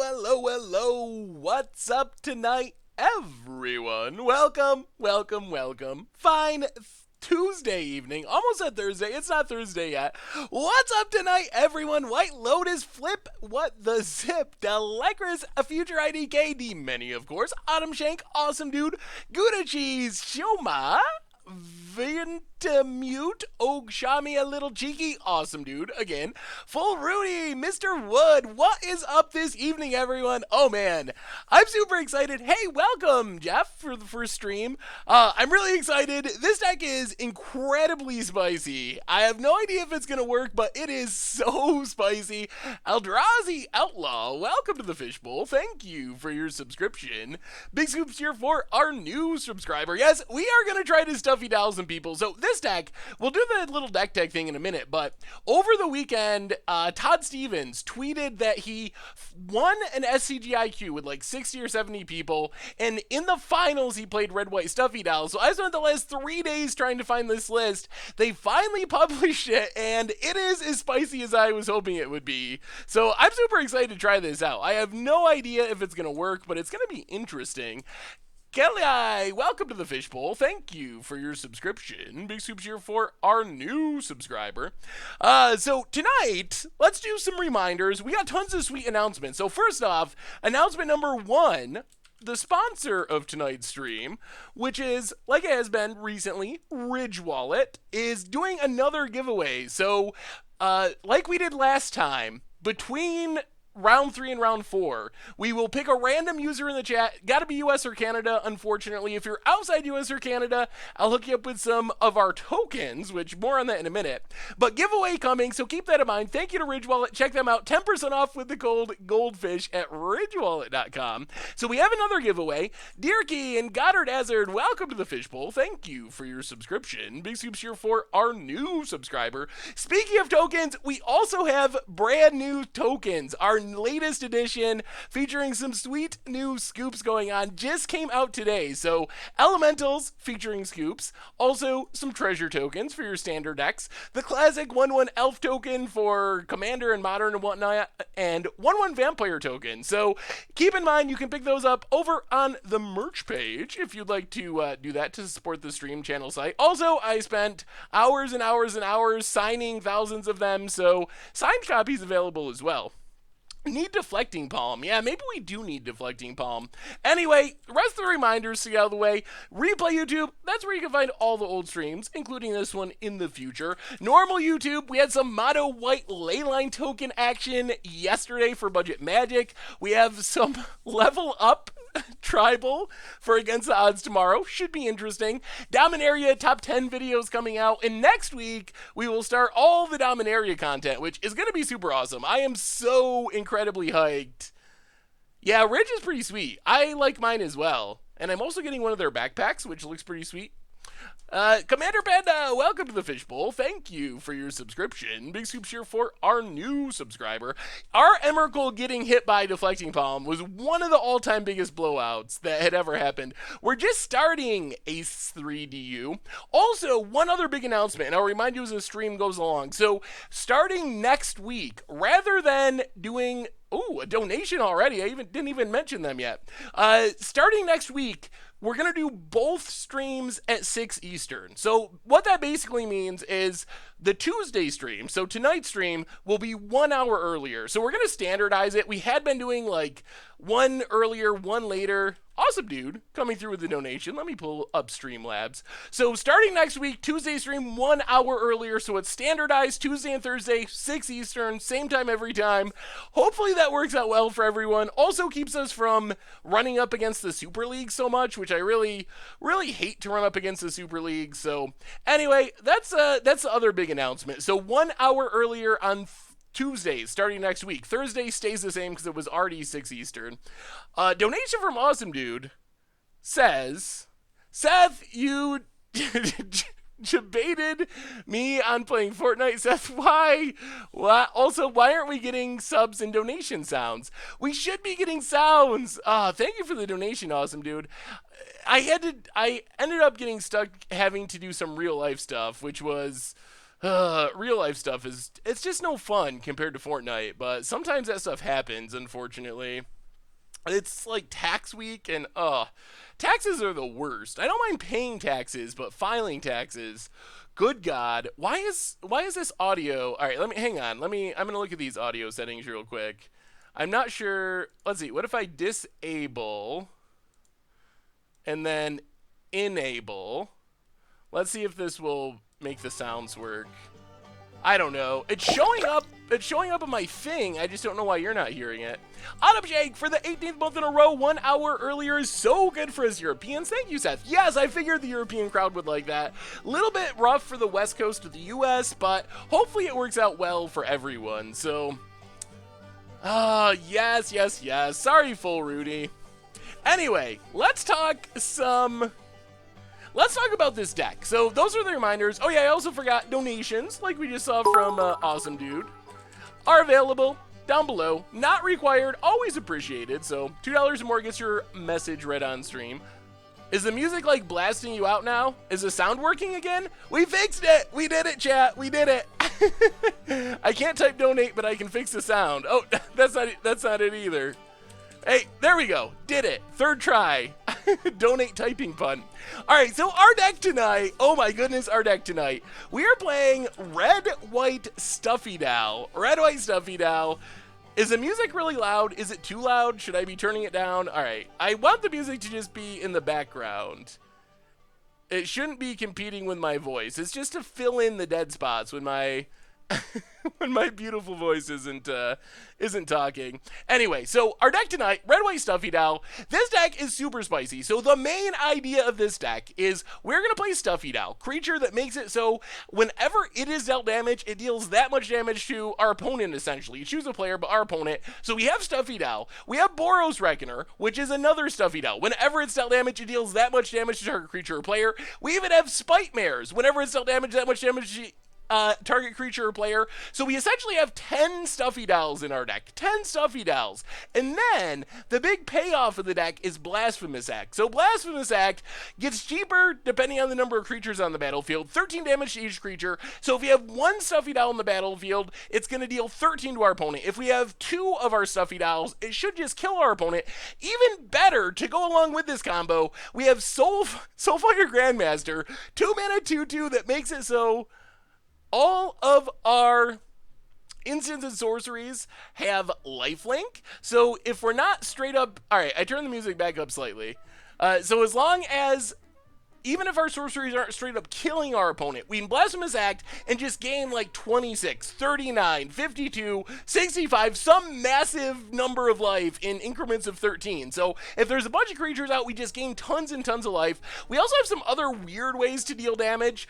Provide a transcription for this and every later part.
hello. What's up tonight, everyone? Welcome. Fine Tuesday evening. Almost at Thursday. It's not Thursday yet. What's up tonight, everyone? White Lotus, Flip, What the Zip, Delecris, a Future IDK, D Many, of course, Autumn Shank, Awesome Dude, Gouda Cheese, Shoma, Vintamute, Og Shami, a little cheeky, awesome dude, again, Full Rudy, Mr. Wood, what is up this evening, everyone? Oh man, I'm super excited. Hey, welcome, Jeff, for the first stream. I'm really excited. This deck is incredibly spicy. I have no idea if it's gonna work, but it is so spicy. Eldrazi Outlaw, welcome to the Fishbowl. Thank you for your subscription. Big scoops here for our new subscriber. Yes, we are gonna try to Stuffy doll some people. So this deck, we'll do the little deck tag thing in a minute, but over the weekend, Todd Stevens tweeted that he won an SCGIQ with like 60 or 70 people, and in the finals he played Red White Stuffy Doll. So I spent the last 3 days trying to find this list. They finally published it, and it is as spicy as I was hoping it would be. So I'm super excited to try this out. I have no idea if it's going to work, but it's going to be interesting. Kelly, welcome to the Fishbowl. Thank you for your subscription. Big soups here for our new subscriber. So tonight, let's do some reminders. We got tons of sweet announcements. So first off, announcement number 1, the sponsor of tonight's stream, which is, like it has been recently, Ridge Wallet, is doing another giveaway. So, like we did last time, between round 3 and round 4, we will pick a random user in the chat. Gotta be US or Canada, unfortunately. If you're outside US or Canada, I'll hook you up with some of our tokens, which more on that in a minute. But giveaway coming, so keep that in mind. Thank you to Ridge Wallet. Check them out. 10% off with the goldfish at ridgewallet.com. So we have another giveaway. Deerkey and Goddard Hazard, welcome to the Fishbowl. Thank you for your subscription. Big soups here for our new subscriber. Speaking of tokens, we also have brand new tokens. Our latest edition featuring some sweet new scoops going on just came out today. So elementals featuring scoops, also some treasure tokens for your standard decks, the classic 1/1 elf token for commander and modern and whatnot, and 1/1 vampire token. So keep in mind you can pick those up over on the merch page if you'd like to do that to support the stream channel site. Also, I spent hours and hours signing thousands of them, so signed copies available as well. Need Deflecting Palm. Yeah, maybe we do need Deflecting Palm. Anyway, the rest of the reminders to get out of the way. Replay YouTube, that's where you can find all the old streams, including this one in the future. Normal YouTube, we had some Mono White Leyline token action yesterday for Budget Magic. We have some Level Up Tribal for Against the Odds tomorrow. Should be interesting. Dominaria top 10 videos coming out. And next week, we will start all the Dominaria content, which is going to be super awesome. I am so incredibly hyped. Yeah, Ridge is pretty sweet. I like mine as well. And I'm also getting one of their backpacks, which looks pretty sweet. Commander Panda, welcome to the Fishbowl. Thank you for your subscription. Big scoops here for our new subscriber. Our Emrakul getting hit by Deflecting Palm was one of the all-time biggest blowouts that had ever happened. We're just starting Ace 3DU. Also, one other big announcement, and I'll remind you as the stream goes along. So, starting next week, rather than doing a donation already. I didn't even mention them yet. Starting next week, we're going to do both streams at 6 Eastern. So what that basically means is the Tuesday stream, so tonight's stream, will be 1 hour earlier. So we're going to standardize it. We had been doing like one earlier, one later. Awesome dude, coming through with the donation. Let me pull up Streamlabs. So starting next week, Tuesday stream 1 hour earlier, so it's standardized Tuesday and Thursday, 6 Eastern, same time every time. Hopefully that works out well for everyone. Also keeps us from running up against the Super League so much, which I really hate to run up against the Super League. So anyway, that's the other big announcement. So 1 hour earlier on Tuesdays, starting next week. Thursday stays the same because it was already 6 Eastern. Donation from Awesome Dude says, Seth, you debated me on playing Fortnite. Seth, why? Also, why aren't we getting subs and donation sounds? We should be getting sounds. Thank you for the donation, Awesome Dude. I ended up getting stuck having to do some real life stuff, which was real life stuff it's just no fun compared to Fortnite, but sometimes that stuff happens, unfortunately. It's like tax week, and taxes are the worst. I don't mind paying taxes, but filing taxes, good God, why is this audio? All right, let me hang on. I'm gonna look at these audio settings real quick. I'm not sure. Let's see. What if I disable and then enable? Let's see if this will make the sounds work. I don't know. It's showing up. It's showing up on my thing. I just don't know why you're not hearing it. Jake for the 18th month in a row, 1 hour earlier is so good for us Europeans. Thank you, Seth. Yes, I figured the European crowd would like that. Little bit rough for the west coast of the U.S., but hopefully it works out well for everyone. So, yes, yes, yes. Sorry, Full Rudy. Anyway, let's talk about this deck. So those are the reminders. Oh yeah, I also forgot donations, like we just saw from Awesome Dude, are available down below. Not required, always appreciated. So $2 or more gets your message read on stream. Is the music like blasting you out now? Is the sound working again? We fixed it. We did it, chat. We did it. I can't type donate, but I can fix the sound. Oh, that's not it either. Hey, there we go. Did it. Third try. Donate typing pun. All right, so our deck tonight, oh my goodness, our deck tonight. We are playing Red, White, Stuffy Dow. Red, White, Stuffy Dow. Is the music really loud? Is it too loud? Should I be turning it down? All right, I want the music to just be in the background. It shouldn't be competing with my voice. It's just to fill in the dead spots when my when my beautiful voice isn't talking. Anyway, so our deck tonight, Red, White, Stuffy Dow. This deck is super spicy. So the main idea of this deck is we're going to play Stuffy Dow, creature that makes it so whenever it is dealt damage, it deals that much damage to our opponent, essentially. You choose a player, but our opponent. So we have Stuffy Dow. We have Boros Reckoner, which is another Stuffy Dow. Whenever it's dealt damage, it deals that much damage to target creature or player. We even have Spite Mares. Whenever it's dealt damage, that much damage target creature or player. So we essentially have 10 Stuffy Dowls in our deck. 10 Stuffy Dowls. And then the big payoff of the deck is Blasphemous Act. So Blasphemous Act gets cheaper depending on the number of creatures on the battlefield. 13 damage to each creature. So if we have one Stuffy Dowl on the battlefield, it's going to deal 13 to our opponent. If we have 2 of our Stuffy Dowls, it should just kill our opponent. Even better, to go along with this combo, we have Soulfire Grandmaster, 2 mana 2/2 that makes it so all of our instants and sorceries have lifelink. So if we're not straight up... Alright, I turned the music back up slightly. So as long as... Even if our sorceries aren't straight up killing our opponent, we can Blasphemous Act and just gain like 26, 39, 52, 65, some massive number of life in increments of 13. So if there's a bunch of creatures out, we just gain tons and tons of life. We also have some other weird ways to deal damage.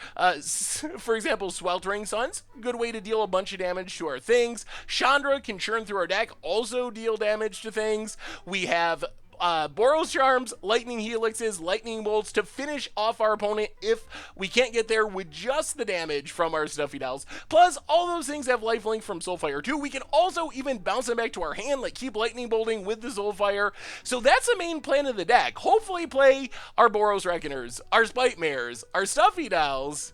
For example, Sweltering Suns, good way to deal a bunch of damage to our things. Chandra can churn through our deck, also deal damage to things. We have... Boros Charms, Lightning Helixes, Lightning Bolts to finish off our opponent if we can't get there with just the damage from our Stuffy Dowls. Plus, all those things have lifelink from Soulfire too. We can also even bounce them back to our hand, like keep Lightning Bolting with the Soulfire. So that's the main plan of the deck. Hopefully play our Boros Reckoners, our Spite Mares, our Stuffy Dowls,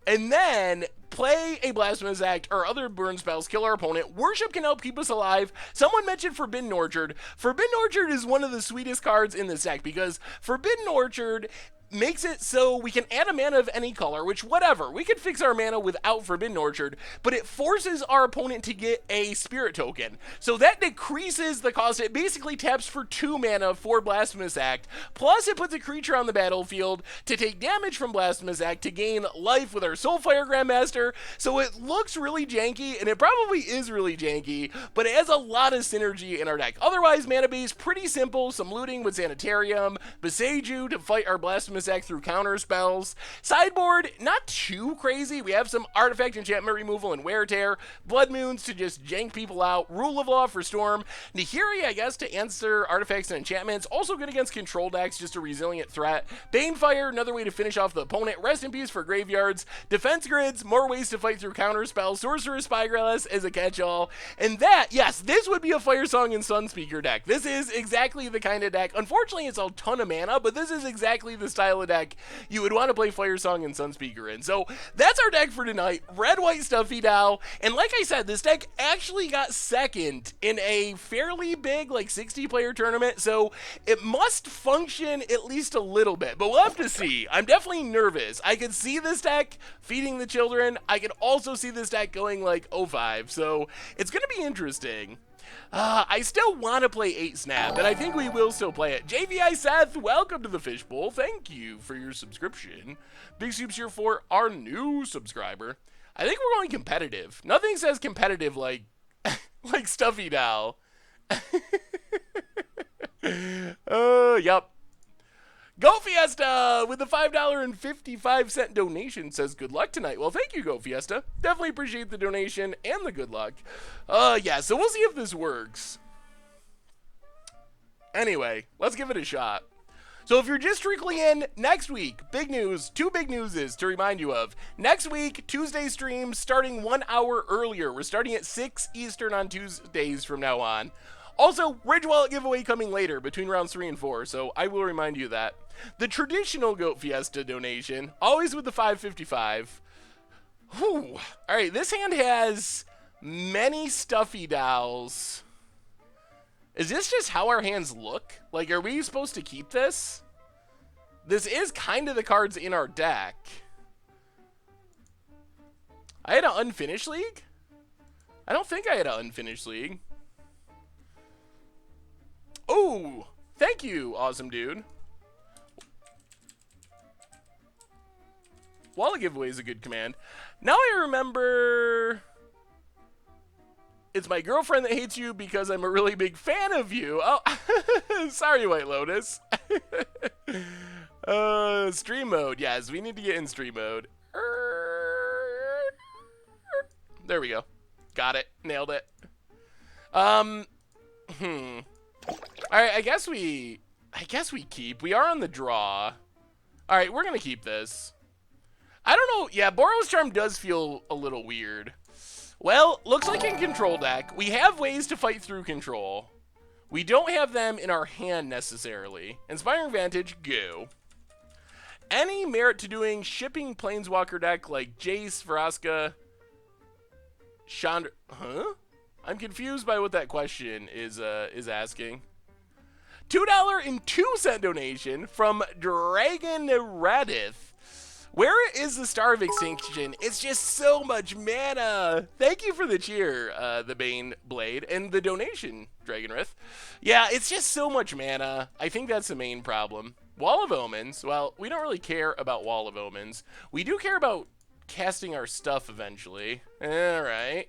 and then play a Blasphemous Act or other burn spells, kill our opponent. Worship can help keep us alive. Someone mentioned Forbidden Orchard. Forbidden Orchard is one of the sweetest cards in this deck because Forbidden Orchard makes it so we can add a mana of any color, which whatever, we could fix our mana without Forbidden Orchard, but it forces our opponent to get a spirit token. So that decreases the cost. It basically taps for 2 mana for Blasphemous Act, plus it puts a creature on the battlefield to take damage from Blasphemous Act to gain life with our Soulfire Grandmaster. So it looks really janky, and it probably is really janky, but it has a lot of synergy in our deck. Otherwise, mana base, pretty simple. Some looting with Sanitarium, Beseiju to fight our Blasphemous Act through counter spells. Sideboard, not too crazy. We have some artifact enchantment removal and Wear Tear. Blood Moons to just jank people out. Rule of Law for Storm. Nahiri, I guess, to answer artifacts and enchantments. Also good against control decks, just a resilient threat. Banefire, another way to finish off the opponent. Rest in Peace for graveyards. Defense Grids, more ways to fight through counter spells. Sorcerer's Spyglass as a catch-all. And that, yes, this would be a Fire Song and Sunspeaker deck. This is exactly the kind of deck. Unfortunately, it's a ton of mana, but this is exactly the style style of deck you would want to play Fire Song and Sunspeaker in. So that's our deck for tonight. Red, white, Stuffy now. And like I said, this deck actually got second in a fairly big, like 60-player tournament. So it must function at least a little bit. But we'll have to see. I'm definitely nervous. I could see this deck feeding the children. I could also see this deck going like 0-5. So it's going to be interesting. I still want to play 8 Snap, and I think we will still play it. JVI Seth, welcome to the Fishbowl. Thank you for your subscription. Big Soups here for our new subscriber. I think we're going competitive. Nothing says competitive like like Stuffy now. Yep. Go Fiesta with the $5.55 donation says good luck tonight. Well, thank you, Go Fiesta. Definitely appreciate the donation and the good luck. Yeah, so we'll see if this works. Anyway, let's give it a shot. So if you're just trickling in, next week, big news, 2 big newses to remind you of. Next week, Tuesday stream starting 1 hour earlier. We're starting at 6 Eastern on Tuesdays from now on. Also, Ridge Wallet giveaway coming later between rounds 3 and 4, so I will remind you of that. The traditional Goat Fiesta donation, always with the $5.55. Whew. Alright, this hand has many Stuffy dolls. Is this just how our hands look? Like, are we supposed to keep this? This is kind of the cards in our deck. I had an unfinished league? I don't think I had an unfinished league. Oh, thank you, awesome dude. Wallet giveaway is a good command. Now I remember it's my girlfriend that hates you because I'm a really big fan of you. Oh, sorry, White Lotus. Stream mode. Yes, we need to get in stream mode. There we go. Got it. Nailed it. Alright, I guess we keep. We are on the draw. Alright, we're gonna keep this. I don't know. Yeah, Boros Charm does feel a little weird. Well, looks like in control deck, we have ways to fight through control. We don't have them in our hand necessarily. Inspiring Vantage, go. Any merit to doing shipping Planeswalker deck like Jace, Vraska, Chandra? Huh? I'm confused by what that question is asking. $2.02 donation from Dragon Radith. Where is the Star of Extinction? It's just so much mana. Thank you for the cheer, the Bane Blade, and the donation, Dragonrith. Yeah, it's just so much mana. I think that's the main problem. Wall of Omens. Well, we don't really care about Wall of Omens. We do care about casting our stuff eventually. All right.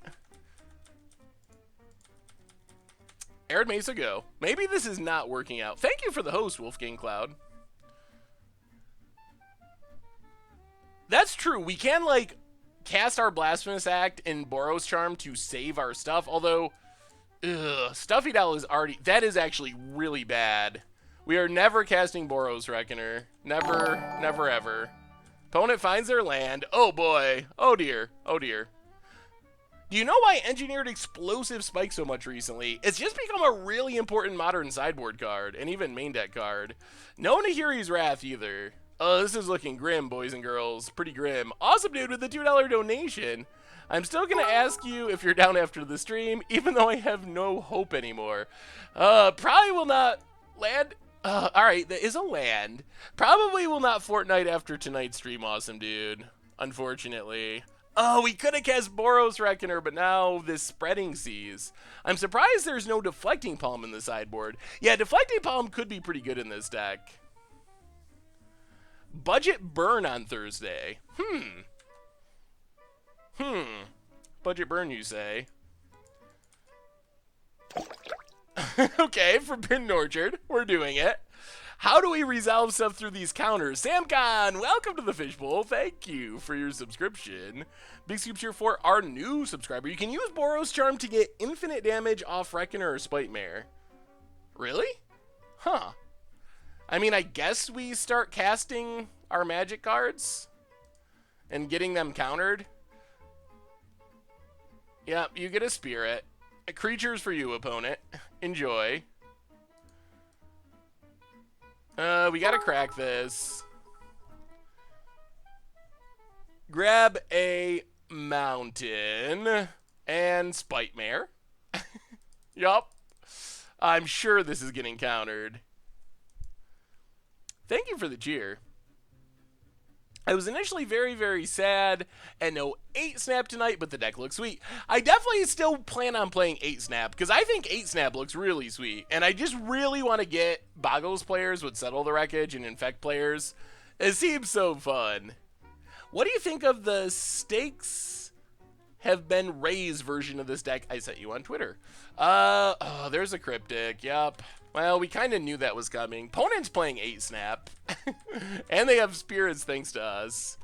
Arid Mesa, go. Maybe this is not working out. Thank you for the host, Wolfgang Cloud. That's true. We can, like, cast our Blasphemous Act and Boros Charm to save our stuff, although, Stuffy Doll is already... That is actually really bad. We are never casting Boros Reckoner. Never, never, ever. Opponent finds their land. Oh, boy. Oh, dear. Oh, dear. Do you know why Engineered Explosive spiked so much recently? It's just become a really important modern sideboard card, and even main deck card. No Nahiri's Wrath, either. Oh, this is looking grim, boys and girls. Pretty grim. Awesome dude with the $2 donation. I'm still going to ask you if you're down after the stream, even though I have no hope anymore. Probably will not land. Alright, there is a land. Probably will not Fortnite after tonight's stream, awesome dude. Unfortunately. Oh, we could have cast Boros Reckoner, but now this Spreading Seas. I'm surprised there's no Deflecting Palm in the sideboard. Yeah, Deflecting Palm could be pretty good in this deck. Budget burn on Thursday. Budget burn, you say? Okay, Forbidden Orchard. We're doing it. How do we resolve stuff through these counters? SamCon, welcome to the Fishbowl. Thank you for your subscription. Big Scoops here for our new subscriber. You can use Boros Charm to get infinite damage off Reckoner or Spite Mare. Really? Huh. I mean, I guess we start casting our magic cards and getting them countered. Yep, you get a Spirit. A creature's for you, opponent. Enjoy. We gotta crack this. Grab a mountain and Spite-Mare. Yup. I'm sure this is getting countered. Thank you for the cheer. I was initially very, very sad and no 8-Snap tonight, but the deck looks sweet. I definitely still plan on playing 8-Snap because I think 8-Snap looks really sweet. And I just really want to get Boggles players with Settle the Wreckage and Infect players. It seems so fun. What do you think of the stakes have been raised version of this deck I sent you on Twitter? Oh, there's a Cryptic, yup. Well, we kind of knew that was coming. Opponent's playing 8-Snap. And they have Spirits thanks to us.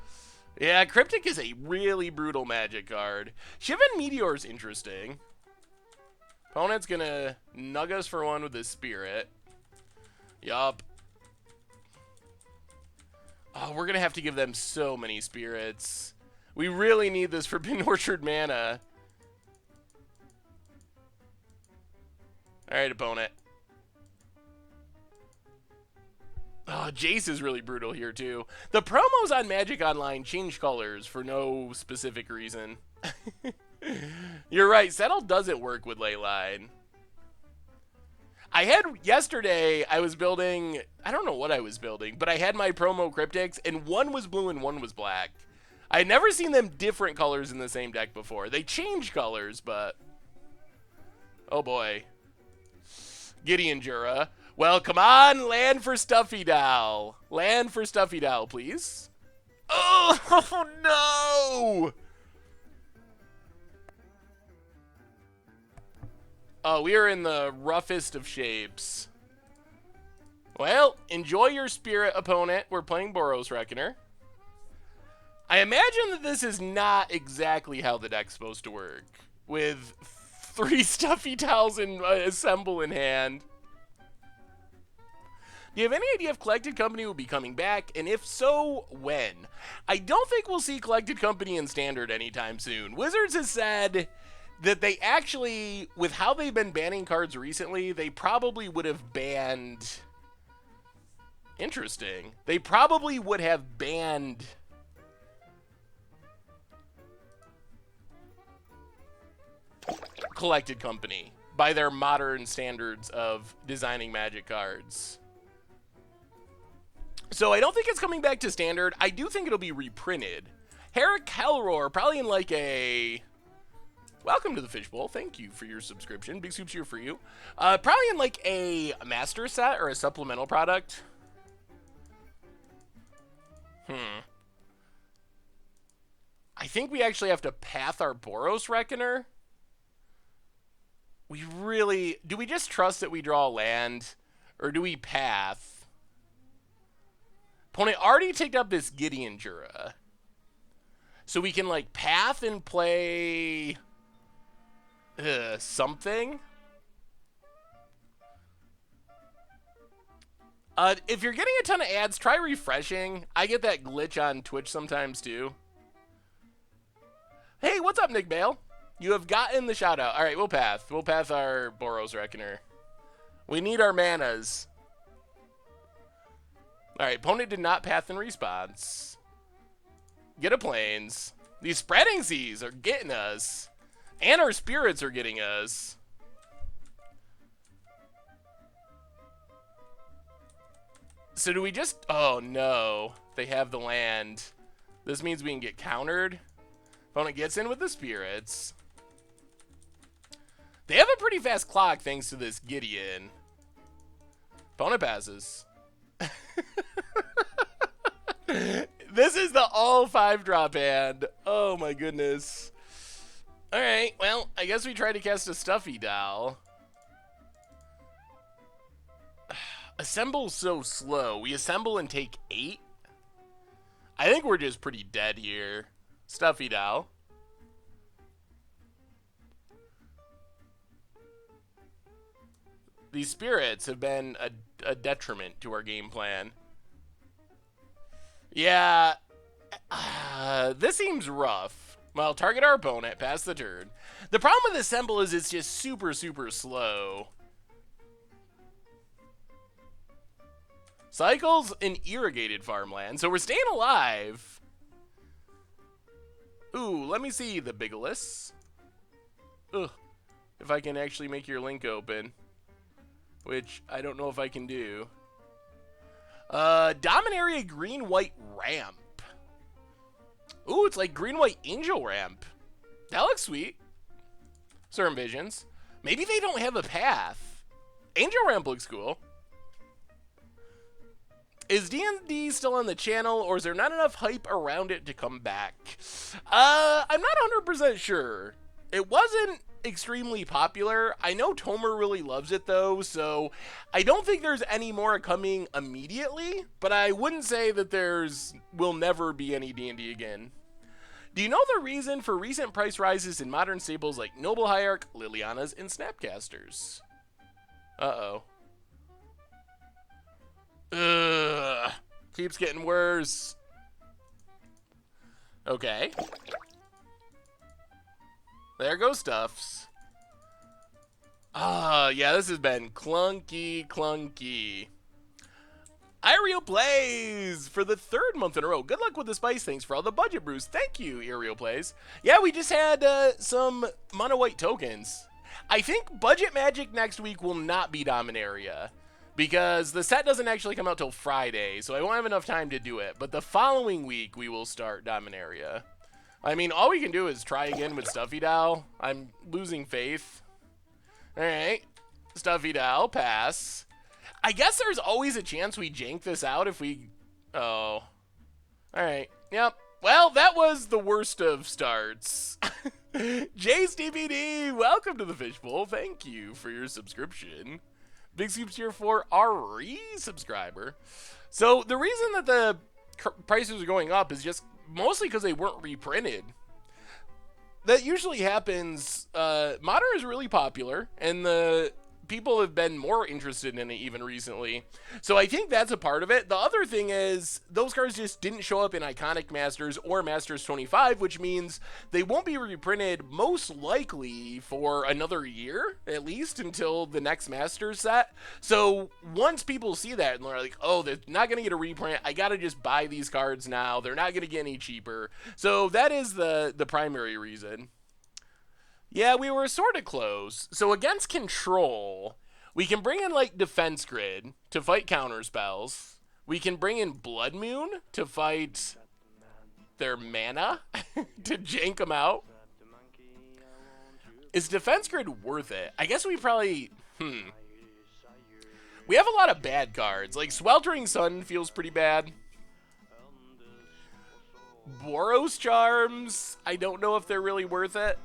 Yeah, Cryptic is a really brutal Magic card. Shivan Meteor's interesting. Opponent's gonna nug us for one with his Spirit. Yup. Oh, we're gonna have to give them so many Spirits. We really need this for Pin Orchard mana. Alright, opponent. Oh, Jace is really brutal here, too. The promos on Magic Online change colors for no specific reason. You're right, Settle doesn't work with Leyline. Yesterday, I was building, I don't know what I was building, but I had my promo Cryptics, and one was blue and one was black. I had never seen them different colors in the same deck before. They change colors, but... Oh, boy. Gideon Jura. Well, come on, land for Stuffy Doll. Land for Stuffy Doll, please. Oh, no! Oh, we are in the roughest of shapes. Well, enjoy your Spirit, opponent. We're playing Boros Reckoner. I imagine that this is not exactly how the deck's supposed to work. With 3 Stuffy Dolls in Assemble in hand. Do you have any idea if Collected Company will be coming back? And if so, when? I don't think we'll see Collected Company in Standard anytime soon. Wizards has said that they actually, with how they've been banning cards recently, they probably would have banned... Interesting. They probably would have banned... Collected Company by their modern standards of designing Magic cards. So I don't think it's coming back to Standard. I do think it'll be reprinted. Herrick Hellroar, probably in like a... Welcome to the Fishbowl. Thank you for your subscription. Big soups here for you. Probably in like a master set or a supplemental product. I think we actually have to path our Boros Reckoner. We really... Do we just trust that we draw land? Or do we path? Opponent already picked up this Gideon Jura. So we can, like, path and play... something? If you're getting a ton of ads, try refreshing. I get that glitch on Twitch sometimes, too. Hey, what's up, Nick Bale? You have gotten the shout out. All right, we'll path. We'll path our Boros Reckoner. We need our manas. All right, opponent did not path in response. Get a plains. These spreading seas are getting us. And our spirits are getting us. So do we just... Oh, no. They have the land. This means we can get countered. Opponent gets in with the spirits. They have a pretty fast clock thanks to this Gideon. Opponent passes. This is the all 5-drop hand. Oh my goodness. Alright, well, I guess we try to cast a Stuffy Doll. Assemble's so slow. We assemble and take 8? I think we're just pretty dead here. Stuffy Doll. These spirits have been a detriment to our game plan. Yeah, this seems rough. Well, target our opponent, pass the turn. The problem with Assemble is it's just super, super slow. Cycles an irrigated farmland, so we're staying alive. Ooh, let me see the Bigolus. Ugh. If I can actually make your link open. Which I don't know if I can do. Dominaria green-white ramp. Ooh, it's like green-white angel ramp. That looks sweet. Certain visions. Maybe they don't have a path. Angel ramp looks cool. Is D&D still on the channel, or is there not enough hype around it to come back? I'm not 100% sure. It wasn't extremely popular. I know Tomer really loves it, though, so I don't think there's any more coming immediately, but I wouldn't say that will never be any D&D again. Do you know the reason for recent price rises in modern stables like Noble Hierarch, Lilianas, and Snapcasters? Uh-oh. Ugh. Keeps getting worse. Okay. There goes Stuffs. Yeah, this has been clunky. Aerial Plays for the 3rd month in a row. Good luck with the spice. Thanks for all the budget brews. Thank you, Aerial Plays. Yeah, we just had some mono white tokens. I think Budget Magic next week will not be Dominaria, because the set doesn't actually come out till Friday, so I won't have enough time to do it. But the following week, we will start Dominaria. I mean, all we can do is try again with Stuffy Doll. I'm losing faith. Alright. Stuffy Doll, pass. I guess there's always a chance we jank this out if we... Oh. Alright. Yep. Well, that was the worst of starts. Jace DVD, welcome to the Fishbowl. Thank you for your subscription. Big Scoops here for our subscriber. So the reason that the prices are going up is just mostly because they weren't reprinted. That usually happens. Modern is really popular, and the people have been more interested in it even recently. So I think that's a part of it. The other thing is those cards just didn't show up in Iconic Masters or Masters 25, which means they won't be reprinted most likely for another year, at least until the next Masters set. So once people see that and they're like, oh, they're not going to get a reprint, I got to just buy these cards now. They're not going to get any cheaper. So that is the primary reason. Yeah, we were sort of close. So against Control, we can bring in, like, Defense Grid to fight counter spells. We can bring in Blood Moon to fight their mana, to jank them out. Is Defense Grid worth it? I guess we probably... We have a lot of bad cards. Like, Sweltering Sun feels pretty bad. Boros Charms, I don't know if they're really worth it.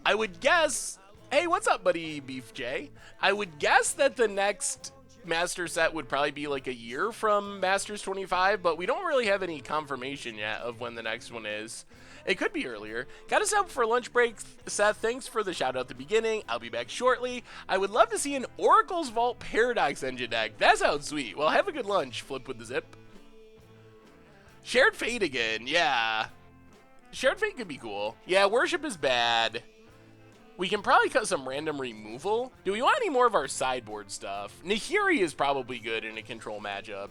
I would guess... Hey, what's up, buddy Beef J? I would guess that the next Master set would probably be like a year from Masters 25, but we don't really have any confirmation yet of when the next one is. It could be earlier. Got us up for lunch break, Seth. Thanks for the shout out at the beginning. I'll be back shortly. I would love to see an Oracle's Vault Paradox Engine deck. That sounds sweet. Well, have a good lunch, Flip with the Zip. Shared Fate again. Yeah. Shared Fate could be cool. Yeah, Worship is bad. We can probably cut some random removal. Do we want any more of our sideboard stuff? Nahiri is probably good in a control matchup.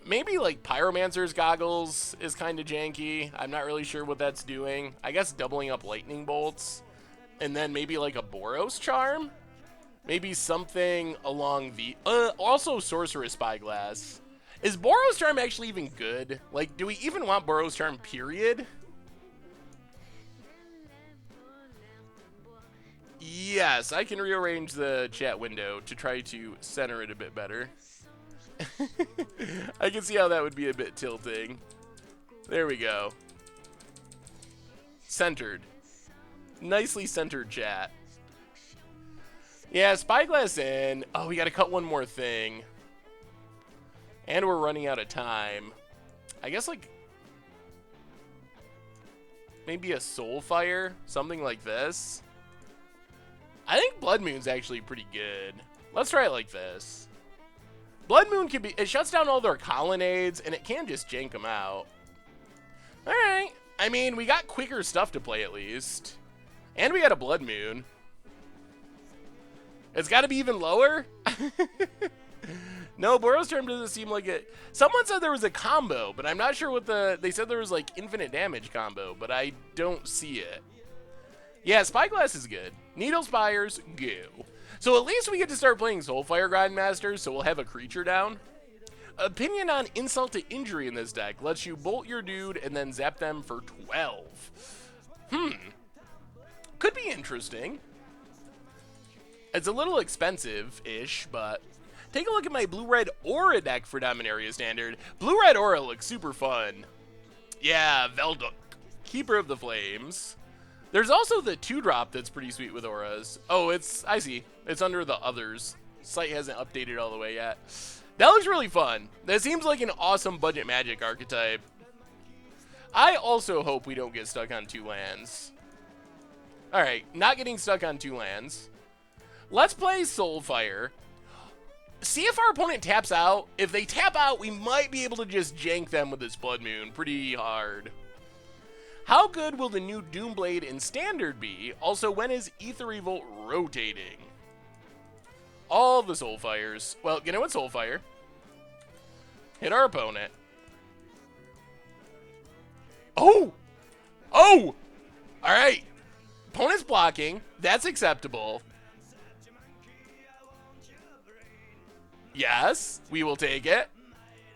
Maybe like Pyromancer's Goggles is kind of janky. I'm not really sure what that's doing. I guess doubling up Lightning Bolts. And then maybe like a Boros Charm? Maybe something along the... also Sorceress Spyglass. Is Boros Charm actually even good? Like, do we even want Boros Charm, period? Yes, I can rearrange the chat window to try to center it a bit better. I can see how that would be a bit tilting. There we go. Centered. Nicely centered chat. Yeah, Spyglass in. Oh, we gotta cut one more thing. And we're running out of time. I guess, like... maybe a Soulfire? Something like this? I think Blood Moon's actually pretty good. Let's try it like this. Blood Moon can be... it shuts down all their colonnades, and it can just jank them out. Alright. I mean, we got quicker stuff to play, at least. And we got a Blood Moon. It's got to be even lower? No, Boros term doesn't seem like it. Someone said there was a combo, but I'm not sure what they said there was like infinite damage combo, but I don't see it. Yeah, Spyglass is good. Needle Spires, go. So at least we get to start playing Soulfire Grindmasters, so we'll have a creature down. Opinion on insult to injury in this deck lets you bolt your dude and then zap them for 12. Could be interesting. It's a little expensive-ish, but take a look at my Blue-Red Aura deck for Dominaria Standard. Blue-Red Aura looks super fun. Yeah, Velduk, Keeper of the Flames. There's also the 2-drop that's pretty sweet with auras. Oh, I see. It's under the others. Site hasn't updated all the way yet. That looks really fun. That seems like an awesome budget Magic archetype. I also hope we don't get stuck on 2 lands. Alright, not getting stuck on 2 lands. Let's play Soulfire. See if our opponent taps out. If they tap out, we might be able to just jank them with this Blood Moon pretty hard. How good will the new Doomblade in Standard be? Also, when is Aether Revolt rotating? All the Soulfires. Well, get in with Soulfire. Hit our opponent. Oh! Oh! Alright. Opponent's blocking. That's acceptable. Yes, we will take it.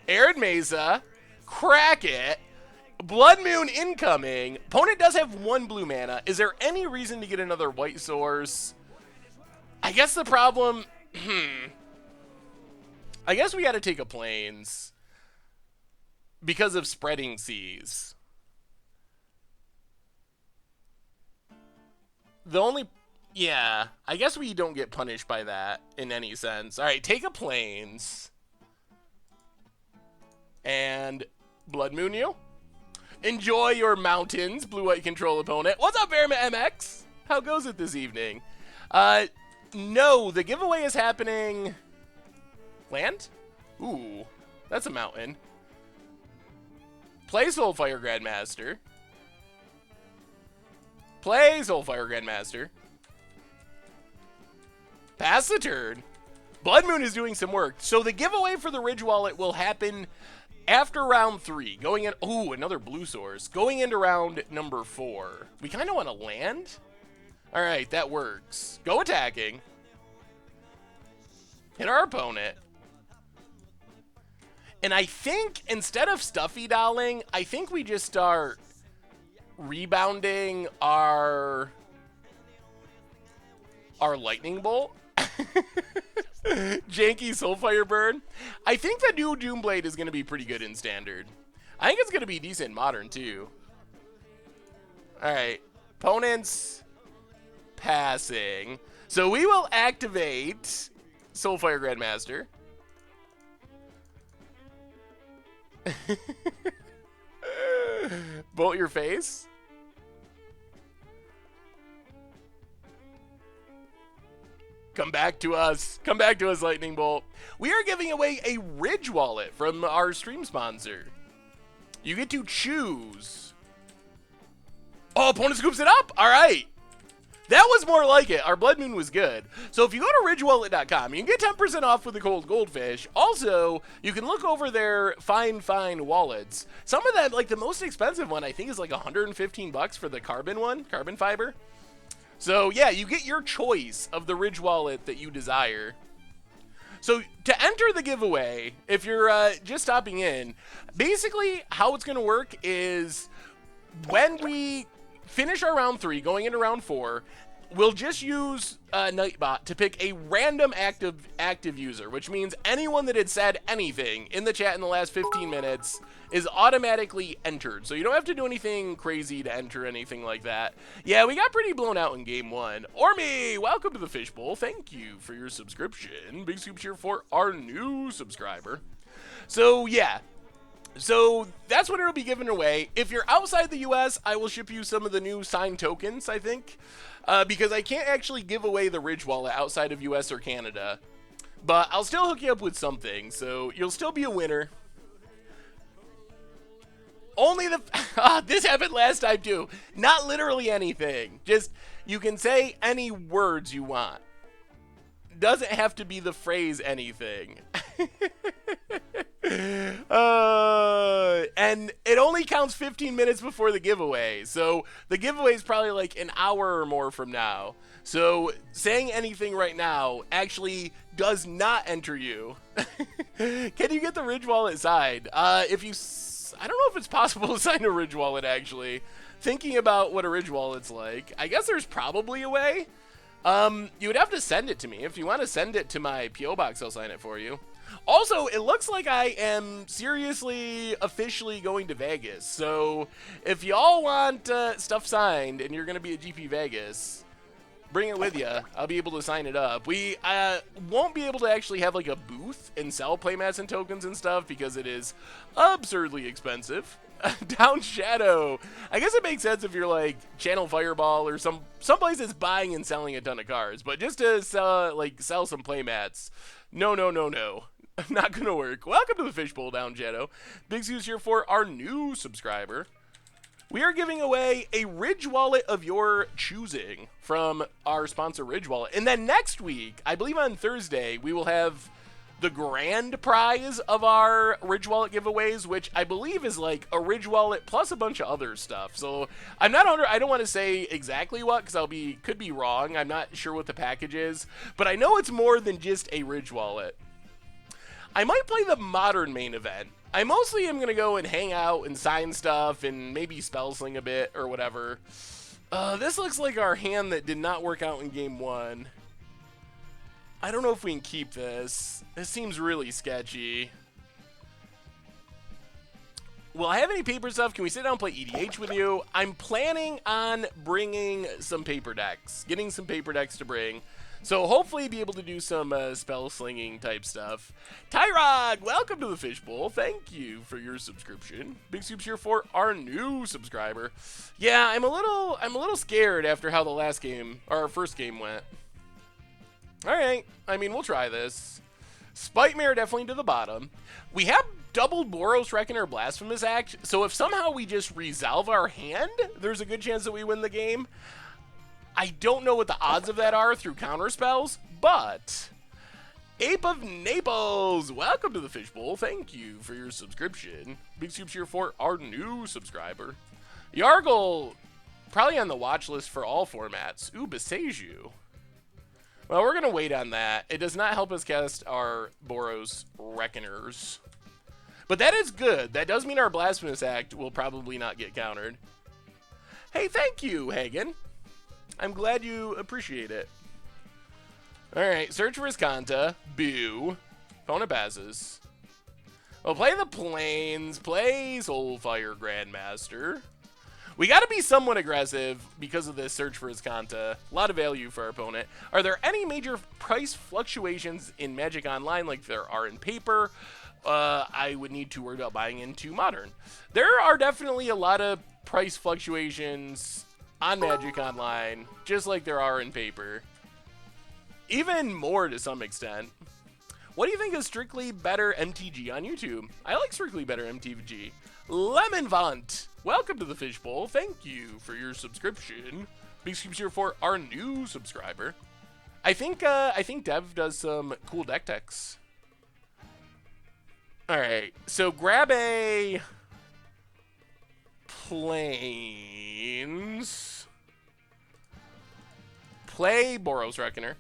Arid Mesa. Crack it. Blood Moon incoming. Opponent does have 1 blue mana. Is there any reason to get another white source? I guess the problem... I guess we got to take a Plains because of Spreading Seas. The only... Yeah, I guess we don't get punished by that in any sense. All right, take a Plains. And Blood Moon you. Enjoy your mountains, blue-white control opponent. What's up, Verima MX? How goes it this evening? No, the giveaway is happening... Land? Ooh, that's a mountain. Play Soulfire Grandmaster. Play Soulfire Grandmaster. Pass the turn. Blood Moon is doing some work. So the giveaway for the Ridge Wallet will happen after round 3. Going in... Ooh, another blue source. Going into round number 4. We kind of want to land. All right, that works. Go attacking. Hit our opponent. And I think instead of Stuffy dolling, I think we just start rebounding our Lightning Bolt. Janky Soulfire Burn. I think the new Doomblade is going to be pretty good in Standard. I think it's going to be decent in Modern, too. Alright. Opponents passing. So we will activate Soulfire Grandmaster. Bolt your face. Come back to us. Come back to us, Lightning Bolt. We are giving away a Ridge Wallet from our stream sponsor. You get to choose. Oh, opponent scoops it up. All right. That was more like it. Our Blood Moon was good. So if you go to ridgewallet.com, you can get 10% off with the Cold Goldfish. Also, you can look over their fine wallets. Some of that, like the most expensive one, I think is like 115 bucks for the carbon one, carbon fiber. So yeah, you get your choice of the Ridge Wallet that you desire. So to enter the giveaway, if you're just stopping in, basically how it's going to work is when we finish our round 3, going into round 4, we'll just use Nightbot to pick a random active user, which means anyone that had said anything in the chat in the last 15 minutes is automatically entered. So you don't have to do anything crazy to enter anything like that. Yeah, we got pretty blown out in game 1. Ormy, welcome to the Fishbowl. Thank you for your subscription. Big soup cheer for our new subscriber. So yeah. So that's what it'll be given away. If you're outside the US, I will ship you some of the new signed tokens, I think. Because I can't actually give away the Ridge Wallet outside of US or Canada. But I'll still hook you up with something, so you'll still be a winner. Only the... this happened last time too. Not literally anything. Just, you can say any words you want. Doesn't have to be the phrase anything. And it only counts 15 minutes before the giveaway. So the giveaway is probably like an hour or more from now. So saying anything right now actually does not enter you. Can you get the Ridge Wallet signed? If you, I don't know if it's possible to sign a Ridge Wallet actually. Thinking about what a Ridge Wallet's like, I guess there's probably a way. You would have to send it to me. If you want to send it to my P.O. box, I'll sign it for you. Also, it looks like I am seriously, officially going to Vegas. So, if y'all want stuff signed and you're going to be at GP Vegas, bring it with you. I'll be able to sign it up. We won't be able to actually have like a booth and sell playmats and tokens and stuff because it is absurdly expensive. Down Shadow. I guess it makes sense if you're like Channel Fireball or some places buying and selling a ton of cards, but just to sell some playmats, no. Not gonna work. Welcome to the Fishbowl, Down Shadow. Big Sue's here for our new subscriber. We are giving away a Ridge Wallet of your choosing from our sponsor Ridge Wallet. And then next week, I believe on Thursday, we will have the grand prize of our Ridge Wallet giveaways, which I believe is like a Ridge Wallet plus a bunch of other stuff. So I don't want to say exactly what, because could be wrong. I'm not sure what the package is, but I know it's more than just a Ridge Wallet. I might play the Modern main event. I mostly am going to go and hang out and sign stuff and maybe spell sling a bit or whatever. This looks like our hand that did not work out in game 1. I don't know if we can keep this. This seems really sketchy. Will I have any paper stuff? Can we sit down and play EDH with you? I'm planning on bringing some paper decks. Getting some paper decks to bring. So hopefully be able to do some spell slinging type stuff. Tyrod, welcome to the Fishbowl. Thank you for your subscription. Big Soup's here for our new subscriber. Yeah, I'm a little scared after how the last game, or our first game went. All right, I mean, we'll try this. Spite definitely to the bottom. We have double Boros Reckoner Blasphemous Act, so if somehow we just resolve our hand, there's a good chance that we win the game. I don't know what the odds of that are through counter spells, but Ape of Naples, welcome to the Fishbowl. Thank you for your subscription. Big Soup's here for our new subscriber. Yargle, probably on the watch list for all formats. Ooh, Beseju. Well, we're going to wait on that. It does not help us cast our Boros Reckoners. But that is good. That does mean our Blasphemous Act will probably not get countered. Hey, thank you, Hagen. I'm glad you appreciate it. Alright, search for Iskanta. Boo. Opponent passes. Well, play the Plains. Play Soulfire Grandmaster. We got to be somewhat aggressive because of this search for Iskanta. A lot of value for our opponent. Are there any major price fluctuations in Magic Online like there are in paper? I would need to worry about buying into Modern. There are definitely a lot of price fluctuations on Magic Online, just like there are in paper. Even more to some extent. What do you think of Strictly Better MTG on YouTube? I like Strictly Better MTG. Lemon Vaunt, welcome to the Fishbowl. Thank you for your subscription. Big Scoop's here for our new subscriber. I think Dev does some cool deck techs. Alright, so grab a Plains. Play Boros Reckoner.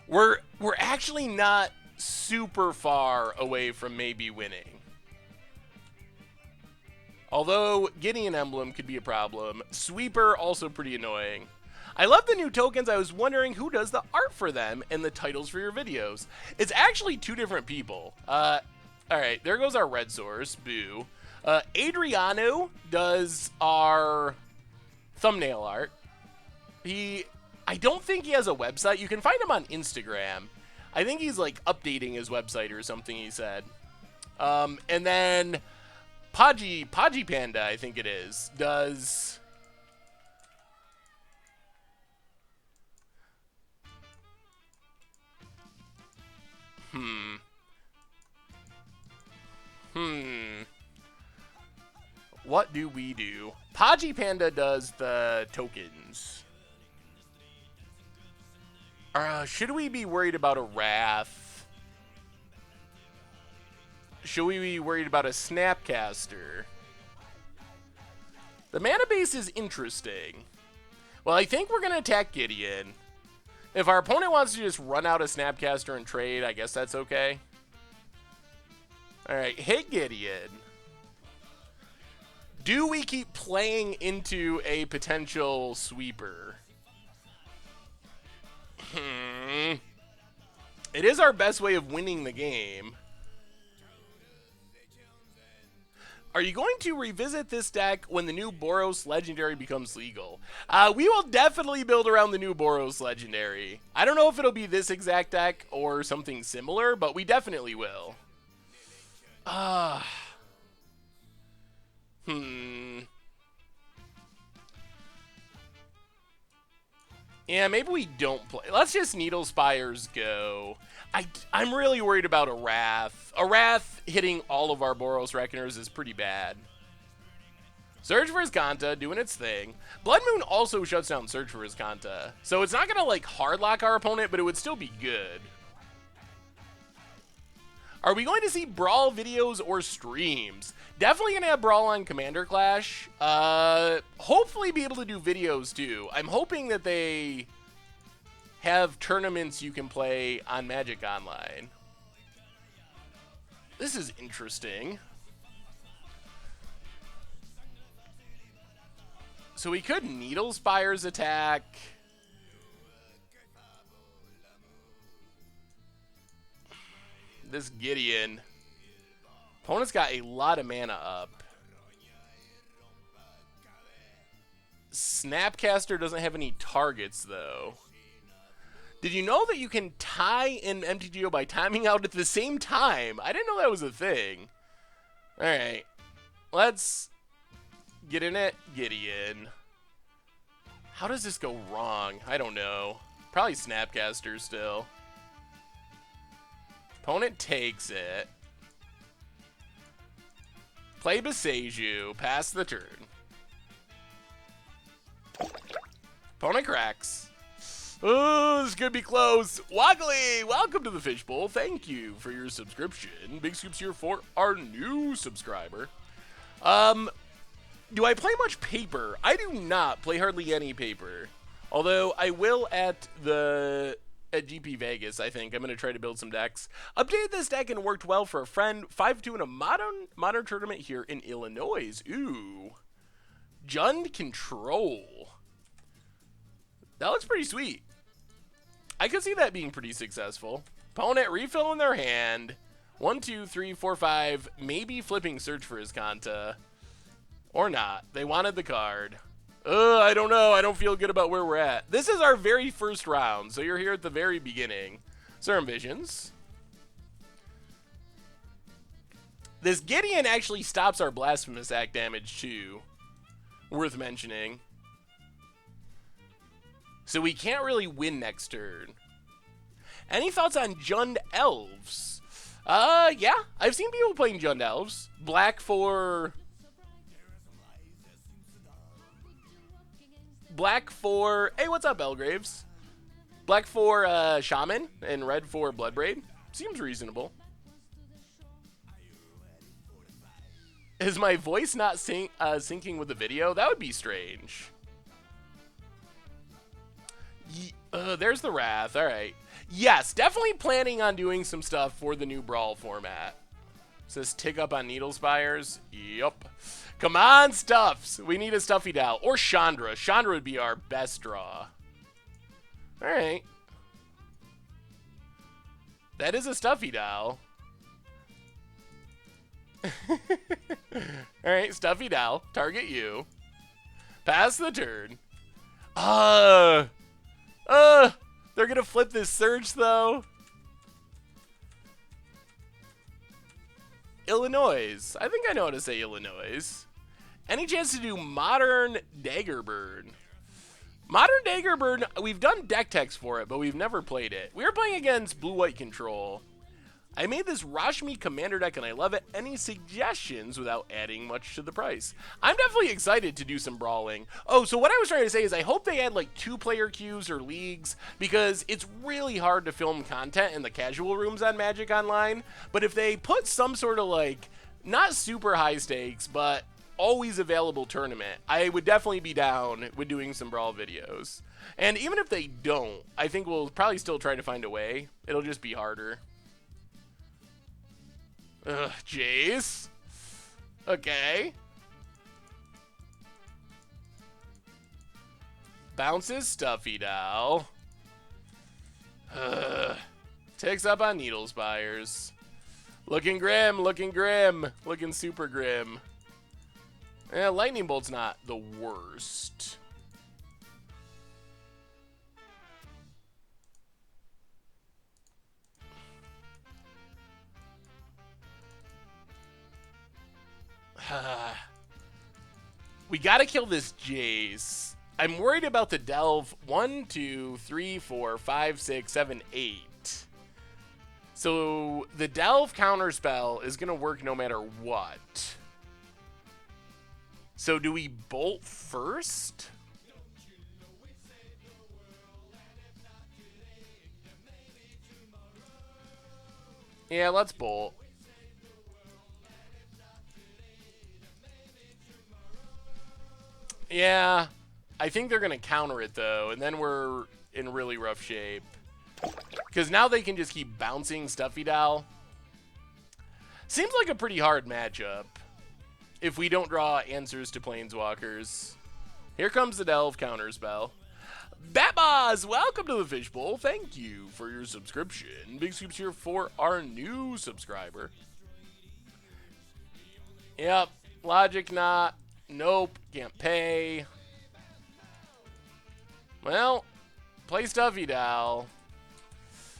We're actually not super far away from maybe winning. Although getting an emblem could be a problem. Sweeper also pretty annoying. I love the new tokens. I was wondering who does the art for them and the titles for your videos. It's actually two different people. Alright, there goes our red source. Boo. Adriano does our thumbnail art. I don't think he has a website. You can find him on Instagram. I think he's like updating his website or something, he said. And then Podgy Panda, I think it is, does What do we do? Podgy Panda does the tokens. Should we be worried about a Wrath? Should we be worried about a Snapcaster? The mana base is interesting. Well, I think we're going to attack Gideon. If our opponent wants to just run out a Snapcaster and trade, I guess that's okay. Alright, hit Gideon. Do we keep playing into a potential sweeper? It is our best way of winning the game. Are you going to revisit this deck when the new Boros Legendary becomes legal? We will definitely build around the new Boros Legendary. I don't know if it'll be this exact deck or something similar, but we definitely will. Yeah, maybe we don't play. Let's just Needle Spires go. I'm really worried about a Wrath. A Wrath hitting all of our Boros Reckoners is pretty bad. Surge for Iskanta, doing its thing. Blood Moon also shuts down Surge for Iskanta. So it's not going to, like, hardlock our opponent, but it would still be good. Are we going to see Brawl videos or streams? Definitely going to have Brawl on Commander Clash. Hopefully be able to do videos, too. I'm hoping that they have tournaments you can play on Magic Online. This is interesting. So we could Needle Spires attack. This Gideon. Opponent's got a lot of mana up. Snapcaster doesn't have any targets, though. Did you know that you can tie in MTGO by timing out at the same time? I didn't know that was a thing. Alright. Let's get in it. Gideon. How does this go wrong? I don't know. Probably Snapcaster still. Opponent takes it. Play Beseju. Pass the turn. Opponent cracks. Oh, this could be close. Woggly, welcome to the Fishbowl. Thank you for your subscription. Big scoops here for our new subscriber. Do I play much paper? I do not play hardly any paper. Although I will at GP Vegas, I think. I'm going to try to build some decks. Updated this deck and worked well for a friend. 5-2 in a modern tournament here in Illinois. Ooh. Jund Control. That looks pretty sweet. I could see that being pretty successful. Opponent refilling their hand. 1, 2, 3, 4, 5. Maybe flipping Search for Iskanta. Or not. They wanted the card. I don't know. I don't feel good about where we're at. This is our very first round, so you're here at the very beginning. Serum Visions. This Gideon actually stops our Blasphemous Act damage, too. Worth mentioning. So we can't really win next turn. Any thoughts on Jund Elves? Yeah. I've seen people playing Jund Elves. Black for... Hey, what's up, Belgraves? Black for Shaman and red for Bloodbraid. Seems reasonable. Is my voice not syncing with the video? That would be strange. There's the Wrath. All right. Yes, definitely planning on doing some stuff for the new Brawl format. Says tick up on Needle Spires. Yup. Come on, Stuffs. We need a Stuffy Doll. Or Chandra. Chandra would be our best draw. All right. That is a Stuffy Doll. All right, Stuffy Doll. Target you. Pass the turn. They're going to flip this Surge, though. Illinois. I think I know how to say Illinois. Any chance to do Modern Daggerburn? Modern Daggerburn, we've done deck text for it, but we've never played it. We were playing against Blue-White Control. I made this Rashmi Commander deck and I love it. Any suggestions without adding much to the price? I'm definitely excited to do some brawling. Oh, so what I was trying to say is I hope they add like 2-player queues or leagues, because it's really hard to film content in the casual rooms on Magic Online. But if they put some sort of like, not super high stakes, but always available tournament, I would definitely be down with doing some brawl videos. And even if they don't, I think we'll probably still try to find a way. It'll just be harder. Ugh, Jace. Okay. Bounces Stuffy Doll. Takes up on Needle Spires. Looking grim, looking grim. Looking super grim. Lightning Bolt's not the worst. We gotta kill this Jace. I'm worried about the Delve. 1, 2, 3, 4, 5, 6, 7, 8. So the Delve counterspell is gonna work no matter what. So do we bolt first? Yeah, let's bolt. Yeah, I think they're going to counter it, though, and then we're in really rough shape. Because now they can just keep bouncing Stuffy Doll. Seems like a pretty hard matchup if we don't draw answers to Planeswalkers. Here comes the Delve counterspell. Batboss, welcome to the Fishbowl. Thank you for your subscription. Big scoops here for our new subscriber. Yep, Logic not. Nope, can't pay. Well, play Stuffy Doll.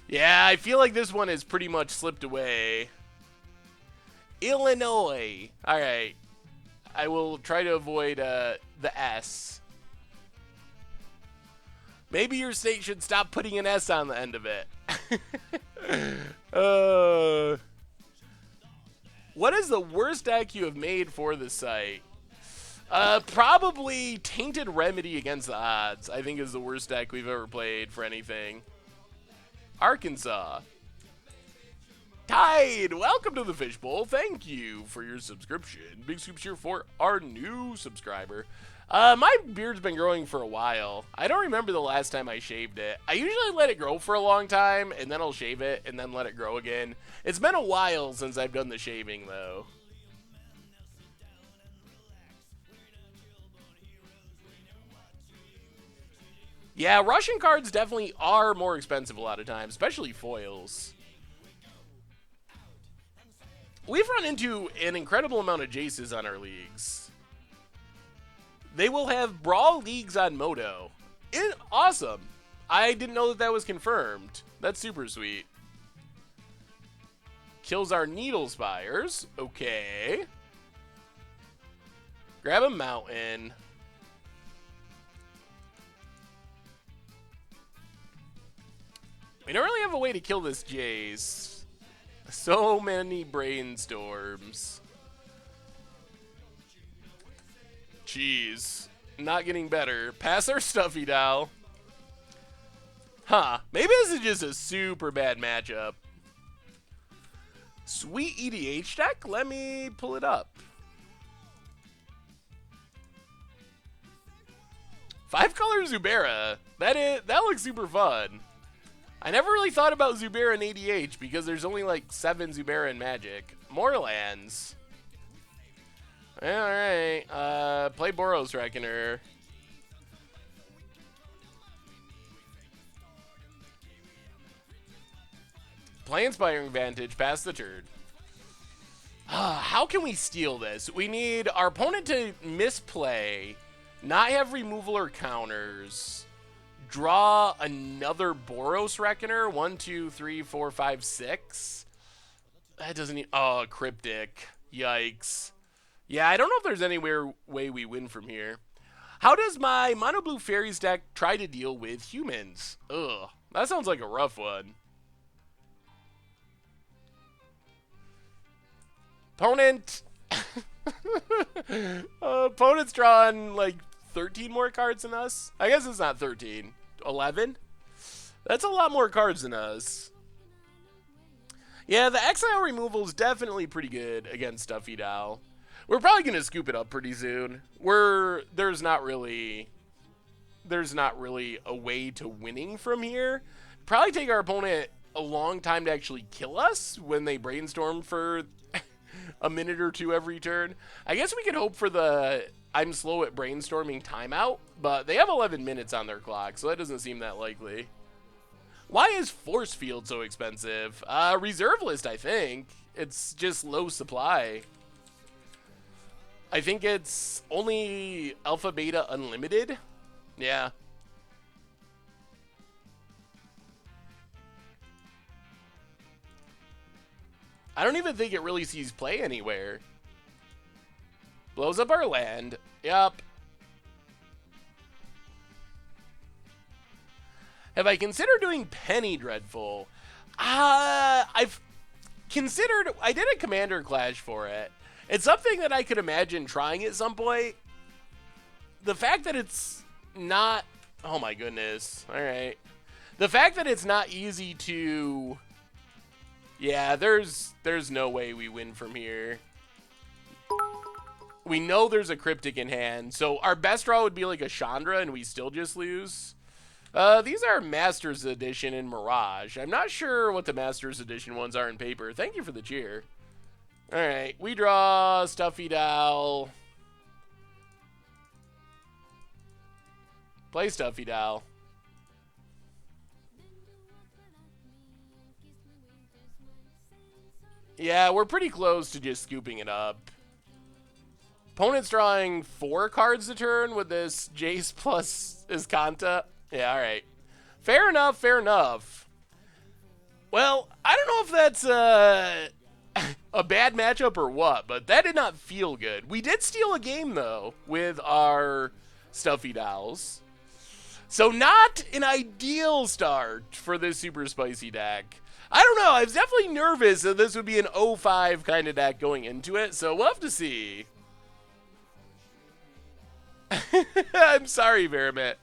Yeah, I feel like this one has pretty much slipped away. Illinois. Alright. I will try to avoid the S. Maybe your state should stop putting an S on the end of it. What is the worst deck you have made for the site? Probably Tainted Remedy Against the Odds, I think, is the worst deck we've ever played for anything. Arkansas. Tide, welcome to the Fishbowl. Thank you for your subscription. Big scoops here for our new subscriber. My beard's been growing for a while. I don't remember the last time I shaved it. I usually let it grow for a long time, and then I'll shave it, and then let it grow again. It's been a while since I've done the shaving, though. Yeah, Russian cards definitely are more expensive a lot of times, especially foils. We've run into an incredible amount of Jaces on our leagues. They will have Brawl leagues on Moto. Awesome. I didn't know that was confirmed. That's super sweet. Kills our Needle Spires. Okay. Grab a Mountain. We don't really have a way to kill this Jace. So many brainstorms. Jeez. Not getting better. Pass our Stuffy Doll. Huh. Maybe this is just a super bad matchup. Sweet EDH deck? Let me pull it up. 5-color Zubera. That looks super fun. I never really thought about Zubera in ADH because there's only like 7 Zubera in Magic. More lands. Alright. Play Boros Reckoner. Play Inspiring Vantage. Pass the turn. How can we steal this? We need our opponent to misplay, not have removal or counters. Draw another Boros Reckoner. 1, 2, 3, 4, 5, 6. That doesn't need. Oh, Cryptic. Yikes. Yeah, I don't know if there's any way we win from here. How does my Mono Blue Fairies deck try to deal with humans? Ugh. That sounds like a rough one. Opponent. Opponent's drawn like 13 more cards than us. I guess it's not 13. 11? That's a lot more cards than us. Yeah, the exile removal is definitely pretty good against Stuffy Doll. We're probably going to scoop it up pretty soon. There's not really a way to winning from here. Probably take our opponent a long time to actually kill us when they brainstorm for a minute or two every turn. I guess we could hope for the I'm slow at brainstorming timeout, but they have 11 minutes on their clock, so that doesn't seem that likely. Why is Force Field so expensive? Reserve list, I think. It's just low supply. I think it's only Alpha Beta Unlimited. Yeah. I don't even think it really sees play anywhere. Blows up our land. Yup. Have I considered doing Penny Dreadful? I've considered... I did a Commander Clash for it. It's something that I could imagine trying at some point. The fact that it's not... Oh my goodness. Alright. The fact that it's not easy to... Yeah, there's no way we win from here. We know there's a Cryptic in hand, so our best draw would be like a Chandra, and we still just lose. These are Masters Edition and Mirage. I'm not sure what the Masters Edition ones are in paper. Thank you for the cheer. Alright, we draw Stuffy Doll. Play Stuffy Doll. Yeah, we're pretty close to just scooping it up. Opponent's drawing 4 cards a turn with this Jace plus Iskanta. Yeah, alright. Fair enough, fair enough. Well, I don't know if that's a bad matchup or what, but that did not feel good. We did steal a game, though, with our Stuffy Dolls. So not an ideal start for this super spicy deck. I don't know. I was definitely nervous that this would be an 0-5 kind of deck going into it, so we'll have to see. I'm sorry, Verimit.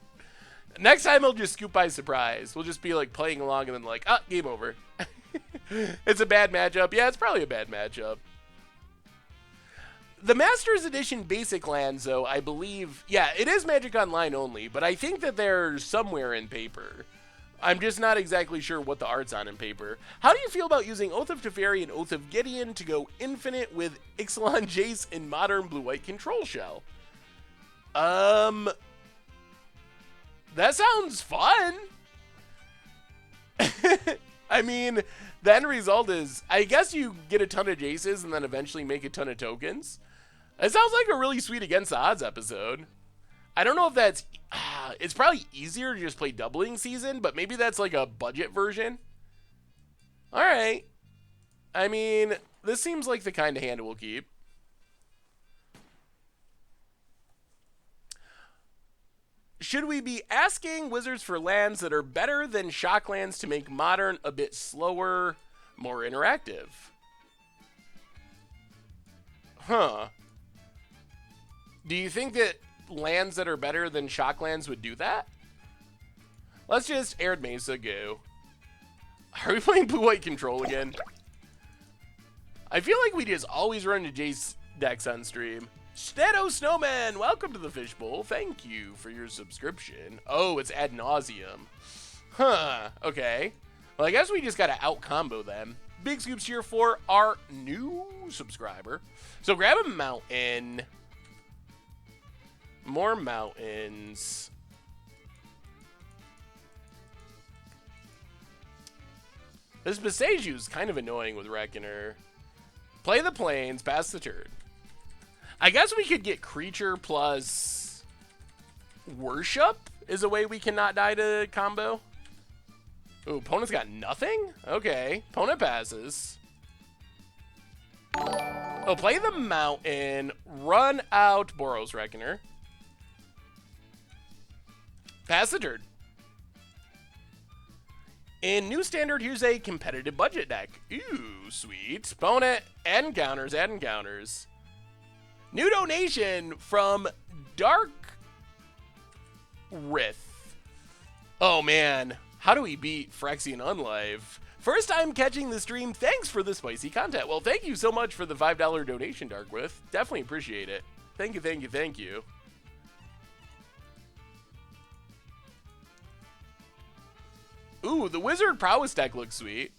Next time I'll just scoop by surprise. We'll just be like playing along and then like, ah, game over. It's a bad matchup. Yeah, it's probably a bad matchup. The Masters Edition basic lands, though, I believe... Yeah, it is Magic Online only, but I think that they're somewhere in paper. I'm just not exactly sure what the art's on in paper. How do you feel about using Oath of Teferi and Oath of Gideon to go infinite with Ixalan Jace and Modern Blue-White Control Shell? That sounds fun. I mean, the end result is, I guess you get a ton of Jaces and then eventually make a ton of tokens. It sounds like a really sweet Against the Odds episode. I don't know if that's... it's probably easier to just play Doubling Season, but maybe that's like a budget version. Alright. I mean, this seems like the kind of hand we'll keep. Should we be asking Wizards for lands that are better than Shock lands to make Modern a bit slower, more interactive? Huh. Do you think that lands that are better than Shock lands would do that? Let's just Arid Mesa go. Are we playing Blue-White Control again? I feel like we just always run into Jace decks on stream. Stedo Snowman, welcome to the Fishbowl. Thank you for your subscription. Oh, it's ad nauseum. Huh, okay. Well, I guess we just gotta out-combo them. Big scoops here for our new subscriber. So grab a mountain. More mountains. This Beseju is kind of annoying with Reckoner. Play the plains, pass the turn. I guess we could get creature plus worship is a way we cannot die to combo. Ooh, opponent's got nothing? Okay, opponent passes. Oh, play the mountain, run out Boros Reckoner. Pass the turn. In New Standard, here's a competitive budget deck. Ooh, sweet. Opponent, add encounters, add encounters. New donation from Dark Rith. Oh man, how do we beat Phyrexian Unlive? First time catching the stream, thanks for the spicy content. Well, thank you so much for the $5 donation, Dark Rith. Definitely appreciate it. Thank you, thank you, thank you. Ooh, the Wizard Prowess deck looks sweet.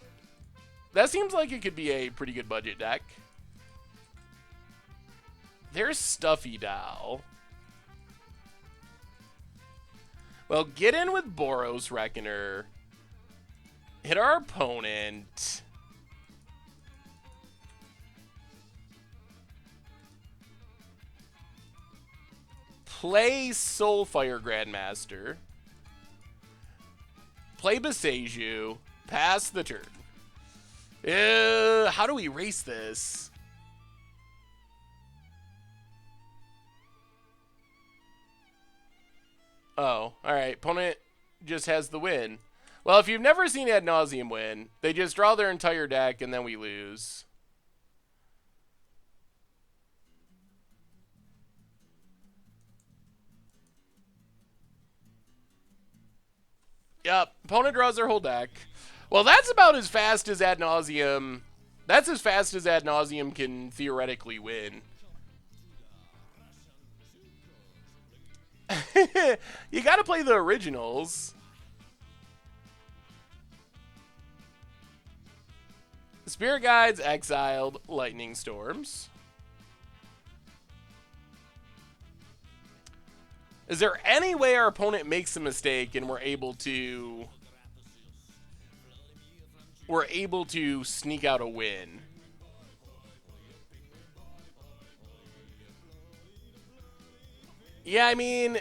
That seems like it could be a pretty good budget deck. There's Stuffy Doll. Well, get in with Boros Reckoner. Hit our opponent. Play Soulfire Grandmaster. Play Beseju. Pass the turn. How do we race this? Oh, alright. Opponent just has the win. Well, if you've never seen Ad Nauseam win, they just draw their entire deck and then we lose. Yep, opponent draws their whole deck. Well, that's about as fast as Ad Nauseam. That's as fast as Ad Nauseam can theoretically win. You gotta play the originals. Spirit Guides, exiled, Lightning Storms. Is there any way our opponent makes a mistake and we're able to sneak out a win? Yeah, I mean,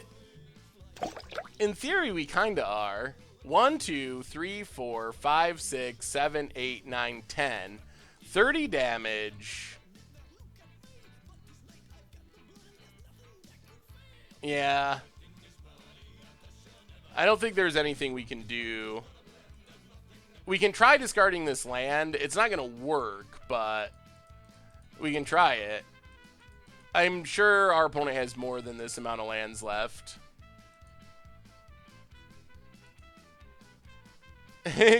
in theory, we kind of are. 1, 2, 3, 4, 5, 6, 7, 8, 9, 10. 30 damage. Yeah. I don't think there's anything we can do. We can try discarding this land. It's not going to work, but we can try it. I'm sure our opponent has more than this amount of lands left.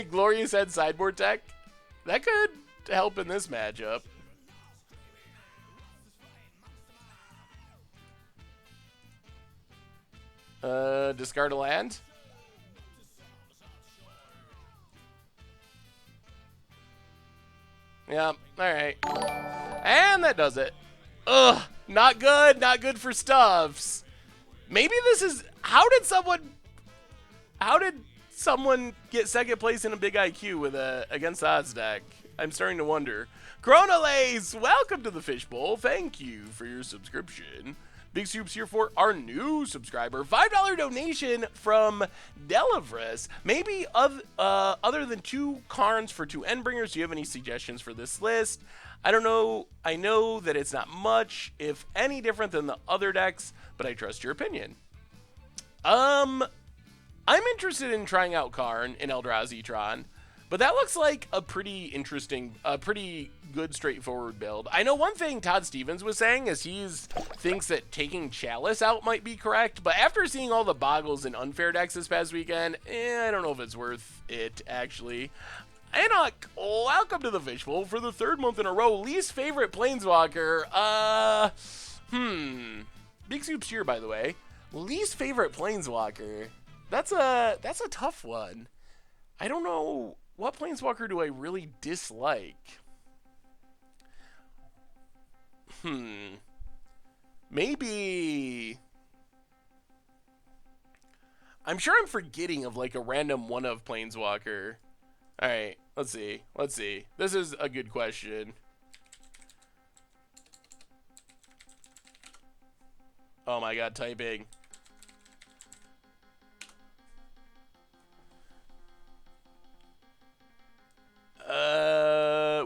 Glorious Head sideboard deck. That could help in this matchup. Discard a land. Yeah, alright. And that does it. Ugh, not good. Not good for Stuffs. Maybe this is... How did someone get second place in a big IQ with a against odds deck? I'm starting to wonder. Chronolace, welcome to the Fishbowl. Thank you for your subscription. Big Soups here for our new subscriber. $5 donation from Delavris. Maybe other than 2 Karns for 2 Endbringers, do you have any suggestions for this list? I don't know. I know that it's not much, if any, different than the other decks, but I trust your opinion. I'm interested in trying out Karn in Eldrazi Tron, but that looks like a pretty interesting, pretty good straightforward build. I know one thing Todd Stevens was saying is he thinks that taking Chalice out might be correct, but after seeing all the Boggles and Unfair decks this past weekend, I don't know if it's worth it, actually. Enoch, welcome to the Fishbowl for the 3rd month in a row. Least favorite Planeswalker, Big Soups here, by the way. Least favorite Planeswalker. That's a tough one. I don't know, what Planeswalker do I really dislike? Maybe... I'm sure I'm forgetting of like a random one of Planeswalker. Alright, let's see. Let's see. This is a good question. Oh my god, typing.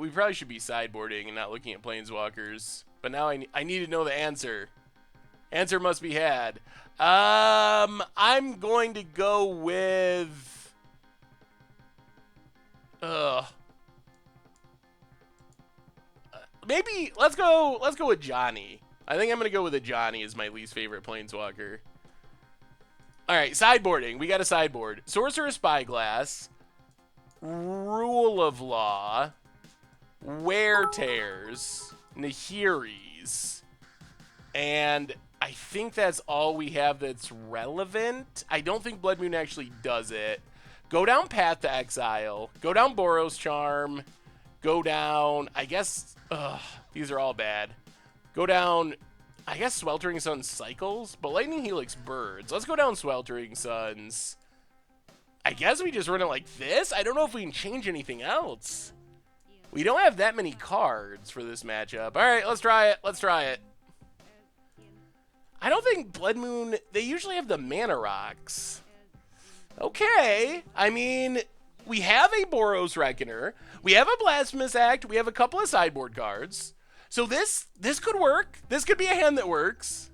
We probably should be sideboarding and not looking at Planeswalkers. But now I need to know the answer. Answer must be had. I'm going to go with... Ugh. Maybe let's go with Johnny. I think I'm gonna go with a Johnny as my least favorite planeswalker. All right, sideboarding. We got a sideboard. Sorcerer Spyglass, Rule of Law, Wear Tears, Nahiris, and I think that's all we have that's relevant. I don't think Blood Moon actually does it. Go down Path to Exile. Go down Boros Charm. Go down, I guess, these are all bad. Go down, I guess, Sweltering Suns Cycles, but Lightning Helix Birds. Let's go down Sweltering Suns. I guess we just run it like this? I don't know if we can change anything else. We don't have that many cards for this matchup. All right, let's try it. Let's try it. I don't think Blood Moon, they usually have the Mana Rocks. Okay, I mean, we have a Boros Reckoner. We have a Blasphemous Act. We have a couple of sideboard cards. So this could work. This could be a hand that works.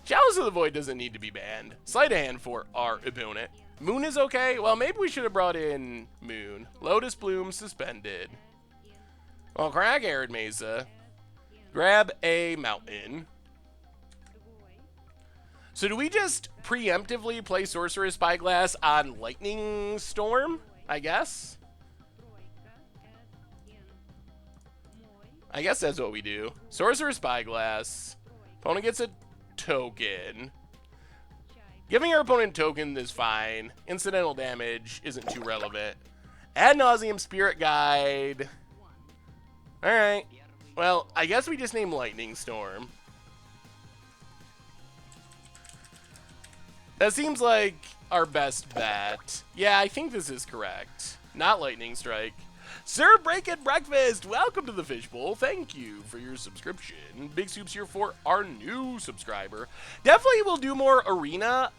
Chalice of the Void doesn't need to be banned. Sleight of hand for our opponent. Moon is okay. Well, maybe we should have brought in Moon. Lotus Bloom suspended. Well, crack Arid Mesa. Grab a Mountain. So do we just preemptively play Sorcerer's Spyglass on Lightning Storm, I guess? I guess that's what we do. Sorcerer's Spyglass. Opponent gets a token. Giving our opponent token is fine. Incidental damage isn't too relevant. Ad nauseum Spirit Guide. Alright. Well, I guess we just name Lightning Storm. That seems like our best bet. Yeah, I think this is correct. Not Lightning Strike. Sir Break-It Breakfast, welcome to the Fishbowl. Thank you for your subscription. Big Soup's here for our new subscriber. Definitely will do more Arena,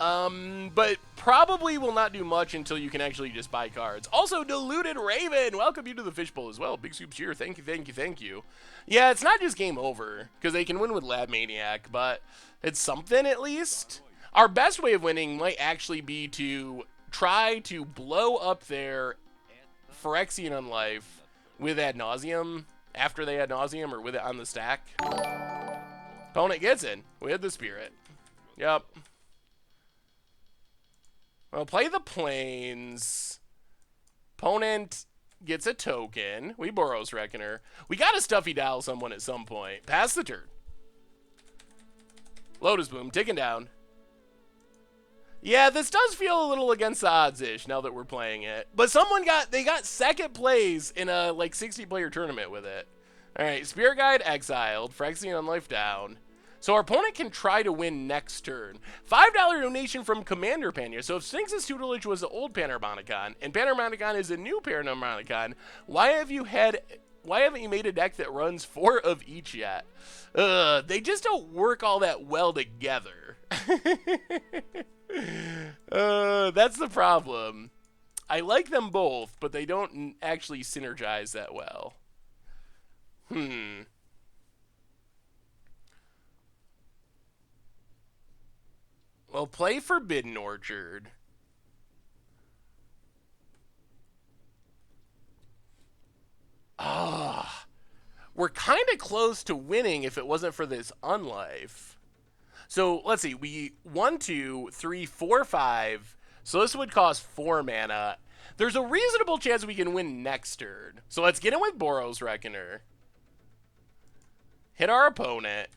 but probably will not do much until you can actually just buy cards. Also, Diluted Raven, welcome you to the Fishbowl as well. Big Soup's here. Thank you, thank you, thank you. Yeah, it's not just game over, because they can win with Lab Maniac, but it's something at least. Our best way of winning might actually be to try to blow up their Phyrexian Unlife with Ad Nauseum, after they Ad Nauseum, or with it on the stack. Opponent gets in with the Spirit. Yep. Well, play the Plains. Opponent gets a token. We Boros Reckoner. We got to Stuffy dial someone at some point. Pass the turn. Lotus Bloom ticking down. Yeah, this does feel a little against the odds-ish now that we're playing it. But they got second place in a, like, 60-player tournament with it. All right, Spirit Guide exiled, Phyrexian Unlife down. So our opponent can try to win next turn. $5 donation from Commander Panya. So if Sphinx's tutelage was the old Panharmonicon, and Panharmonicon is a new Panharmonicon, why haven't you made a deck that runs 4 of each yet? They just don't work all that well together. That's the problem. I like them both, but they don't actually synergize that well. Well, play Forbidden Orchard. We're kind of close to winning if it wasn't for this Unlife. So let's see, we 1, 2, 3, 4, 5. So this would cost 4 mana. There's a reasonable chance we can win next turn. So let's get in with Boros Reckoner. Hit our opponent.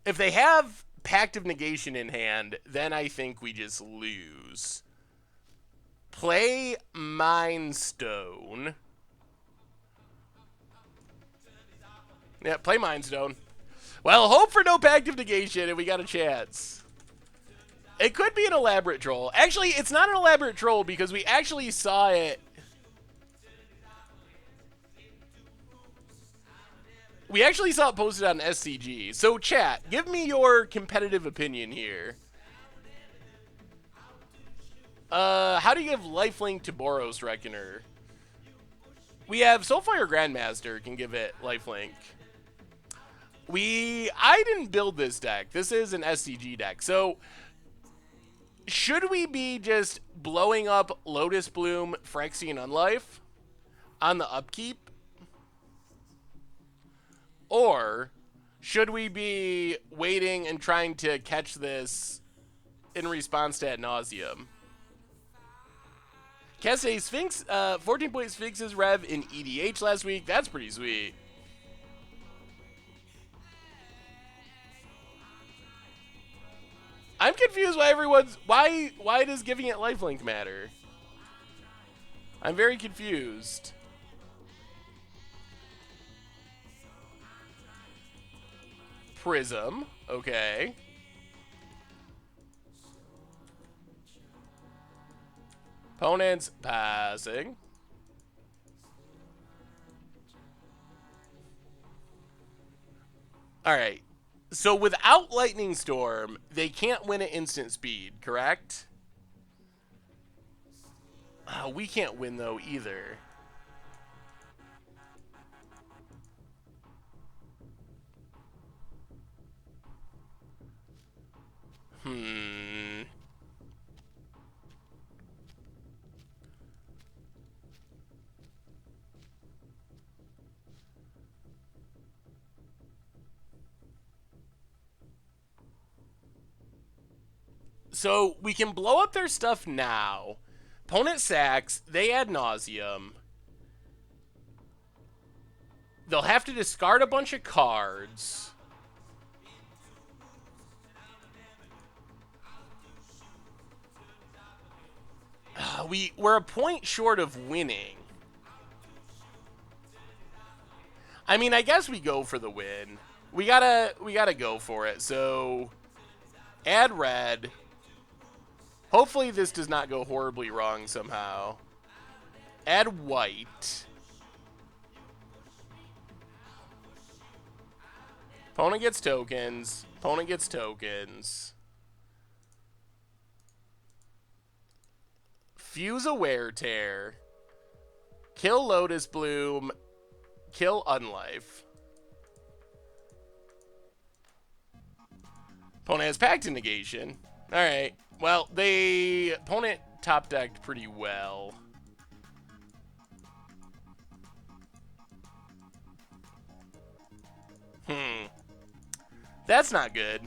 If they have Pact of Negation in hand, then I think we just lose. Play Mind Stone. Yeah, play Mind Stone. Well, hope for no Pact of Negation, and we got a chance. It could be an elaborate troll. Actually, it's not an elaborate troll because we actually saw it. We actually saw it posted on SCG. So, chat, give me your competitive opinion here. How do you give lifelink to Boros Reckoner? We have Soulfire Grandmaster can give it lifelink. I didn't build this deck. This is an SCG deck. So should we be just blowing up Lotus Bloom, Phyrexian Unlife on the upkeep? Or should we be waiting and trying to catch this in response to Ad Nauseam? Kesse Sphinx, 14-point Sphinx's rev in EDH last week. That's pretty sweet. I'm confused why why does giving it lifelink matter? I'm very confused. Prism, okay. Opponent's passing. Alright. So without Lightning Storm, they can't win at instant speed, correct? We can't win, though, either. So we can blow up their stuff now. Opponent sacks, they Ad Nauseam. They'll have to discard a bunch of cards. We're a point short of winning. I mean, I guess we go for the win. We gotta go for it. So add red. Hopefully this does not go horribly wrong somehow. Add white. Opponent gets tokens. Opponent gets tokens. Fuse a Wear Tear. Kill Lotus Bloom. Kill Unlife. Opponent has Pact and Negation. Alright. Well, opponent top decked pretty well. That's not good.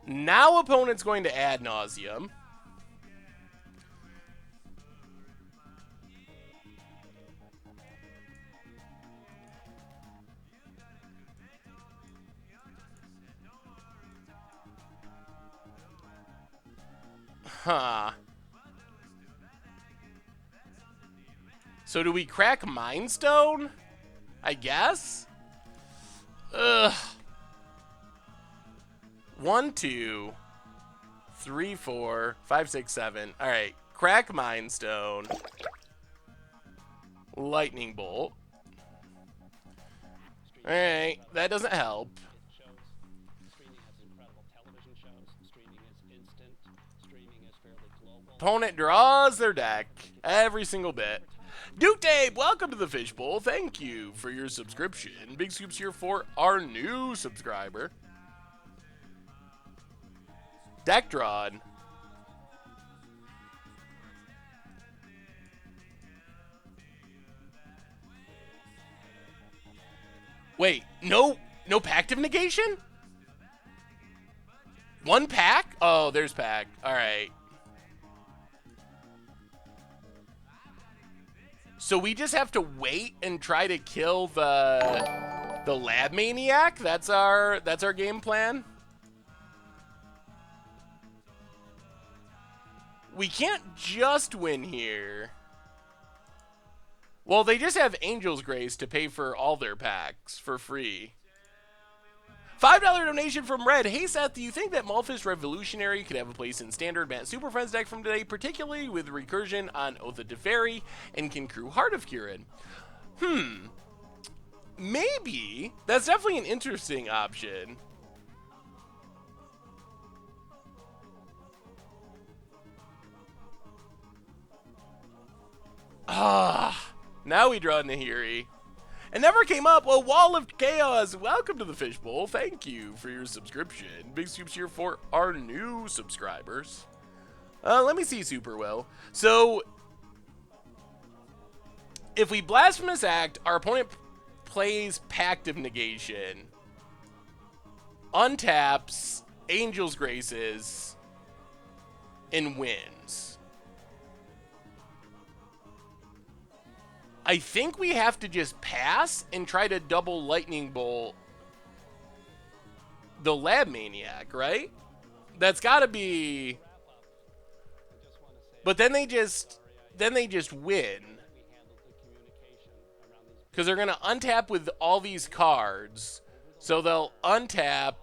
Now opponent's going to Ad Nauseam. Huh. So do we crack Mind Stone? I guess? Ugh. 1, 2, 3, 4, 5, 6, 7. Alright. Crack Mind Stone. Lightning Bolt. Alright. That doesn't help. Opponent draws their deck. Every single bit. Duke Dave, welcome to the Fishbowl. Thank you for your subscription. Big scoops here for our new subscriber. Deck drawn. Wait, no Pact of Negation? One pack? Oh, there's Pact. Alright. So we just have to wait and try to kill the Lab Maniac? That's our game plan? We can't just win here. Well, they just have Angel's Grace to pay for all their packs for free. $5 donation from Red. Hey, Seth, do you think that Malphus Revolutionary could have a place in Standard Matt Super Friends deck from today, particularly with Recursion on Oath of Teferi and can crew Heart of Kirin? Maybe. That's definitely an interesting option. Now we draw Nahiri. It never came up. Well, Wall of Chaos, welcome to the Fishbowl. Thank you for your subscription. Big scoops here for our new subscribers. Let me see Super Will. So, if we Blasphemous Act, our opponent plays Pact of Negation, untaps, Angel's Graces, and wins. I think we have to just pass and try to double Lightning Bolt the Lab Maniac, right? That's got to be... But then they just win. Because they're going to untap with all these cards. So they'll untap.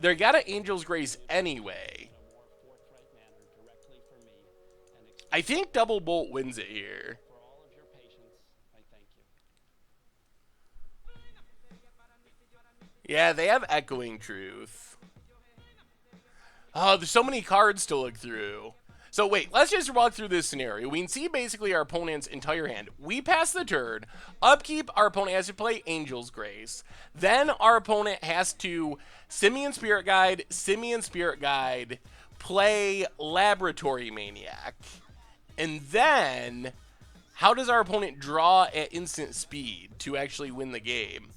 They got an Angel's Grace anyway. I think Double Bolt wins it here. Yeah, they have Echoing Truth. Oh, there's so many cards to look through. So wait, let's just walk through this scenario. We can see basically our opponent's entire hand. We pass the turn. Upkeep, our opponent has to play Angel's Grace. Then our opponent has to Simian Spirit Guide, play Laboratory Maniac. And then, how does our opponent draw at instant speed to actually win the game?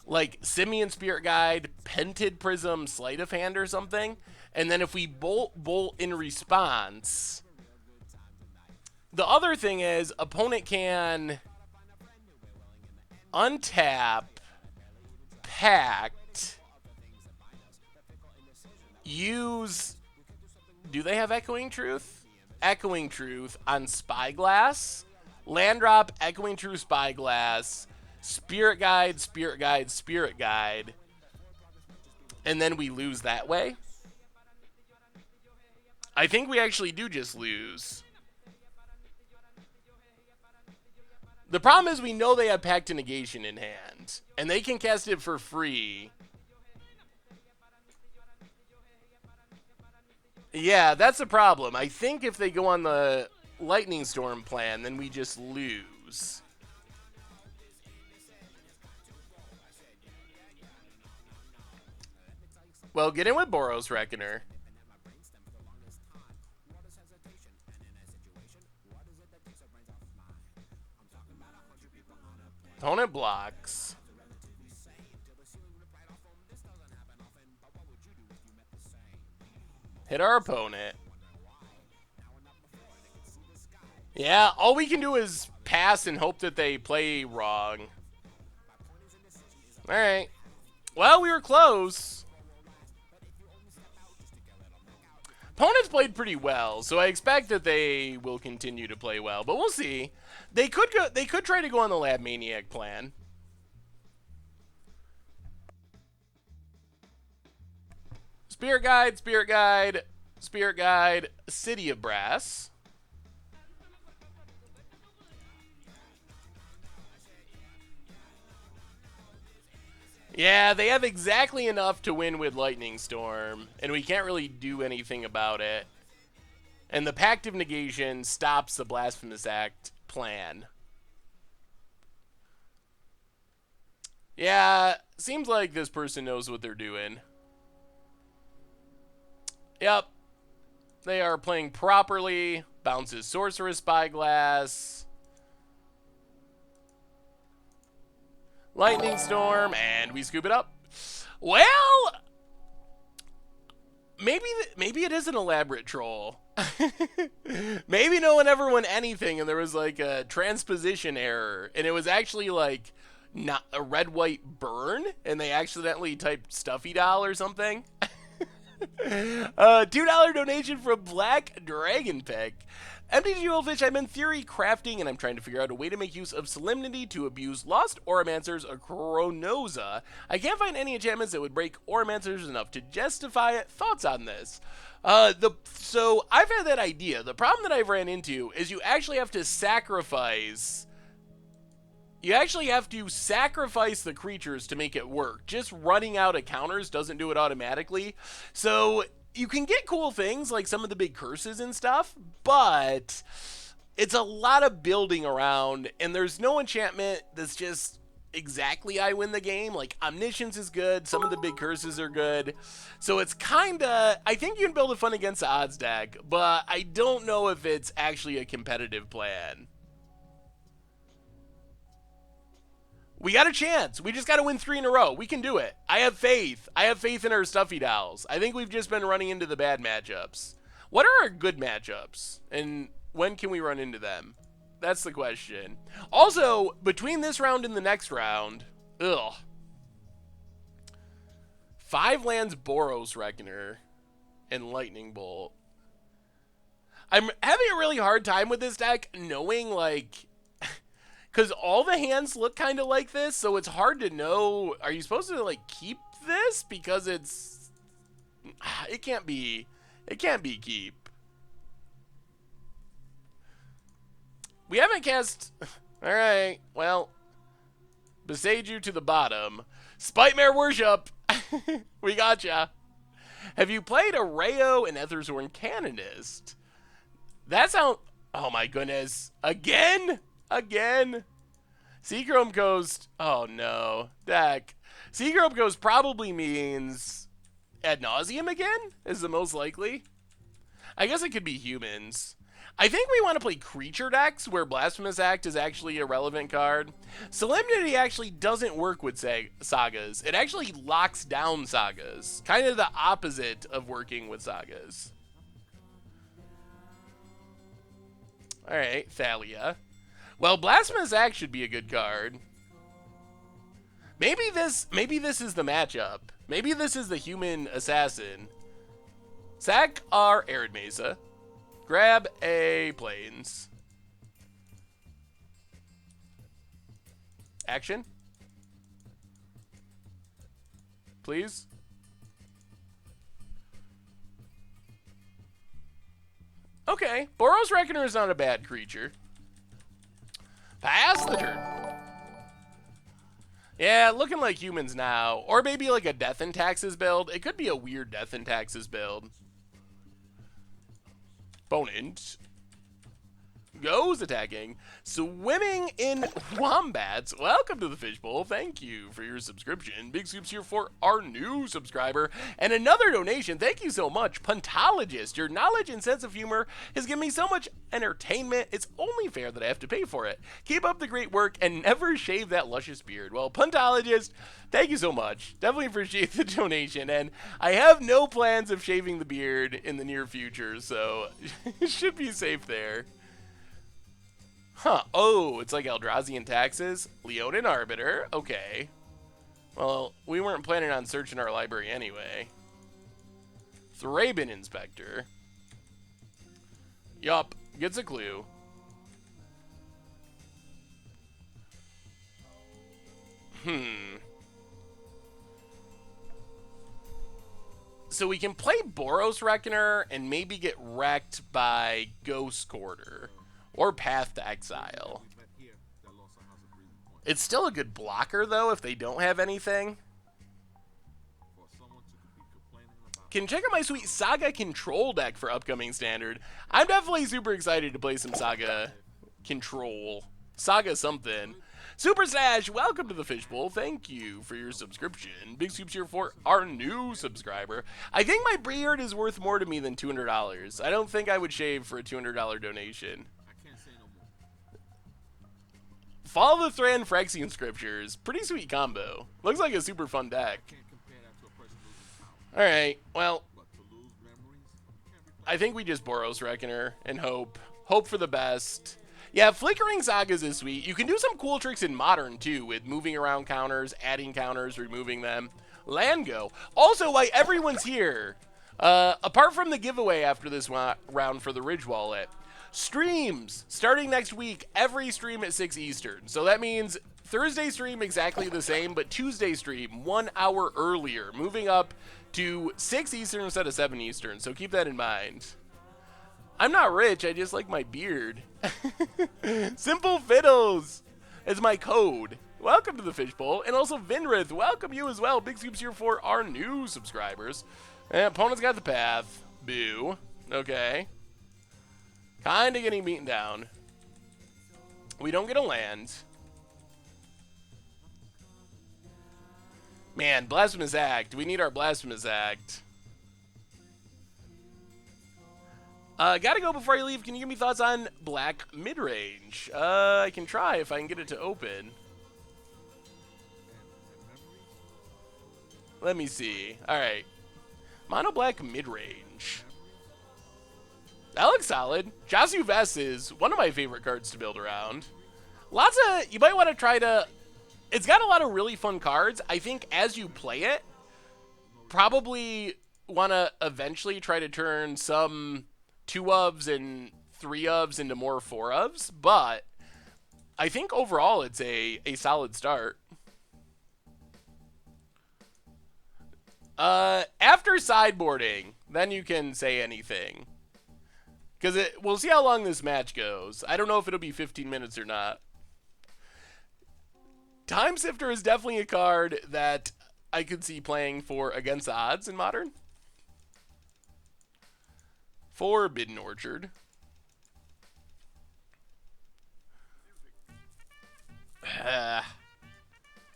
Like Simian Spirit Guide, Pented Prism, Sleight of Hand or something? And then if we bolt in response, the other thing is opponent can untap, Pact, use, do they have Echoing Truth? Echoing Truth on Spyglass, land drop, Echoing Truth, Spyglass, Spirit Guide, Spirit Guide, Spirit Guide, and then we lose that way. I think we actually do just lose. The problem is we know they have Pact of Negation in hand, and they can cast it for free. Yeah, that's the problem. I think if they go on the Lightning Storm plan, then we just lose. Well, get in with Boros Reckoner. Opponent blocks. Hit our opponent. Yeah, all we can do is pass and hope that they play wrong. Alright. Well, we were close. Opponents played pretty well, so I expect that they will continue to play well, but we'll see. They could try to go on the Lab Maniac plan. Spirit Guide, Spirit Guide, Spirit Guide, City of Brass. Yeah, they have exactly enough to win with Lightning Storm, and we can't really do anything about it. And the Pact of Negation stops the Blasphemous Act plan. Yeah, seems like this person knows what they're doing. Yep. They are playing properly. Bounces Sorceress Spyglass. Lightning Storm, and we scoop it up. Well, maybe it is an elaborate troll. Maybe no one ever won anything, and there was like a transposition error, and it was actually like not a red-white burn, and they accidentally typed Stuffy doll or something. $2 donation from Black Dragon Pick. MTG Goldfish, I'm in theory crafting, and I'm trying to figure out a way to make use of Solemnity to abuse Lost Oromancer's Chronosa. I can't find any enchantments that would break Oromancers enough to justify it. Thoughts on this? So I've had that idea. The problem that I've ran into is you actually have to sacrifice... You actually have to sacrifice the creatures to make it work. Just running out of counters doesn't do it automatically. So you can get cool things like some of the big curses and stuff, but It's a lot of building around, and there's no enchantment that's just exactly I win the game. Like, Omniscience is good, some of the big curses are good. So it's kinda, I think you can build a fun against the odds deck, but I don't know if it's actually a competitive plan. We got a chance. We just got to win 3 in a row. We can do it. I have faith. I have faith in our Stuffy dolls. I think we've just been running into the bad matchups. What are our good matchups? And when can we run into them? That's the question. Also, between this round and the next round, 5 lands Boros Reckoner and Lightning Bolt. I'm having a really hard time with this deck knowing, like, because all the hands look kind of like this, so it's hard to know, are you supposed to, like, keep this? Because it can't be keep. We haven't cast, all right, well, Besage you to the bottom. Spitmare Worship, we gotcha. Have you played Arreo and Ethershorn Canonist? That sound, oh my goodness, again? Seachrome Ghost, oh no, deck. Seachrome Ghost probably means Ad Nauseam again, is the most likely. I guess it could be humans. I think we want to play creature decks where Blasphemous Act is actually a relevant card. Solemnity actually doesn't work with sagas. It actually locks down sagas. Kind of the opposite of working with sagas. Alright, Thalia. Well, Blasphemous Act should be a good card. Maybe this is the matchup. Maybe this is the human assassin. Sack our Arid Mesa. Grab a Plains. Action. Please. Okay, Boros Reckoner is not a bad creature. Pass the turn. Yeah, looking like humans now. Or maybe like a Death and Taxes build. It could be a weird Death and Taxes build. Opponent goes attacking. Swimming in Wombats. Welcome to the Fishbowl. Thank you for your subscription. Big Scoops here for our new subscriber. And another donation. Thank you so much. Puntologist. Your knowledge and sense of humor has given me so much entertainment. It's only fair that I have to pay for it. Keep up the great work and never shave that luscious beard. Well, Puntologist, thank you so much. Definitely appreciate the donation. And I have no plans of shaving the beard in the near future, so it should be safe there. Huh. Oh, it's like Eldrazian Taxes. Leonin Arbiter. Okay. Well, we weren't planning on searching our library anyway. Thraben Inspector. Yup. Gets a clue. So we can play Boros Reckoner and maybe get wrecked by Ghost Quarter. Or Path to Exile. It's still a good blocker, though, if they don't have anything. Can check out my sweet Saga Control deck for upcoming Standard. I'm definitely super excited to play some Saga Control. Saga something. Super Stash, welcome to the Fishbowl. Thank you for your subscription. Big Scoops here for our new subscriber. I think my beard is worth more to me than $200. I don't think I would shave for a $200 donation. Follow the Thran Phyrexian Scriptures. Pretty sweet combo. Looks like a super fun deck. Alright, well, I think we just Boros Reckoner and hope for the best. Yeah, Flickering Sagas is sweet. You can do some cool tricks in Modern, too, with moving around counters, adding counters, removing them. Land-go. Also, why everyone's here, apart from the giveaway after this round for the Ridge Wallet, streams starting next week, every stream at 6 Eastern. So that means Thursday stream exactly the same, but Tuesday stream 1 hour earlier, moving up to 6 Eastern instead of 7 Eastern. So keep that in mind. I'm not rich, I just like my beard. Simple Fiddles is my code. Welcome to the Fishbowl. And also Vinrith, welcome you as well. Big Scoops here for our new subscribers. And opponent's got the path. Boo. Okay. Kinda getting beaten down. We don't get a land. Man, Blasphemous Act. We need our Blasphemous Act. Gotta go before I leave. Can you give me thoughts on black mid-range? I can try if I can get it to open. Let me see. Alright. Mono black mid-range. That looks solid. Jasu Vest is one of my favorite cards to build around. Lots of... You might want to try to... It's got a lot of really fun cards. I think as you play it, probably want to eventually try to turn some 2-ofs and 3-ofs into more 4-ofs, but I think overall it's a solid start. After sideboarding, then you can say anything. Because we'll see how long this match goes. I don't know if it'll be 15 minutes or not. Time Sifter is definitely a card that I could see playing for against the odds in Modern. Forbidden Orchard.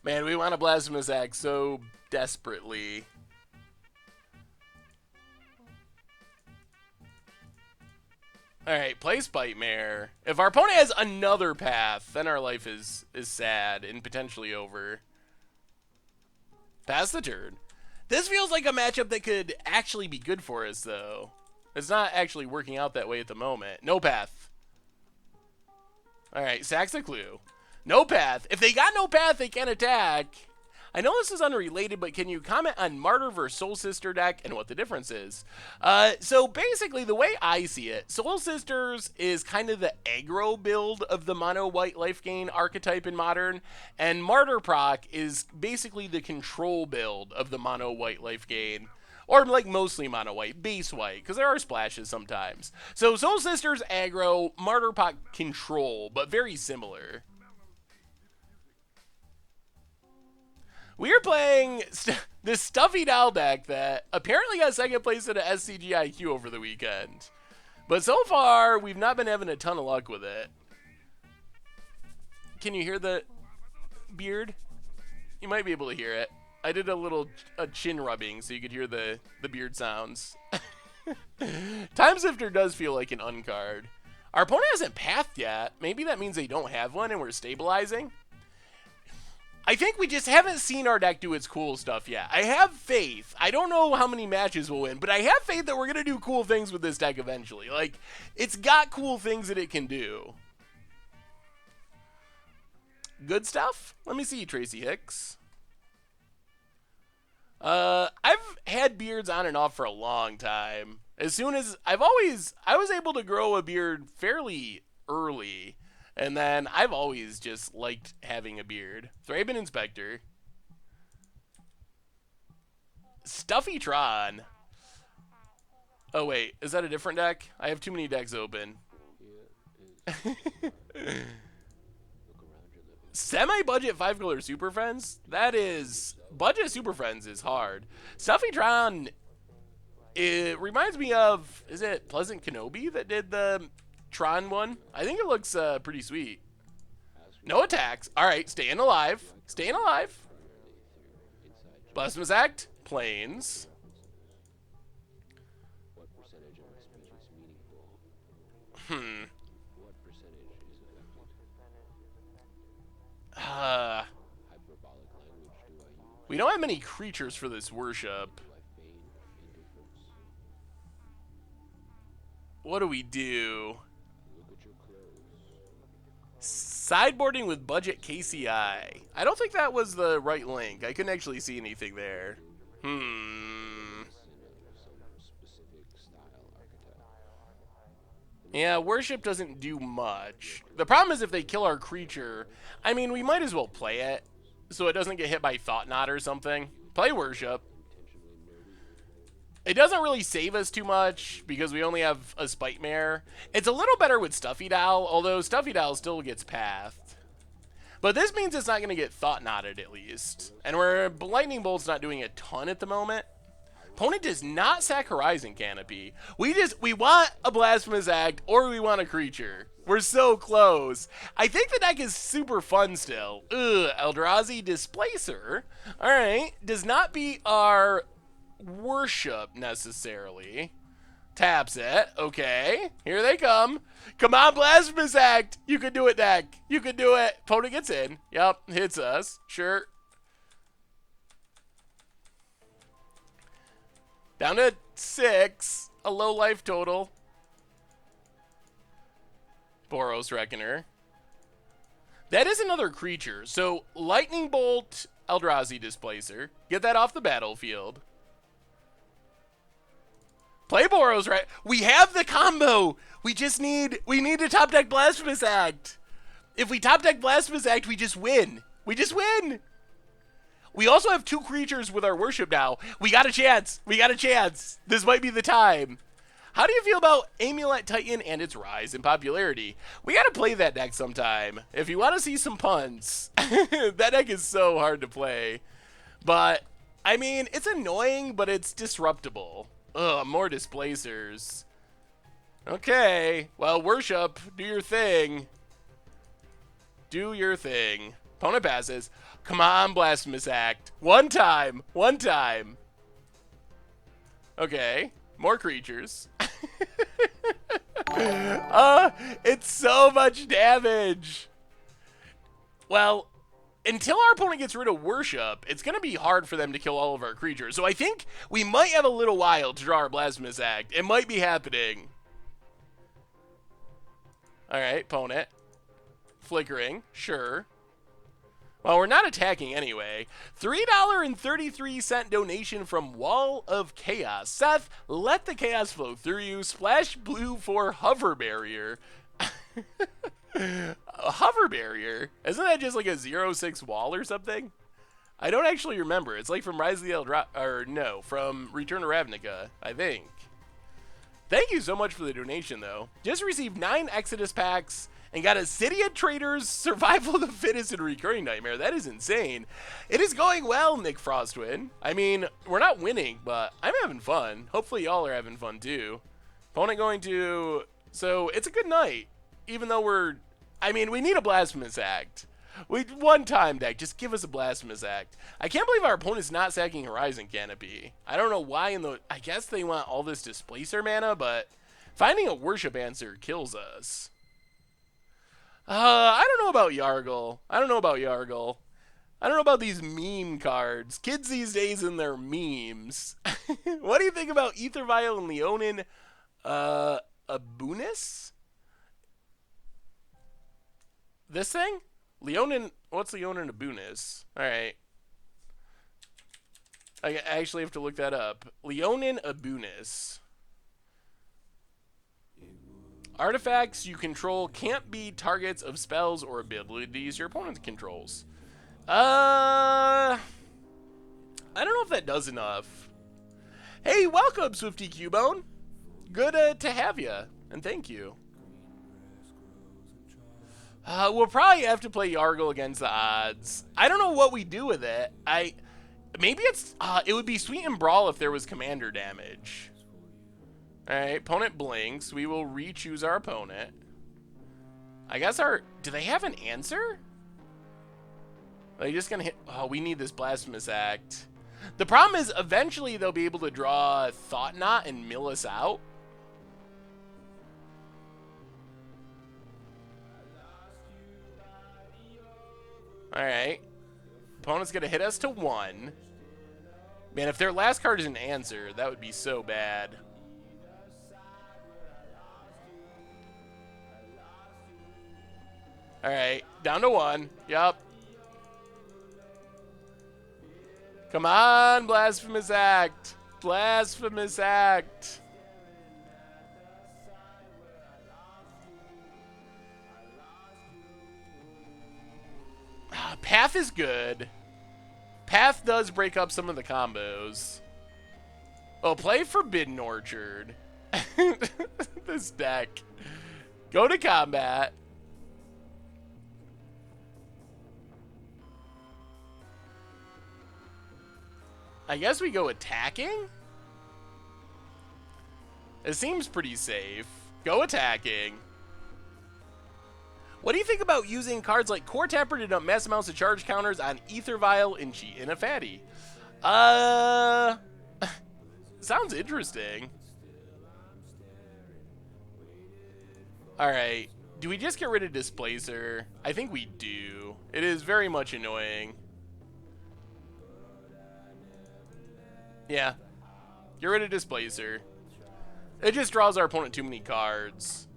Man, we want a Blasphemous Act so desperately. Alright, play Spite-Mare. If our opponent has another path, then our life is sad and potentially over. Pass the turn. This feels like a matchup that could actually be good for us, though. It's not actually working out that way at the moment. No path. Alright, sacks a clue. No path. If they got no path, they can't attack. I know this is unrelated, but can you comment on Martyr versus Soul Sister deck and what the difference is? So basically, the way I see it, Soul Sisters is kind of the aggro build of the mono-white life gain archetype in Modern, and Martyr proc is basically the control build of the mono-white life gain. Or like mostly mono-white, base white, because there are splashes sometimes. So Soul Sisters aggro, Martyr proc control, but very similar. We are playing this Stuffy Doll deck that apparently got second place in a SCGIQ over the weekend. But so far, we've not been having a ton of luck with it. Can you hear the beard? You might be able to hear it. I did a chin rubbing so you could hear the beard sounds. Time Sifter does feel like an uncard. Our opponent hasn't pathed yet. Maybe that means they don't have one and we're stabilizing. I think we just haven't seen our deck do its cool stuff yet. I have faith. I don't know how many matches we'll win, but I have faith that we're going to do cool things with this deck eventually. Like, it's got cool things that it can do. Good stuff? Let me see, Tracy Hicks. I've had beards on and off for a long time. As soon as I was able to grow a beard fairly early. And then I've always just liked having a beard. Thraben Inspector. Stuffy Tron. Oh, wait. Is that a different deck? I have too many decks open. Semi-budget 5-color Super Friends? That is... Budget Super Friends is hard. Stuffy Tron... It reminds me of... Is it Pleasant Kenobi that did the... Tron one? I think it looks pretty sweet. No attacks. Alright, staying alive. Staying alive. Blasphemous Act. Planes. We don't have many creatures for this worship. What do we do? Sideboarding with budget KCI. I don't think that was the right link. I couldn't actually see anything there. Yeah, worship doesn't do much. The problem is if they kill our creature, I mean, we might as well play it so it doesn't get hit by Thought Knot or something. Play worship. It doesn't really save us too much because we only have a Spite-Mare. It's a little better with Stuffy Doll, although Stuffy Doll still gets pathed. But this means it's not going to get Thought Knotted at least. And Lightning Bolt's not doing a ton at the moment. Opponent does not sack Horizon Canopy. We want a Blasphemous Act or we want a creature. We're so close. I think the deck is super fun still. Eldrazi Displacer. Alright. Does not beat our Worship necessarily. Taps it. Okay. Here they come. Come on, Blasphemous Act. You can do it, deck. You can do it. Opponent gets in. Yep. Hits us. Sure. Down to 6. A low life total. Boros Reckoner. That is another creature. So, Lightning Bolt, Eldrazi Displacer. Get that off the battlefield. Play Boros, right? We have the combo. We need to top deck Blasphemous Act. If we top deck Blasphemous Act, we just win. We just win. We also have 2 creatures with our worship now. We got a chance. We got a chance. This might be the time. How do you feel about Amulet Titan and its rise in popularity? We got to play that deck sometime. If you want to see some punts, that deck is so hard to play. But, I mean, it's annoying, but it's disruptible. Ugh, more displacers. Okay, well, worship, do your thing. Do your thing. Opponent passes. Come on, Blasphemous Act. One time. One time. Okay, more creatures. It's so much damage. Well, until our opponent gets rid of Worship, it's going to be hard for them to kill all of our creatures. So I think we might have a little while to draw our Blasphemous Act. It might be happening. Alright, opponent. Flickering, sure. Well, we're not attacking anyway. $3.33 donation from Wall of Chaos. Seth, let the chaos flow through you. Splash blue for Hover Barrier. A Hover Barrier? Isn't that just like a 0/6 wall or something? I don't actually remember. It's like from Rise of the from Return to Ravnica, I think. Thank you so much for the donation, though. Just received 9 Exodus packs and got a City of Traders, Survival of the Fittest, and Recurring Nightmare. That is insane. It is going well, Nick Frostwin. I mean, we're not winning, but I'm having fun. Hopefully y'all are having fun, too. Opponent going to... So, it's a good night. Even though we're... I mean, we need a Blasphemous Act. One time, deck. Just give us a Blasphemous Act. I can't believe our opponent's not sacking Horizon Canopy. I don't know why in the... I guess they want all this Displacer mana, but finding a Worship answer kills us. I don't know about Yargle. I don't know about these meme cards. Kids these days and their memes. What do you think about Ether Vial and Leonin Abunis? This thing? Leonin, what's Leonin Abunis? Alright. I actually have to look that up. Leonin Abunis. Artifacts you control can't be targets of spells or abilities your opponent controls. I don't know if that does enough. Hey, welcome, Swifty Cubone. Good to have you, and thank you. We'll probably have to play Yargle against the odds. I don't know what we do with it. Maybe it would be Sweet and Brawl if there was commander damage. Alright, opponent blinks. We will re-choose our opponent. I guess do they have an answer? Are they just gonna hit... Oh, we need this Blasphemous Act. The problem is, eventually they'll be able to draw Thought Knot and mill us out. Alright. Opponent's gonna hit us to 1. Man, if their last card is an answer, that would be so bad. Alright, down to 1. Yup. Come on, Blasphemous Act. Blasphemous Act. Path is good. Path does break up some of the combos. Oh, play Forbidden Orchard. This deck. Go to combat. I guess we go attacking? It seems pretty safe. Go attacking. What do you think about using cards like Core Tapper to dump mass amounts of charge counters on Ether Vial and Cheat in a Fatty? Sounds interesting. Alright. Do we just get rid of Displacer? I think we do. It is very much annoying. Yeah. Get rid of Displacer. It just draws our opponent too many cards.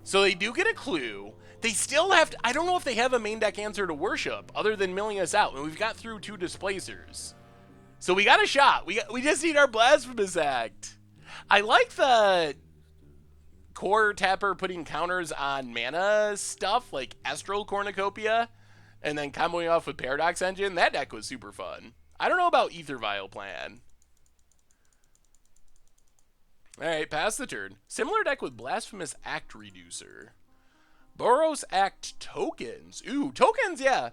So they do get a clue. They still have to... I don't know if they have a main deck answer to Worship other than milling us out. And we've got through 2 Displacers. So we got a shot. We just need our Blasphemous Act. I like the Core Tapper putting counters on mana stuff like Astral Cornucopia and then comboing off with Paradox Engine. That deck was super fun. I don't know about Ether Vial plan. Alright, pass the turn. Similar deck with Blasphemous Act Reducer. Boros Act tokens. Ooh, tokens, yeah.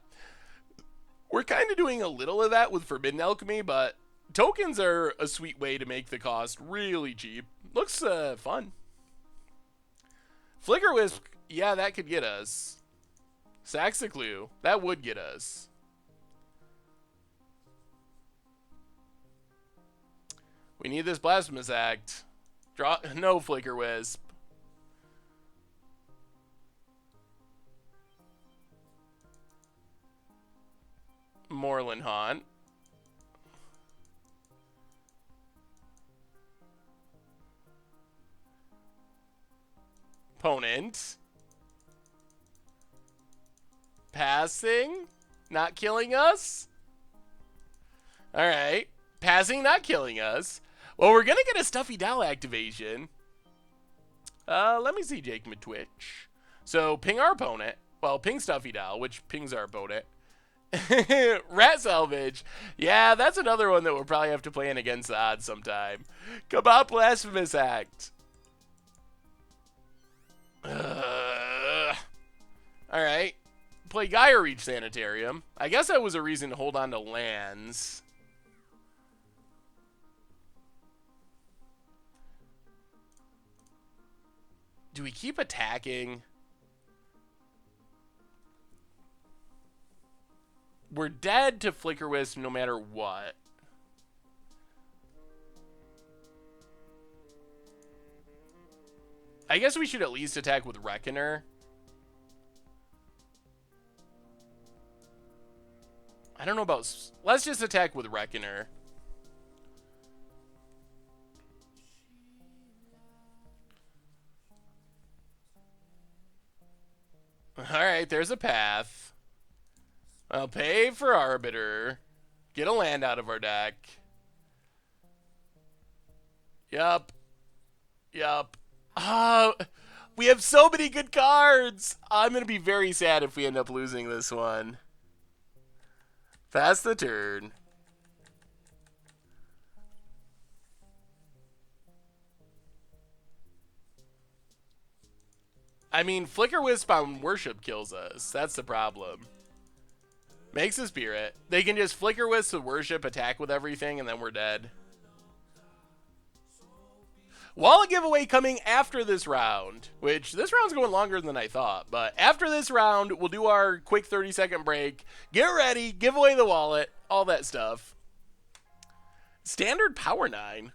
We're kind of doing a little of that with Forbidden Alchemy, but tokens are a sweet way to make the cost really cheap. Looks fun. Flicker Wisp, yeah, that could get us. Saxiclu, that would get us. We need this Blasphemous Act. Draw, no Flicker Wisp. Moreland Haunt. Opponent. Passing. Not killing us. Alright. Passing, not killing us. Well, we're going to get a Stuffy Doll activation. Let me see Jake Twitch. So, ping our opponent. Well, ping Stuffy Doll, which pings our opponent. Rat Salvage. Yeah, that's another one that we'll probably have to play in against the odds sometime. Come on, Blasphemous Act. Alright. Play Gaia Reach Sanitarium. I guess that was a reason to hold on to lands. Do we keep attacking? We're dead to Flicker Wisp no matter what. I guess we should at least attack with Reckoner. I don't know about... Let's just attack with Reckoner. Alright, there's a path. I'll pay for Arbiter. Get a land out of our deck. Yup. Yup. We have so many good cards. I'm going to be very sad if we end up losing this one. Pass the turn. I mean, Flicker Wisp on Worship kills us. That's the problem. Makes a Spirit. They can just Flicker Wisp with Worship, attack with everything, and then we're dead. Wallet giveaway coming after this round, which this round's going longer than I thought. But after this round, we'll do our quick 30-second break. Get ready, give away the wallet, all that stuff. Standard Power 9.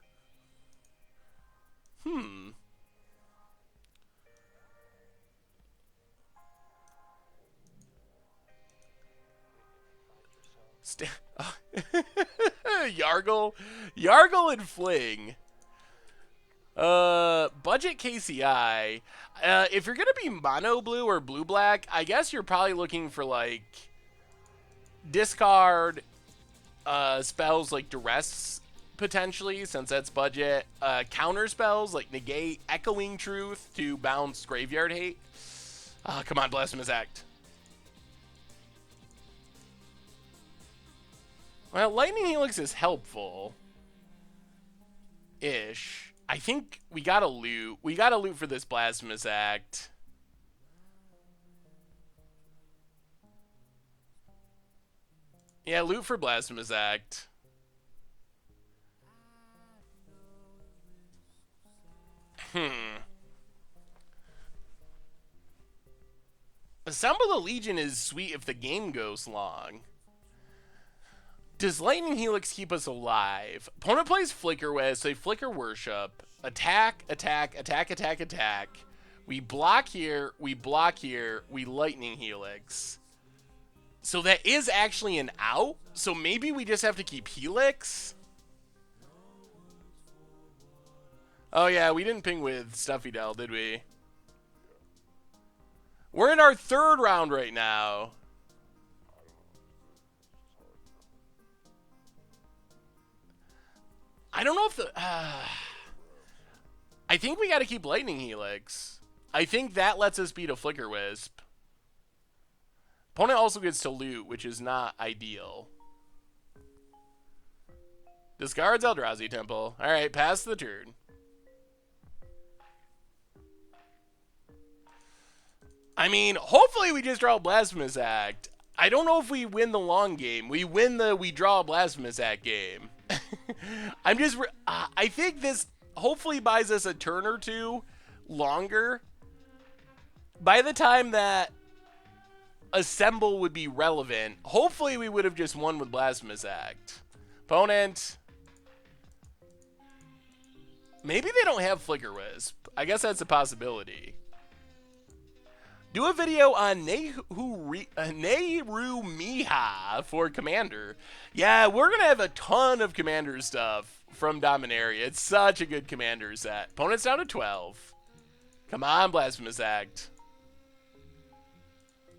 Yargle and Fling. Budget KCI. If you're gonna be mono blue or blue black, I guess you're probably looking for like discard spells like Duress potentially, since that's budget. Counter spells like negate Echoing Truth to bounce Graveyard Hate. Come on, Blasphemous Act. Well, Lightning Helix is helpful. Ish. I think we gotta loot. We gotta loot for this Blasphemous Act. Yeah, loot for Blasphemous Act. Assemble the Legion is sweet if the game goes long. Does Lightning Helix keep us alive? Opponent plays Flicker Wisp, so they Flicker Worship. Attack, attack, attack, attack, attack. We block here, we block here, we Lightning Helix. So that is actually an out, so maybe we just have to keep Helix? Oh yeah, we didn't ping with Stuffy Dell, did we? We're in our third round right now. I don't know if the... I think we got to keep Lightning Helix. I think that lets us beat a Flicker Wisp. Opponent also gets to loot, which is not ideal. Discards Eldrazi Temple. Alright, pass the turn. I mean, hopefully we just draw a Blasphemous Act. I don't know if we win the long game. We win the we draw a Blasphemous Act game. I think this hopefully buys us a turn or two longer. By the time that Assemble would be relevant, hopefully we would have just won with Blasphemous Act. Opponent. Maybe they don't have Flicker Wisp. I guess that's a possibility. Do a video on Nehru Miha for Commander. Yeah, we're going to have a ton of Commander stuff from Dominaria. It's such a good Commander set. Opponent's down to 12. Come on, Blasphemous Act.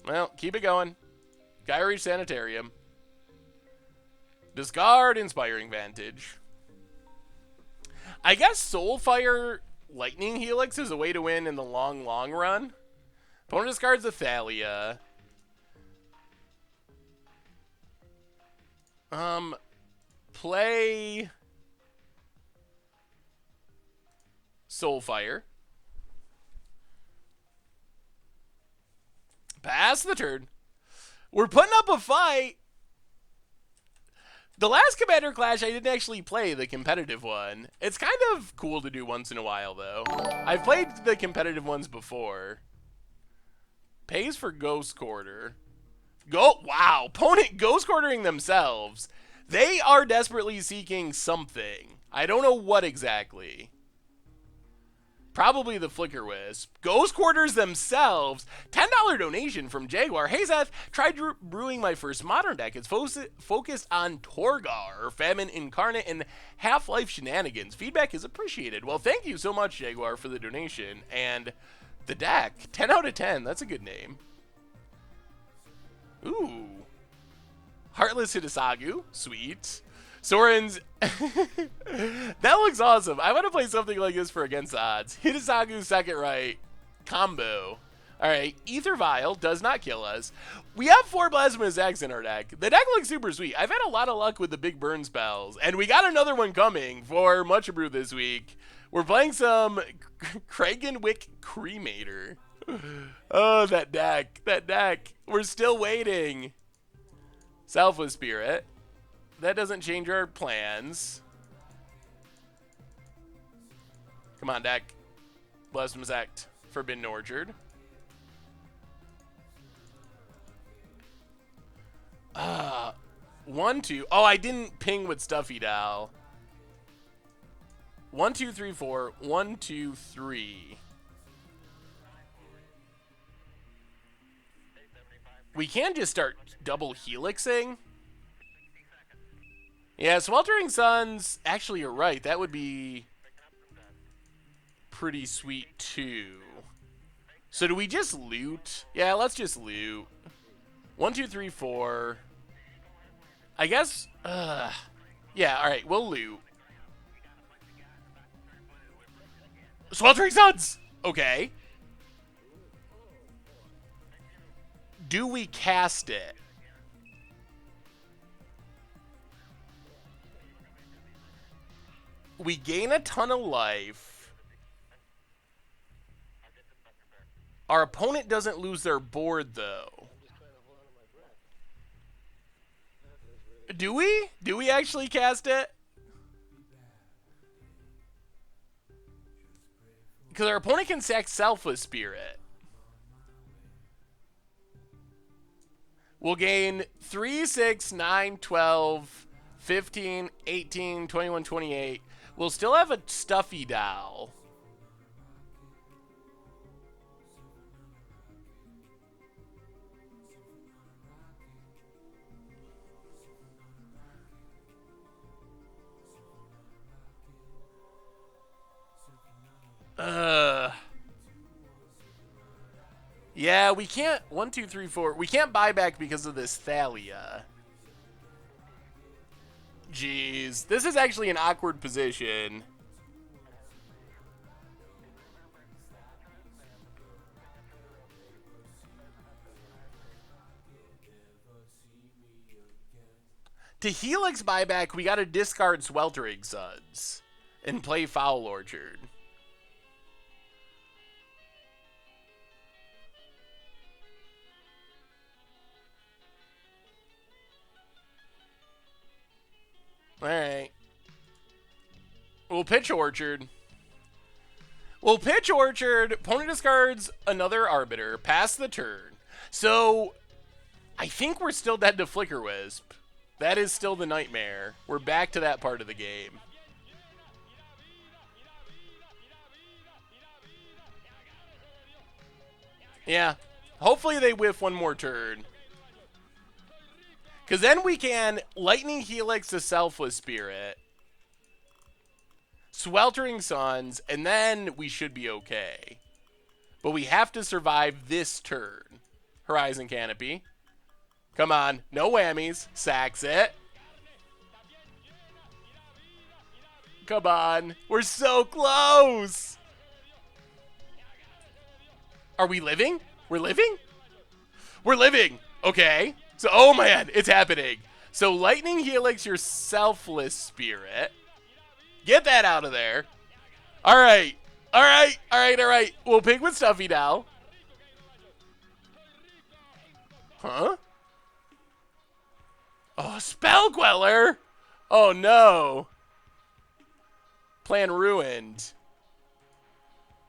Well, keep it going. Gyrie Sanitarium. Discard Inspiring Vantage. I guess Soulfire Lightning Helix is a way to win in the long run. Opponent discards Athalia. Play Soulfire. Pass the turn. We're putting up a fight. The last Commander Clash, I didn't actually play the competitive one. It's kind of cool to do once in a while, though. I've played the competitive ones before. Pays for Ghost Quarter. Wow, opponent Ghost Quartering themselves. They are desperately seeking something. I don't know what exactly. Probably the Flicker Wisp. Ghost Quarters themselves. $10 donation from Jaguar. Hey Seth, tried brewing my first modern deck. It's focused on Torgar, Famine Incarnate, and Half-Life Shenanigans. Feedback is appreciated. Well, thank you so much, Jaguar, for the donation. And the deck, 10 out of 10. That's a good name. Ooh. Heartless Hitasagu. Sweet. Soren's. That looks awesome. I want to play something like this for Against Odds. Hitasagu second right. Combo. Alright. Ether Vial does not kill us. We have 4 Blasphemous Acts in our deck. The deck looks super sweet. I've had a lot of luck with the big burn spells. And we got another one coming for Much Brew this week. We're playing some Kragenwick Cremator. Oh, that deck. That deck. We're still waiting. Selfless Spirit. That doesn't change our plans. Come on, deck. Blasphemous Act. Forbidden Orchard. 1, 2. Oh, I didn't ping with Stuffy Doll. 1, 2, 3, 4. 1, 2, 3. We can just start double helixing. Yeah, Sweltering Suns, actually you're right, that would be pretty sweet too. So do we just loot? Yeah, let's just loot. 1, 2, 3, 4. I guess, yeah, alright, we'll loot. Sweltering Suns! Okay. Do we cast it? We gain a ton of life. Our opponent doesn't lose their board, though. Do we? Do we actually cast it? Because our opponent can sack Selfless Spirit. We'll gain 3, 6, 9, 12, 15, 18, 21, 28. We'll still have a Stuffy Doll. Yeah, we can't. 1, 2, 3, 4. We can't buy back because of this Thalia. Jeez. This is actually an awkward position. To Helix buyback, we gotta discard Sweltering Suns and play Foul Orchard. Alright. We'll pitch Orchard. We'll pitch Orchard. Opponent discards another Arbiter. Pass the turn. So, I think we're still dead to Flicker Wisp. That is still the nightmare. We're back to that part of the game. Yeah. Hopefully they whiff one more turn. Because then we can Lightning Helix to Selfless Spirit, Sweltering Suns, and then we should be okay. But we have to survive this turn. Horizon Canopy. Come on. No whammies. Sacks it. Come on. We're so close. Are we living? We're living? We're living. Okay. So, oh man, it's happening. So, Lightning Helix your Selfless Spirit. Get that out of there. All right. All right. All right. All right. We'll pick with Stuffy now. Huh? Oh, Spell Queller. Oh, no. Plan ruined.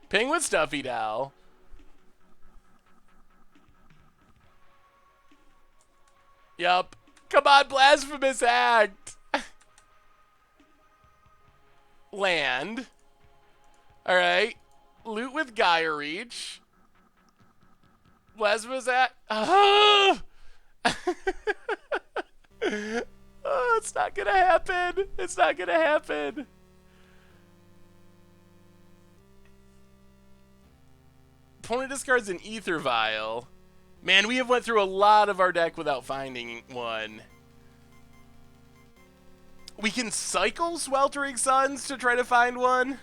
Ping with Stuffy Doll. Yup. Come on, Blasphemous Act. Land. Alright. Loot with Gaia Reach. Blasphemous Act. Oh, it's not gonna happen. It's not gonna happen. Opponent discards an Ether Vial. Man, we have went through a lot of our deck without finding one. We can cycle Sweltering Suns to try to find one.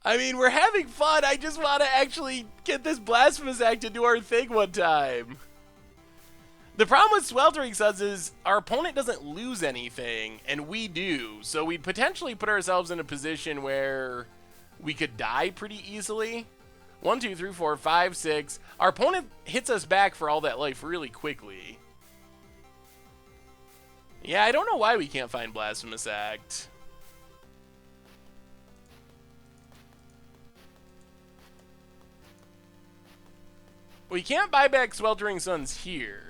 I mean, we're having fun. I just want to actually get this Blasphemous Act to do our thing one time. The problem with Sweltering Suns is our opponent doesn't lose anything, and we do. So we'd potentially put ourselves in a position where we could die pretty easily. 1, 2, 3, 4, 5, 6. Our opponent hits us back for all that life really quickly. Yeah, I don't know why we can't find Blasphemous Act. We can't buy back Sweltering Suns here.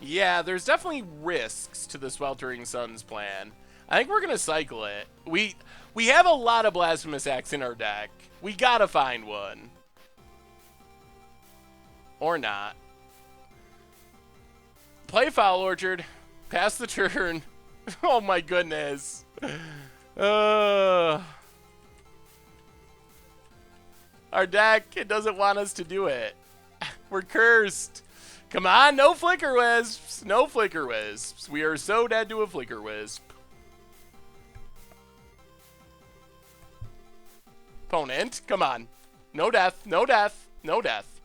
Yeah, there's definitely risks to the Sweltering Suns plan. I think we're going to cycle it. We have a lot of Blasphemous Acts in our deck. We got to find one. Or not. Play Foul Orchard. Pass the turn. Oh my goodness. Our deck, it doesn't want us to do it. We're cursed. Come on, no Flicker Wisps. No Flicker Wisps. We are so dead to a Flicker Wisp. Opponent, come on. No death, no death, no death.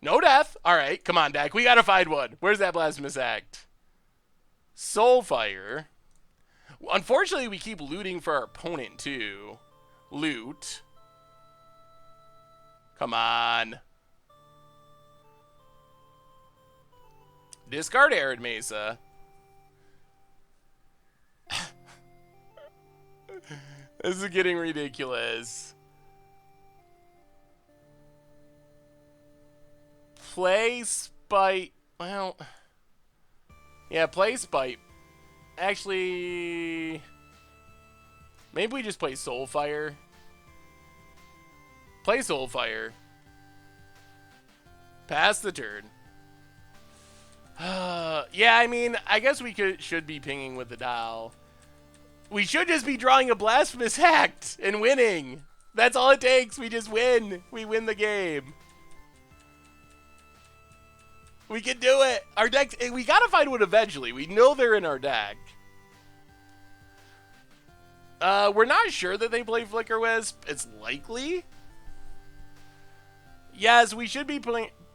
No death. All right, come on, deck. We got to find one. Where's that Blasphemous Act? Soulfire. Unfortunately, we keep looting for our opponent, too. Loot. Come on. Discard Arid Mesa. This is getting ridiculous. Play Spite. Well, yeah, play Spite. Actually, maybe we just play Soulfire. Play Soulfire. Pass the turn. Yeah, I mean, I guess we should be pinging with the dial. We should just be drawing a Blasphemous Act and winning. That's all it takes. We just win. We win the game. We can do it. Our deck, we gotta find one eventually. We know they're in our deck. We're not sure that they play Flicker Wisp. It's likely. Yes, we should be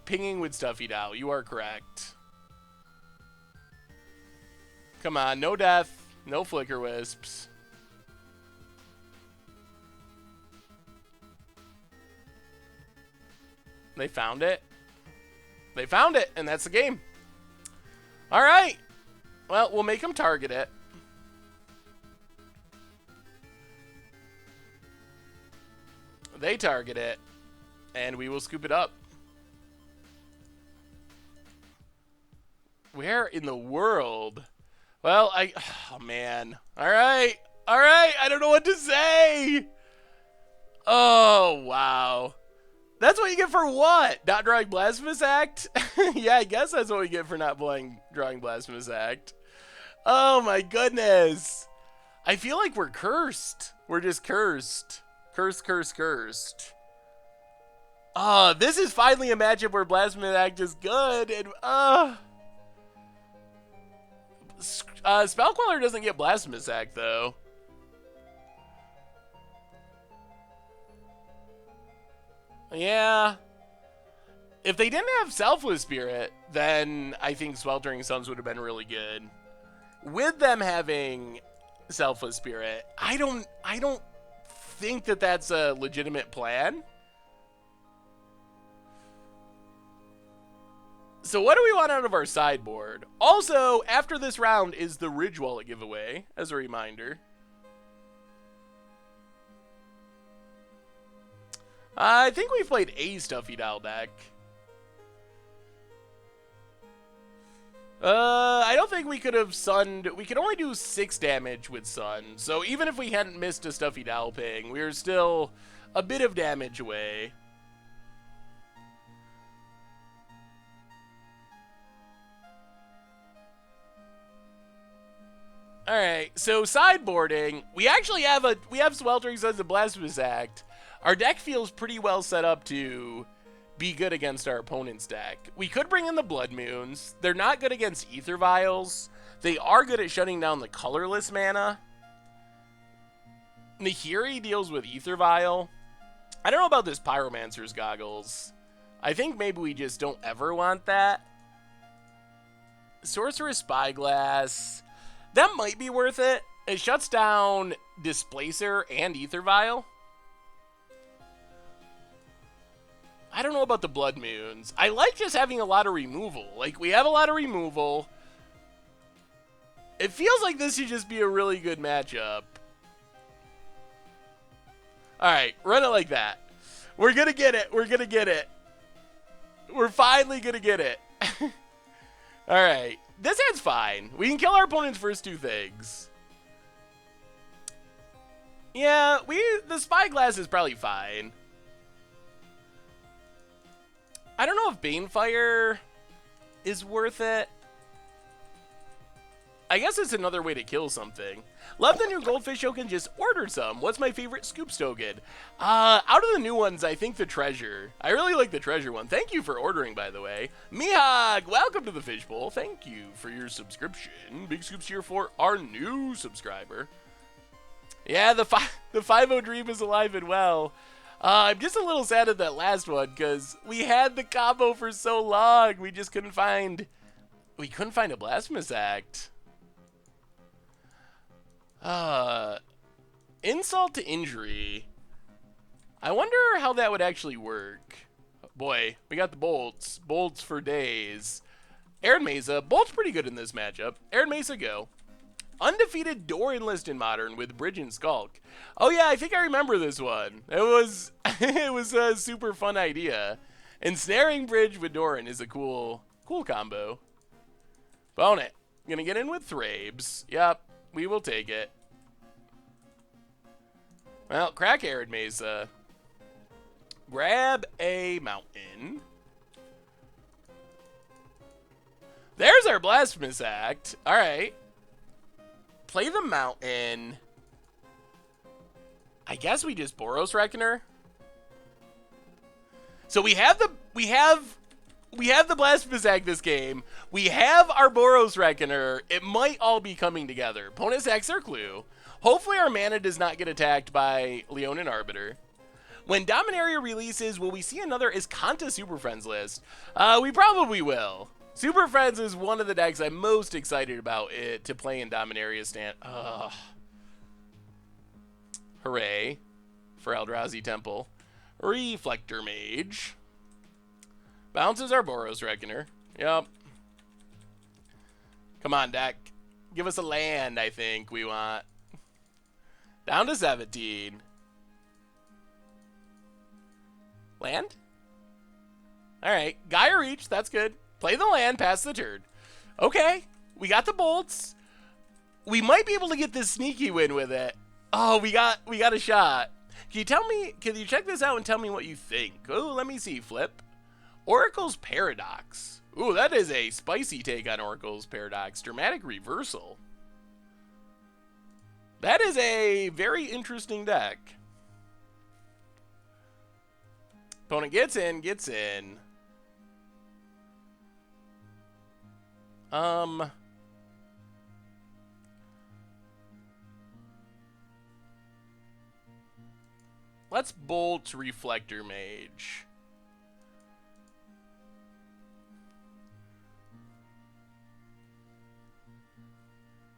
pinging with Stuffy now. You are correct. Come on, no death, no Flicker Wisps. They found it. They found it, and that's the game. All right. Well, we'll make them target it. They target it, and we will scoop it up. Where in the world? Well, oh man. All right. All right. I don't know what to say. Oh, wow. That's what you get for what? Not drawing Blasphemous Act? Yeah, I guess that's what we get for not drawing Blasphemous Act. Oh my goodness. I feel like we're cursed. We're just cursed. Cursed, cursed, cursed. This is finally a matchup where Blasphemous Act is good, and Spellqueller doesn't get Blasphemous Act though. Yeah. If they didn't have Selfless Spirit, then I think Sweltering Suns would have been really good. With them having Selfless Spirit, I don't think that that's a legitimate plan. So what do we want out of our sideboard? Also, after this round is the Ridge Wallet giveaway, as a reminder. I think we've played a Stuffy Dial deck. I don't think we could have sunned. We could only do 6 damage with Sun. So even if we hadn't missed a Stuffy Dial ping, we were still a bit of damage away. All right, so sideboarding. We actually have Sweltering Suns and Blasphemous Act. Our deck feels pretty well set up to be good against our opponent's deck. We could bring in the Blood Moons. They're not good against Ether Vials. They are good at shutting down the colorless mana. Nahiri deals with Ether Vial. I don't know about this Pyromancer's Goggles. I think maybe we just don't ever want that. Sorcerer's Spyglass. That might be worth it. It shuts down Displacer and Ether Vial. I don't know about the Blood Moons. I like just having a lot of removal. Like, we have a lot of removal. It feels like this should just be a really good matchup. Alright, run it like that. We're gonna get it. We're gonna get it. We're finally gonna get it. Alright. This hand's fine. We can kill our opponent's first 2 things. Yeah, the Spyglass is probably fine. I don't know if Banefire is worth it. I guess it's another way to kill something. Love the new Goldfish Token, just ordered some. What's my favorite Scoops token? Out of the new ones, I think the Treasure. I really like the Treasure one. Thank you for ordering, by the way. Mihag, welcome to the Fishbowl. Thank you for your subscription. Big scoops here for our new subscriber. Yeah, the 5-0 Dream is alive and well. I'm just a little sad at that last one because we had the combo for so long. We just couldn't find a Blasphemous Act. Insult to Injury. I wonder how that would actually work. Boy, we got the bolts. Bolts for days. Aaron Mesa, Bolt's pretty good in this matchup. Aaron Mesa, go. Undefeated Doran list in Modern with Bridge and Skulk. Oh yeah, I think I remember this one. It was it was a super fun idea. Ensnaring Bridge with Doran is a cool combo. Bone it. Gonna get in with Thrabes. Yep, we will take it. Well, crack Arid Mesa. Grab a mountain. There's our Blasphemous Act. Alright. Play the mountain. I guess we just Boros Reckoner. So we have the Blasphemous Act this game. We have our Boros Reckoner. It might all be coming together. Opponent sacks their clue. Hopefully our mana does not get attacked by Leonin Arbiter. When Dominaria releases, will we see another Iskanta Super Friends list? We probably will. Super Friends is one of the decks I'm most excited about it to play in Dominaria stand. Hooray for Eldrazi Temple. Reflector Mage. Bounces our Boros Reckoner. Yep. Come on, deck. Give us a land, I think we want. Down to 17. Land? Alright. Gaia Reach, that's good. Play the land, pass the turn. Okay. We got the bolts. We might be able to get this sneaky win with it. Oh, we got a shot. Can you check this out and tell me what you think? Oh, let me see. Flip. Oracle's Paradox. Ooh, that is a spicy take on Oracle's Paradox. Dramatic Reversal. That is a very interesting deck. Opponent gets in. Let's bolt Reflector Mage.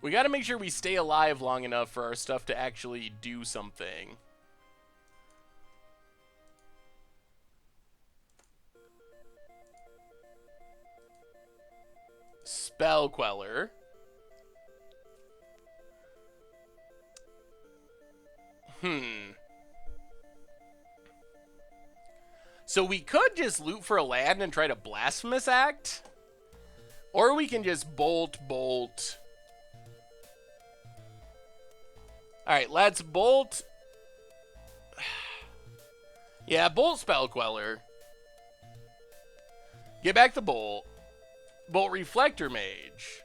We got to make sure we stay alive long enough for our stuff to actually do something. Spell Queller. So we could just loot for a land and try to Blasphemous Act. Or we can just bolt. Alright, let's bolt. Yeah, bolt Spell Queller. Get back the bolt. Bolt Reflector Mage.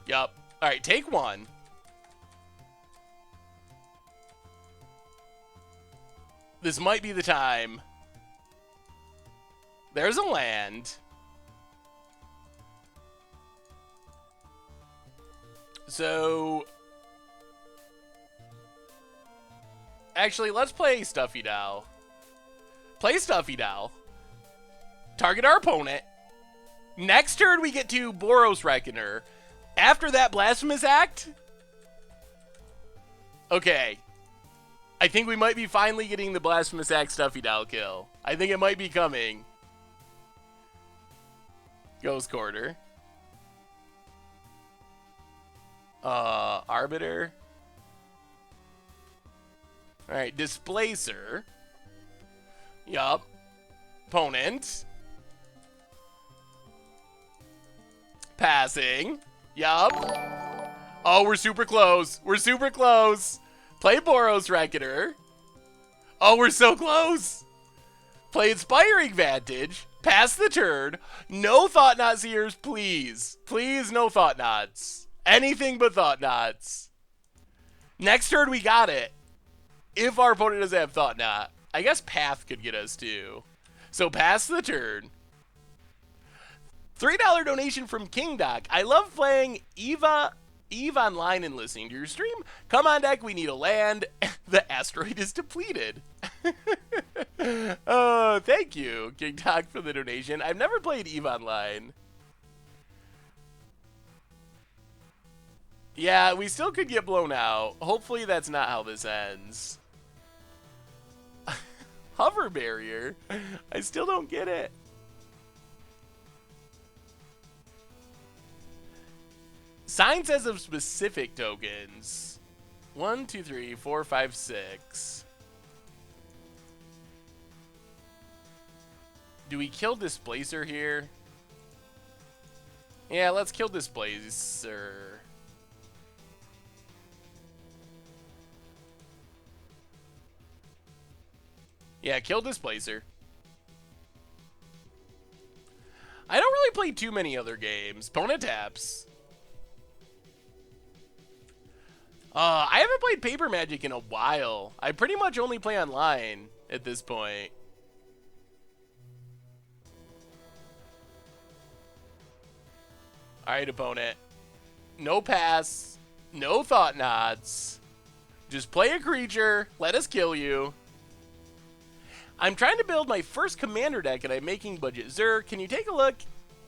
Yup. Alright, take one. This might be the time. There's a land. So... Actually, let's play Stuffy Doll. Play Stuffy Doll. Target our opponent. Next turn, we get to Boros Reckoner. After that Blasphemous Act... Okay. I think we might be finally getting the Blasphemous Act Stuffy Doll kill. I think it might be coming. Ghost Quarter. Arbiter. Alright, Displacer. Yup. Opponent. Passing. Yup. Oh, we're super close. We're super close. Play Boros Reckoner. Oh, we're so close. Play Inspiring Vantage. Pass the turn. No Thought Knot Seers, please. Please, no Thought Knots. Anything but Thought Knots. Next turn, we got it. If our opponent doesn't have Thought Knot. I guess Path could get us too. So pass the turn. $3 donation from King Doc. I love playing Eve online and listening to your stream. Come on, deck. We need a land. The asteroid is depleted. Oh, thank you, King Doc, for the donation. I've never played Eve online. Yeah, we still could get blown out. Hopefully that's not how this ends. Hover barrier? I still don't get it. Sign says of specific tokens. 1, 2, 3, 4, 5, 6. Do we kill Displacer here? Yeah, let's kill Displacer. Yeah, kill Displacer. I don't really play too many other games. Opponent taps. I haven't played Paper Magic in a while. I pretty much only play online at this point. Alright, opponent. No pass. No thought nods. Just play a creature. Let us kill you. I'm trying to build my first commander deck and I'm making budget. Zer, can you take a look?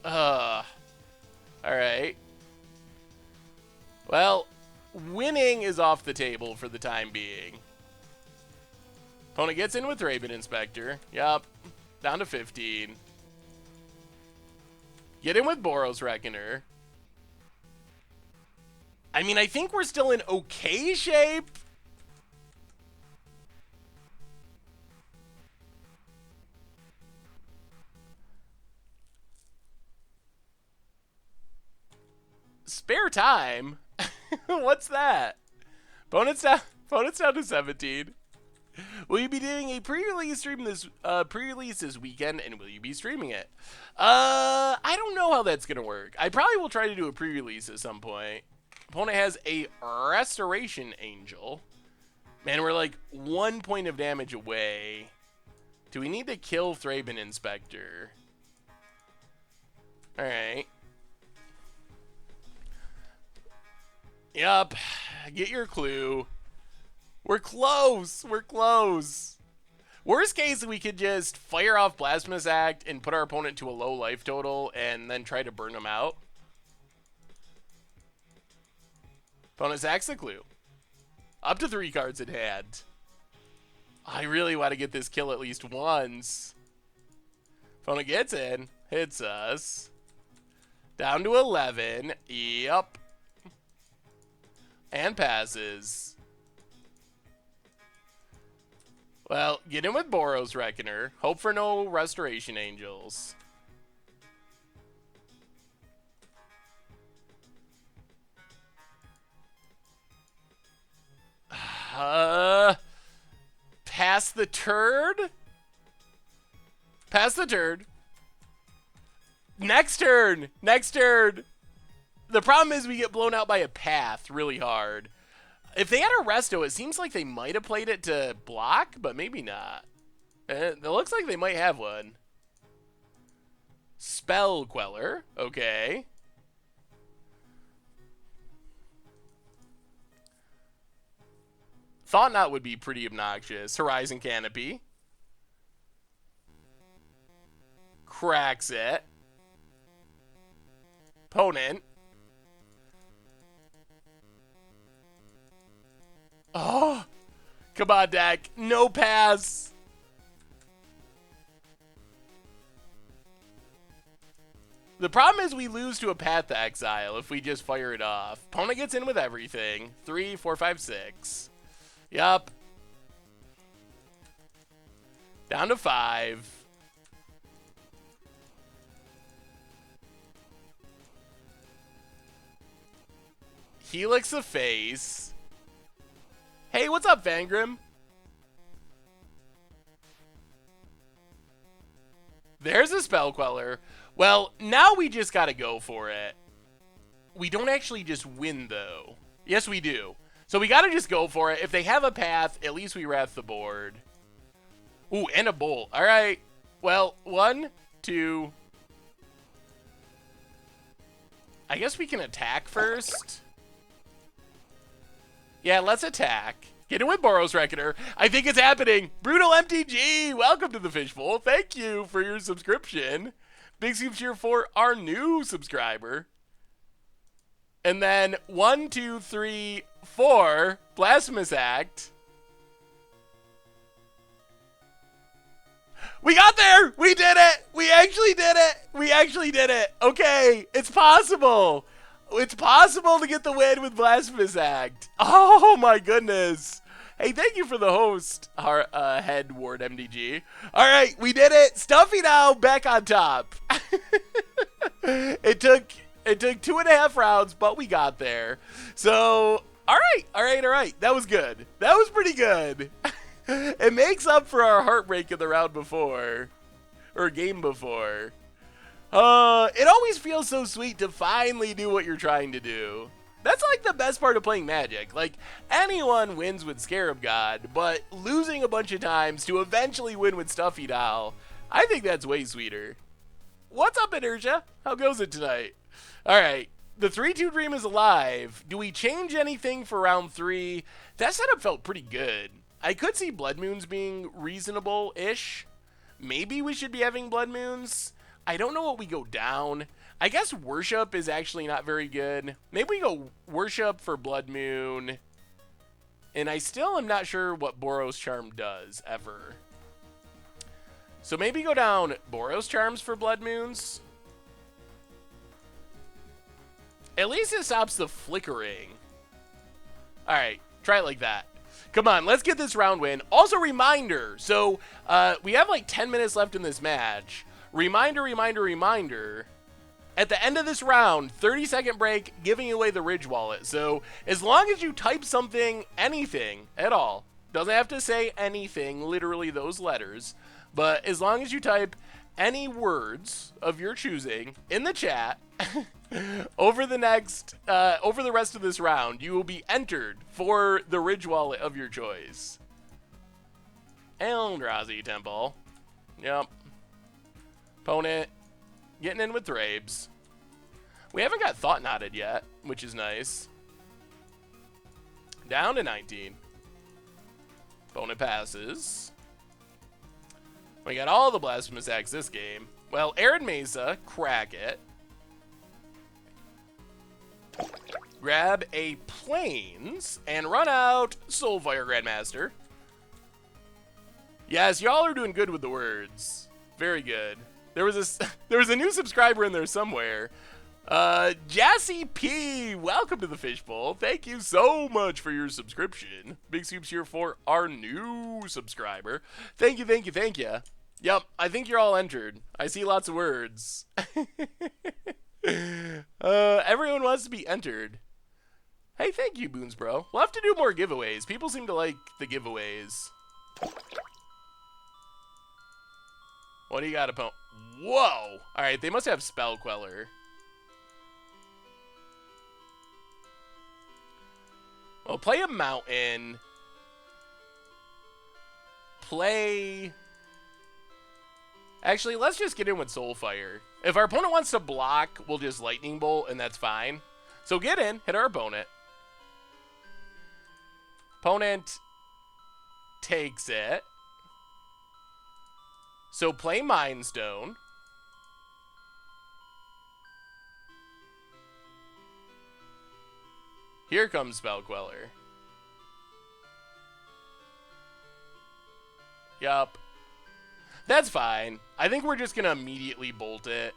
Alright. Well, winning is off the table for the time being. Opponent gets in with Raven Inspector. Yup. Down to 15. Get in with Boros Reckoner. I mean, I think we're still in okay shape. Spare time? What's that? Opponent's down to 17. Will you be doing a pre-release stream this weekend, and will you be streaming it? I don't know how that's gonna work. I probably will try to do a pre-release at some point. Opponent has a Restoration Angel. Man, we're like 1 point of damage away. Do we need to kill Thraben Inspector? Alright. Yup. Get your clue. We're close. We're close. Worst case, we could just fire off Blasphemous Act and put our opponent to a low life total and then try to burn them out. Opponent sacks the clue. Up to 3 cards in hand. I really want to get this kill at least once. Opponent gets in. Hits us. Down to 11. Yup. And passes. Well, get in with Boros Reckoner. Hope for no Restoration Angels. Pass the turd? Pass the turd. Next turn. Next turn. The problem is we get blown out by a path really hard. If they had a resto, it seems like they might have played it to block, but maybe not. It looks like they might have one. Spell Queller. Okay. Thought Knot would be pretty obnoxious. Horizon Canopy. Cracks it. Opponent. Oh, come on, deck. No pass. The problem is we lose to a Path to Exile if we just fire it off. Opponent gets in with everything. 3, 4, 5, 6. Yup. Down to 5. Helix the face. Hey, what's up, Vangrim? There's a Spell Queller. Well, now we just gotta go for it. We don't actually just win, though. Yes, we do. So we gotta just go for it. If they have a path, at least we wrath the board. Ooh, and a bolt. All right. Well, 1, 2. I guess we can attack first. Yeah, let's attack. Get in with Boros Reckoner. I think it's happening. Brutal MTG, welcome to the Fishbowl. Thank you for your subscription. Big super cheer for our new subscriber. And then 1, 2, 3, 4, Blasphemous Act. We got there! We did it! We actually did it! We actually did it! Okay, it's possible! It's possible to get the win with Blasphemous Act. Oh my goodness. Hey, thank you for the host, our head Ward MDG. All right, we did it. Stuffy now back on top. It took 2.5 rounds, but we got there. So, all right. That was good. That was pretty good. It makes up for our heartbreak in the round before, or game before. It always feels so sweet to finally do what you're trying to do. That's like the best part of playing Magic. Like, anyone wins with Scarab God, but losing a bunch of times to eventually win with Stuffy Doll, I think that's way sweeter. What's up, Inertia? How goes it tonight? Alright, the 3-2 Dream is alive. Do we change anything for round 3? That setup felt pretty good. I could see Blood Moons being reasonable-ish. Maybe we should be having Blood Moons. I don't know what we go down. I guess Worship is actually not very good. Maybe we go Worship for Blood Moon. And I still am not sure what Boros Charm does, ever. So maybe go down Boros Charms for Blood Moons. At least it stops the flickering. Alright, try it like that. Come on, let's get this round win. Also, reminder. So, we have like 10 minutes left in this match. Reminder. At the end of this round, 30-second break, giving away the Ridge Wallet. So, as long as you type something, anything at all, doesn't have to say anything, literally those letters, but as long as you type any words of your choosing in the chat, over the rest of this round, you will be entered for the Ridge Wallet of your choice. Eldrazi Temple. Yep. Opponent getting in with Thrabes. We haven't got Thought Knotted yet, which is nice. Down to 19. Opponent passes. We got all the Blasphemous Acts this game. Well, Arid Mesa, crack it. Grab a Plains and run out Soulfire Grandmaster. Yes, y'all are doing good with the words. Very good. There was a new subscriber in there somewhere. Jassy P, welcome to the Fishbowl. Thank you so much for your subscription. Big Scoops here for our new subscriber. Thank you. Yep, I think you're all entered. I see lots of words. Everyone wants to be entered. Hey, thank you, Boons Bro. We'll have to do more giveaways. People seem to like the giveaways. What do you got, opponent? Whoa! Alright, they must have Spell Queller. Well, play a Mountain. Play... Actually, let's just get in with Soulfire. If our opponent wants to block, we'll just Lightning Bolt, and that's fine. So get in, hit our opponent. Opponent takes it. So play Mind Stone. Here comes Spell Queller. Yup. That's fine. I think we're just going to immediately bolt it.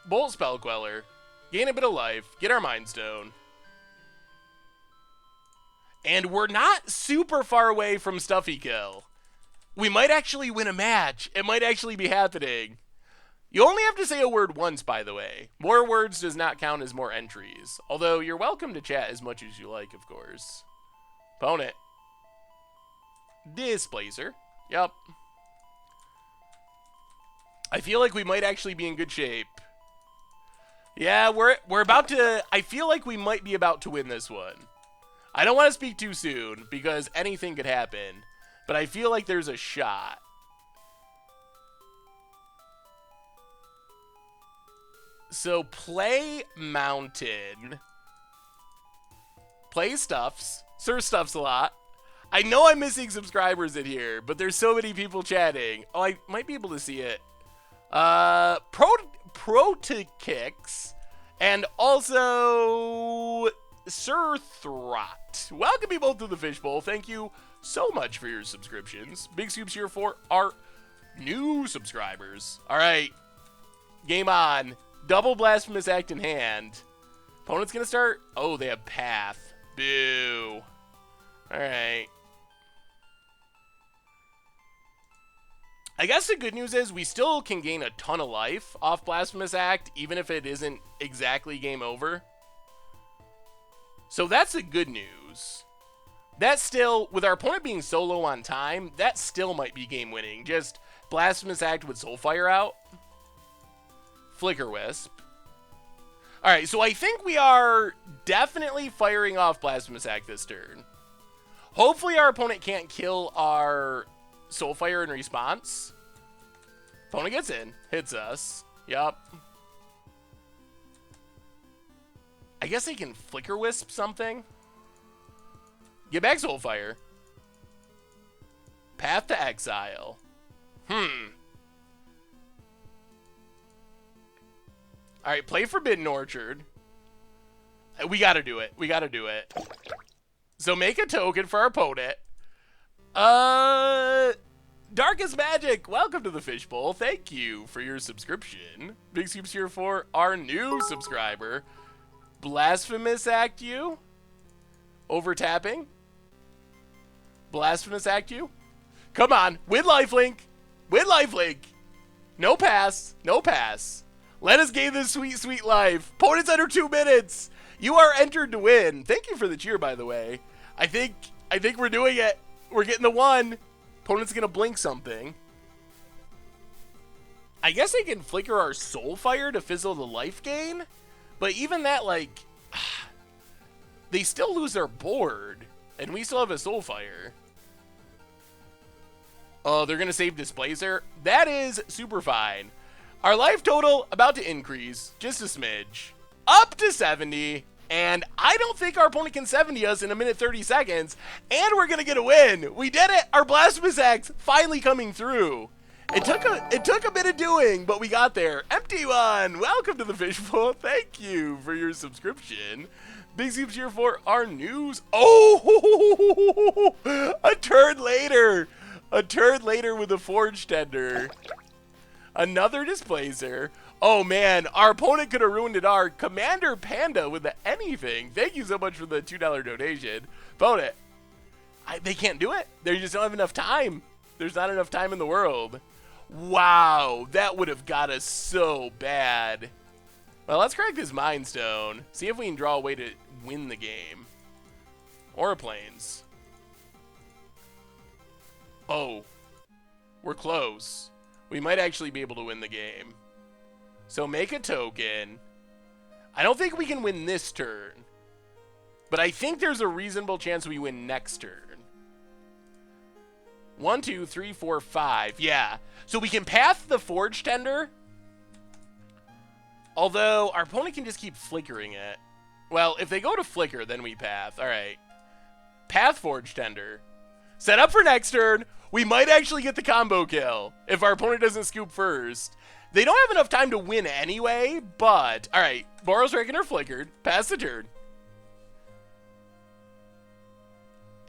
Bolt Spell Queller. Gain a bit of life. Get our Mind Stone. And we're not super far away from Stuffy Kill. We might actually win a match. It might actually be happening. You only have to say a word once, by the way. More words does not count as more entries. Although, you're welcome to chat as much as you like, of course. Opponent. Displacer. Yup. I feel like we might actually be in good shape. Yeah, we're about to... I feel like we might be about to win this one. I don't want to speak too soon, because anything could happen. But I feel like there's a shot. So, play Mountain. Play Stuffs. Sir Stuffs a lot. I know I'm missing subscribers in here, but there's so many people chatting. Oh, I might be able to see it. Proto-Kicks. And also... Sir Throt. Welcome you both to the Fishbowl. Thank you so much for your subscriptions. Big Scoops here for our new subscribers. All right. Game on. Double Blasphemous Act in hand. Opponent's going to start. Oh, they have Path. Boo. All right. I guess the good news is we still can gain a ton of life off Blasphemous Act, even if it isn't exactly game over. So that's the good news. That still, with our opponent being so low on time, that still might be game winning. Just Blasphemous Act with Soulfire out. Flicker Wisp. Alright, so I think we are definitely firing off Blasphemous Act this turn. Hopefully our opponent can't kill our Soulfire in response. Opponent gets in, hits us. Yup. I guess they can Flicker Wisp something. Get back Soulfire. Path to Exile. Alright, play Forbidden Orchard. We gotta do it. We gotta do it. So make a token for our opponent. Darkest Magic, welcome to the Fishbowl. Thank you for your subscription. Big Scoops here for our new subscriber. Blasphemous Act you. Overtapping. Blasphemous Act you. Come on, win lifelink. Win lifelink. No pass. No pass. Let us gain this sweet, sweet life. Opponent's under 2 minutes. You are entered to win. Thank you for the cheer, by the way. I think we're doing it. We're getting the 1. Opponent's gonna blink something. I guess they can flicker our Soulfire to fizzle the life gain, but even that, like, they still lose their board, and we still have a Soulfire. Oh, they're gonna save Displacer. That is super fine. Our life total about to increase just a smidge, up to 70. And I don't think our opponent can 70 us in a minute 30 seconds. And we're going to get a win. We did it. Our Blasphemous Act's finally coming through. It took a bit of doing, but we got there. Empty One, welcome to the Fishbowl. Thank you for your subscription. Big Scoops here for our news. Oh, a turn later. A turn later with a Forge Tender. Another Displacer. Oh man, our opponent could have ruined it. Our Commander Panda with the anything. Thank you so much for the $2 donation. Opponent. They can't do it. They just don't have enough time. There's not enough time in the world. Wow, that would have got us so bad. Well, let's crack this Mind Stone. See if we can draw a way to win the game. Aura Planes. Oh, we're close. We might actually be able to win the game. So make a token. I don't think we can win this turn, but I think there's a reasonable chance we win next turn. 1, 2, 3, 4, 5. Yeah. So we can path the Forge Tender. Although our opponent can just keep flickering it. Well, if they go to flicker, then we path. All right. Path Forge Tender. Set up for next turn. We might actually get the combo kill if our opponent doesn't scoop first. They don't have enough time to win anyway, but... Alright, Boros Reckoner flickered. Pass the turn.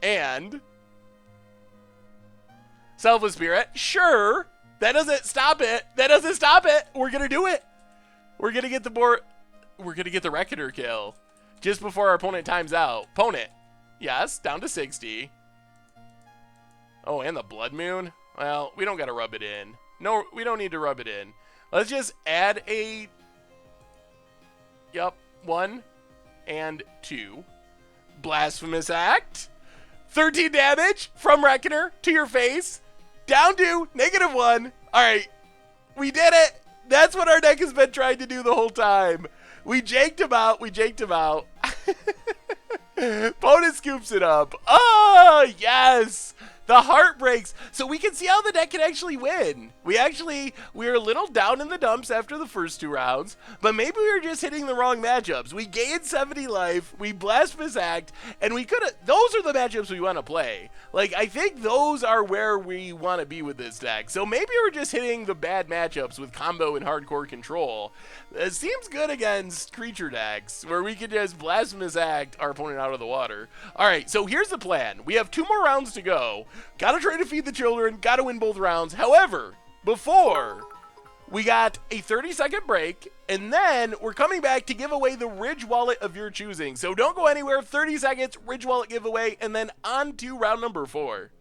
And... Selfless Spirit. Sure. That doesn't stop it. That doesn't stop it. We're gonna do it. We're gonna get the We're gonna get the Reckoner kill. Just before our opponent times out. Opponent. Yes, down to 60. Oh, and the Blood Moon? Well, we don't gotta rub it in. No, we don't need to rub it in. Let's just add a... Yup, 1 and 2. Blasphemous Act. 13 damage from Reckoner to your face. Down to -1. Alright, we did it. That's what our deck has been trying to do the whole time. We jaked him out. We jaked him out. Opponent scoops it up. Oh, yes. The heart breaks. So we can see how the deck can actually win. We were a little down in the dumps after the first 2 rounds, but maybe we were just hitting the wrong matchups. We gained 70 life, we Blasphemous Act, and we could have, those are the matchups we want to play. Like, I think those are where we want to be with this deck. So maybe we're just hitting the bad matchups with combo and hardcore control. It seems good against creature decks, where we can just Blasphemous Act our opponent out of the water. Alright, so here's the plan. We have 2 more rounds to go. Gotta try to feed the children, gotta win both rounds. However, before We got a 30-second break, and then we're coming back to give away the Ridge wallet of your choosing. So don't go anywhere. 30 seconds, Ridge wallet giveaway, and then on to round number 4.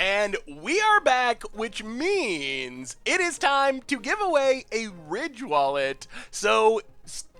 And we are back, which means it is time to give away a Ridge wallet. So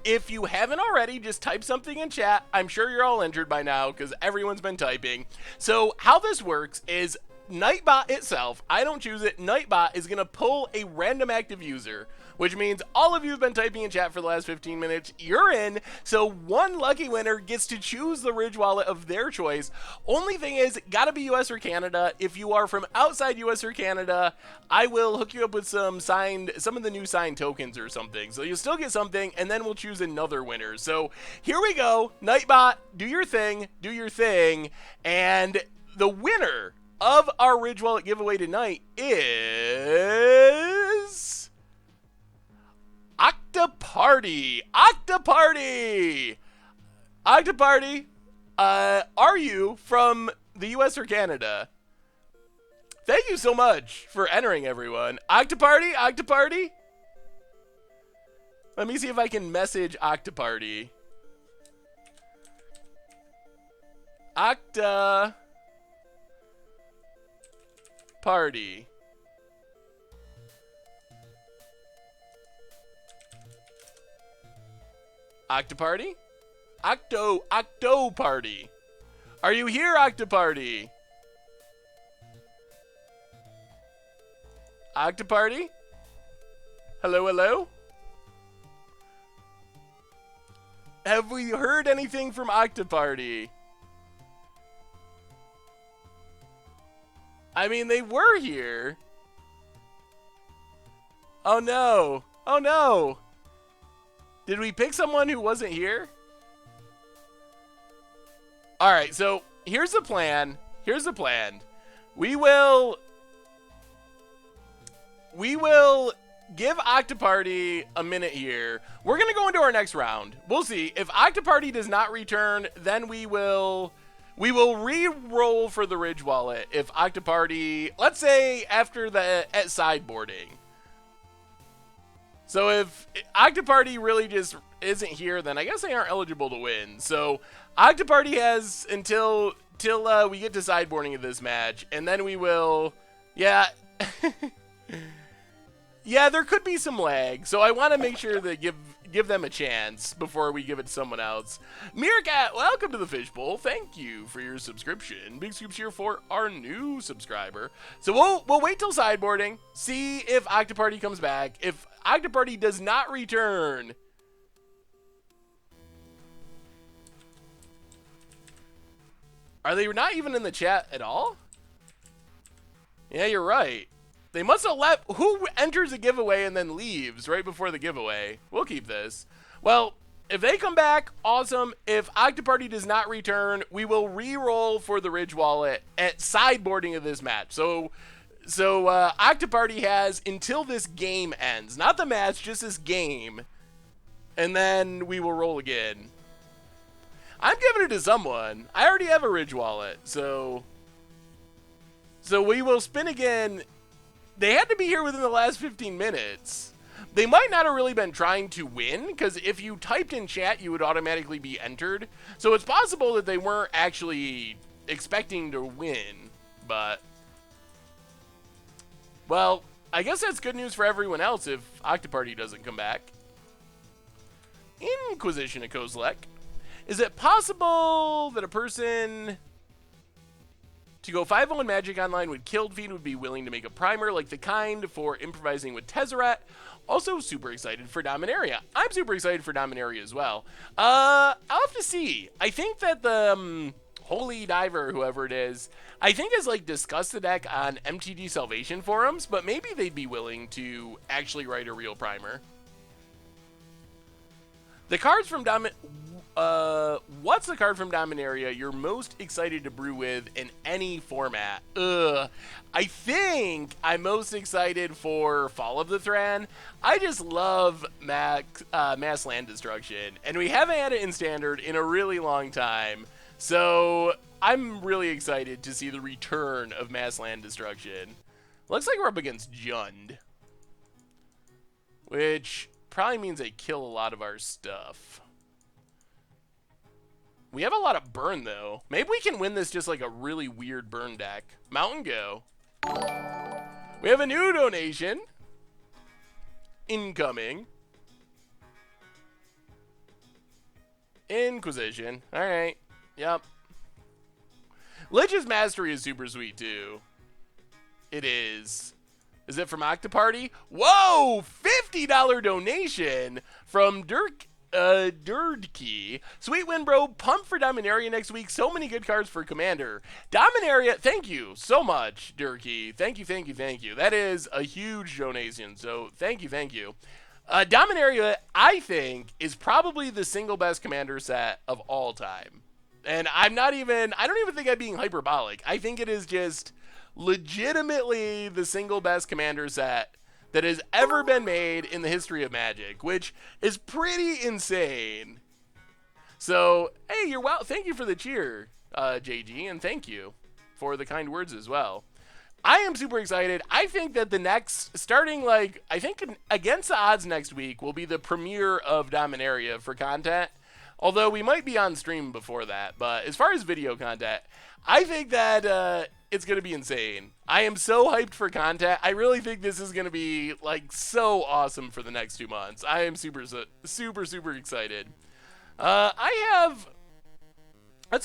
if you haven't already, just type something in chat. I'm sure you're all injured by now because everyone's been typing. So how this works is Nightbot itself, I don't choose it, Nightbot is going to pull a random active user, which means all of you have been typing in chat for the last 15 minutes. You're in, so one lucky winner gets to choose the Ridge wallet of their choice. Only thing is, gotta be US or Canada. If you are from outside US or Canada, I will hook you up with some of the new signed tokens or something. So you'll still get something, and then we'll choose another winner. So here we go. Nightbot, do your thing, and the winner of our Ridge wallet giveaway tonight is Octoparty. Octoparty, are you from the US or Canada? Thank you so much for entering, everyone. Octoparty. Let me see if I can message Octoparty. Octoparty. Octoparty? Octoparty. Are you here, Octoparty? Octoparty? Hello? Have we heard anything from Octoparty? I mean, they were here. Oh no. Did we pick someone who wasn't here? Alright, so here's the plan. We will give Octoparty a minute here. We're going to go into our next round. We'll see. If Octoparty does not return, then we will re-roll for the Ridge wallet. If Octoparty, let's say after at sideboarding. So if Octoparty really just isn't here, then I guess they aren't eligible to win. So Octoparty has until we get to sideboarding of this match, and then we will, yeah. Yeah, there could be some lag, so I want to make sure that give them a chance before we give it to someone else. Meerkat, welcome to the Fishbowl. Thank you for your subscription. Big scoops here for our new subscriber. So we'll wait till sideboarding, see if Octoparty comes back. If Octoparty does not return, are they not even in the chat at all? Yeah, you're right. They must have left. Who enters a giveaway and then leaves right before the giveaway? We'll keep this. Well, if they come back, awesome. If Octoparty does not return, we will re-roll for the Ridge wallet at sideboarding of this match. So Octoparty has until this game ends. Not the match, just this game. And then we will roll again. I'm giving it to someone. I already have a Ridge wallet, so we will spin again. They had to be here within the last 15 minutes. They might not have really been trying to win, because if you typed in chat, you would automatically be entered. So it's possible that they weren't actually expecting to win, but, well, I guess that's good news for everyone else if Octoparty doesn't come back. Inquisition of Kozlek. Is it possible that a person to go 5-0 in Magic Online with Killed Fiend would be willing to make a primer like the kind for improvising with Tezzeret? Also super excited for Dominaria. I'm super excited for Dominaria as well. I'll have to see. I think that the Holy Diver, whoever it is, I think has like discussed the deck on MTG Salvation forums, but maybe they'd be willing to actually write a real primer. The cards from what's the card from Dominaria you're most excited to brew with in any format? I think I'm most excited for Fall of the Thran. I just love mass land destruction, and we haven't had it in Standard in a really long time. So I'm really excited to see the return of mass land destruction. Looks like we're up against Jund, which probably means they kill a lot of our stuff. We have a lot of burn, though. Maybe we can win this just like a really weird burn deck. Mountain Go. We have a new donation. Incoming. Inquisition. All right. Yep. Lich's Mastery is super sweet, too. It is. Is it from Octoparty? Whoa! $50 donation from Durdkey. Sweet win, bro. Pumped for Dominaria next week. So many good cards for Commander. Dominaria, thank you so much, Durdkey. Thank you, thank you, thank you. That is a huge donation, so thank you, thank you. Dominaria, I think, is probably the single best Commander set of all time. And I don't even think I'm being hyperbolic. I think it is just legitimately the single best Commander set that has ever been made in the history of Magic, which is pretty insane. So, hey, thank you for the cheer, JG, and thank you for the kind words as well. I am super excited. I think that I think Against the Odds next week will be the premiere of Dominaria for content. Although we might be on stream before that, but as far as video content, I think that it's going to be insane. I am so hyped for content. I really think this is going to be like so awesome for the next 2 months. I am super excited. That's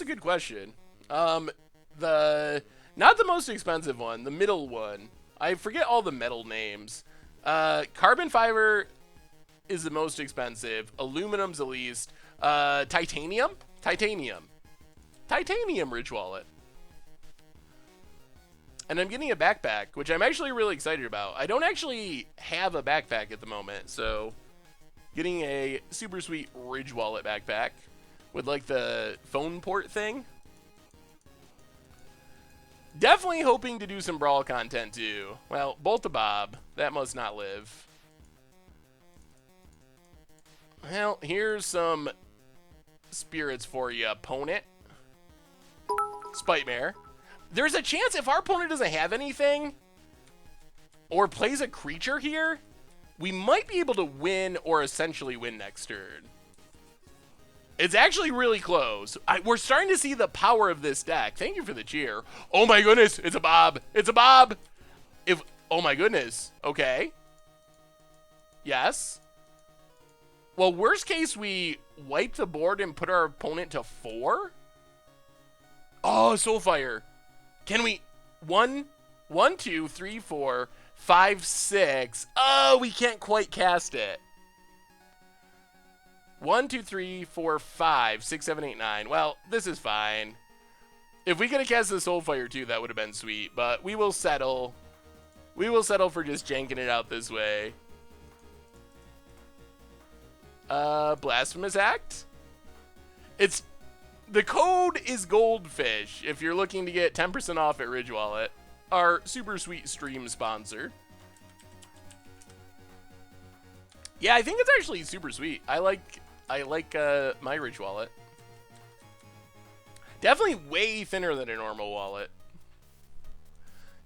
a good question. Not the most expensive one, the middle one. I forget all the metal names. Carbon fiber is the most expensive. Aluminum's the least. Titanium Ridge Wallet. And I'm getting a backpack, which I'm actually really excited about. I don't actually have a backpack at the moment, so getting a super sweet Ridge Wallet backpack with like the phone port thing. Definitely hoping to do some Brawl content too. Well, Bolt a Bob, that must not live. Well, here's some spirits for you, opponent. Spite Mare. There's a chance if our opponent doesn't have anything or plays a creature here, we might be able to win or essentially win next turn. It's actually really close. We're starting to see the power of this deck. Thank you for the cheer. Oh my goodness, it's a Bob. It's a Bob. Oh my goodness. Okay. Yes. Well, worst case, we wipe the board and put our opponent to 4. Oh, Soulfire. Can we? 1, 2, 3, 4, 5, 6. Oh, we can't quite cast it. 1, 2, 3, 4, 5, 6, 7, 8, 9. Well, this is fine. If we could have cast the Soulfire too, that would have been sweet. But we will settle. We will settle for just janking it out this way. Blasphemous Act. The code is Goldfish if you're looking to get 10% off at Ridge Wallet, our super sweet stream sponsor. Yeah, I think it's actually super sweet. I like my Ridge Wallet. Definitely way thinner than a normal wallet.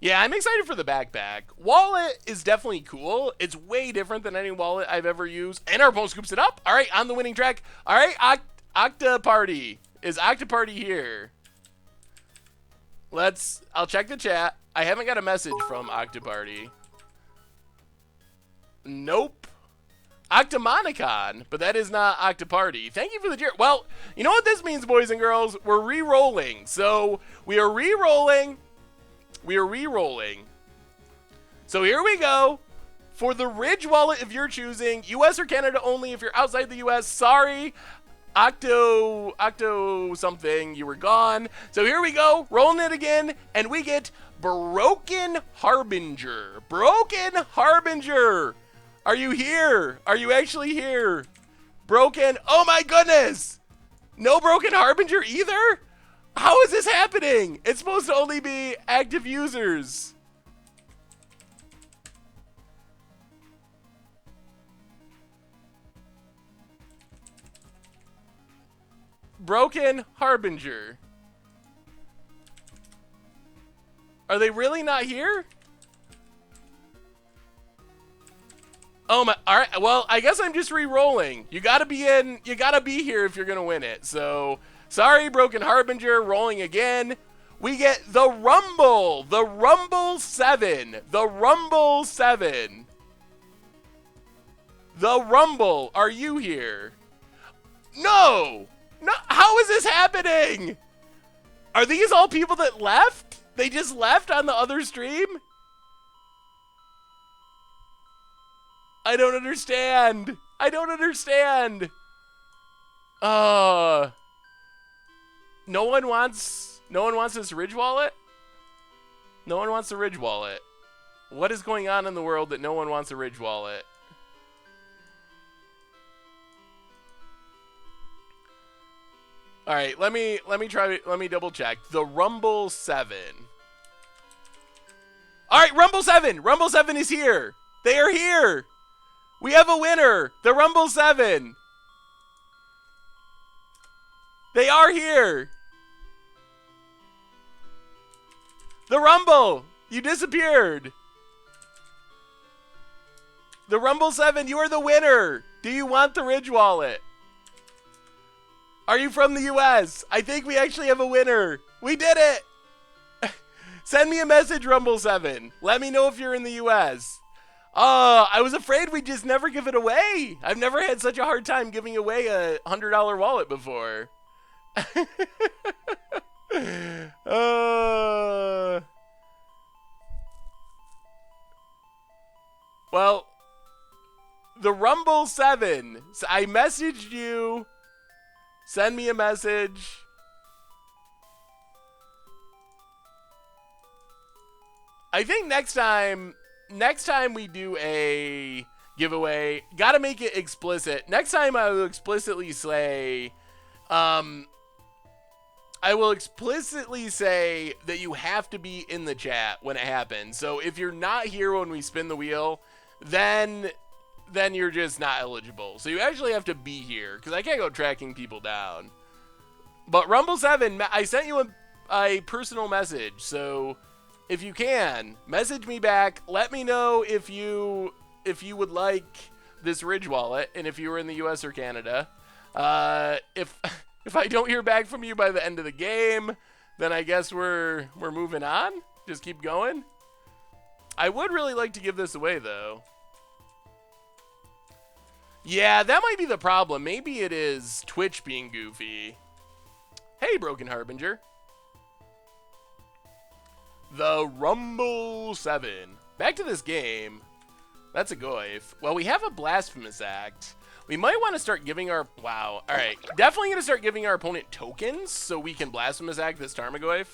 Yeah, I'm excited for the backpack. Wallet is definitely cool. It's way different than any wallet I've ever used. And our opponent scoops it up. All right, on the winning track. All right, Octoparty. Is Octoparty here? I'll check the chat. I haven't got a message from Octoparty. Nope. Octomonicon, but that is not Octoparty. Thank you for the cheer. Well, you know what this means, boys and girls? We're re-rolling. So we are re-rolling. We are re-rolling. So here we go. For the Ridge Wallet, if you're choosing, US or Canada only. If you're outside the US, sorry. Octo something, you were gone. So here we go, rolling it again, and we get Broken Harbinger. Broken Harbinger! Are you here? Are you actually here? Broken, oh my goodness! No Broken Harbinger either? How is this happening? It's supposed to only be active users. Broken Harbinger. Are they really not here? Oh my, all right, well, I guess I'm just re-rolling. You gotta be here if you're gonna win it. So, sorry, Broken Harbinger, rolling again. We get the Rumble 7. The Rumble 7. The Rumble, are you here? No! No, how is this happening? Are these all people that left? They just left on the other stream? I don't understand. I don't understand. No one wants this Ridge wallet? No one wants the Ridge wallet. What is going on in the world that no one wants a Ridge wallet? All right, let me double check. The Rumble 7. All right, Rumble 7. Rumble 7 is here. They are here. We have a winner. The Rumble 7. They are here. The Rumble, you disappeared. The Rumble 7, you are the winner. Do you want the Ridge wallet? Are you from the US? I think we actually have a winner. We did it. Send me a message, Rumble 7. Let me know if you're in the US. I was afraid we'd just never give it away. I've never had such a hard time giving away a $100 wallet before. Well, the Rumble 7. So I messaged you. Send me a message. I think next time we do a giveaway, gotta make it explicit. Next time I will explicitly say, that you have to be in the chat when it happens. So if you're not here when we spin the wheel, then you're just not eligible. So you actually have to be here, because I can't go tracking people down. But Rumble 7, I sent you a personal message, so if you can, message me back. Let me know if you would like this Ridge wallet, and if you were in the US or Canada. If I don't hear back from you by the end of the game, then I guess we're moving on. Just keep going. I would really like to give this away, though. Yeah, that might be the problem. Maybe it is Twitch being goofy. Hey, Broken Harbinger. The Rumble 7. Back to this game. That's a goif. Well, we have a Blasphemous Act. We might want to start giving our... Wow. All right. Definitely going to start giving our opponent tokens so we can Blasphemous Act this Tarmogoyf.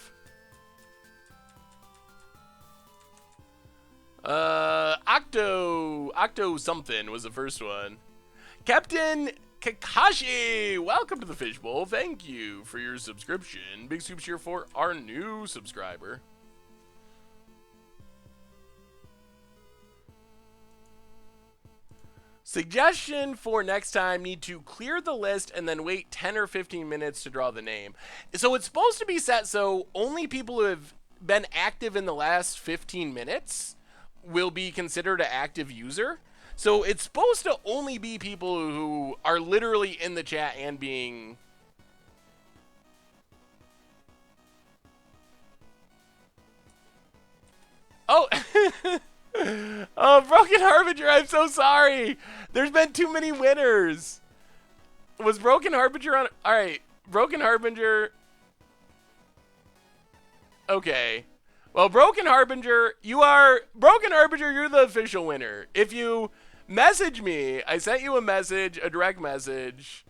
Octo something was the first one. Captain Kakashi, welcome to the Fishbowl. Thank you for your subscription. Big soups here for our new subscriber. Suggestion for next time, need to clear the list and then wait 10 or 15 minutes to draw the name. So it's supposed to be set so only people who have been active in the last 15 minutes will be considered an active user. So it's supposed to only be people who are literally in the chat and being... Oh! Oh, Broken Harbinger, I'm so sorry. There's been too many winners. Was Broken Harbinger on... Alright, Broken Harbinger... Okay. Well, Broken Harbinger, Broken Harbinger, you're the official winner. If you message me, I sent you a message, a direct message.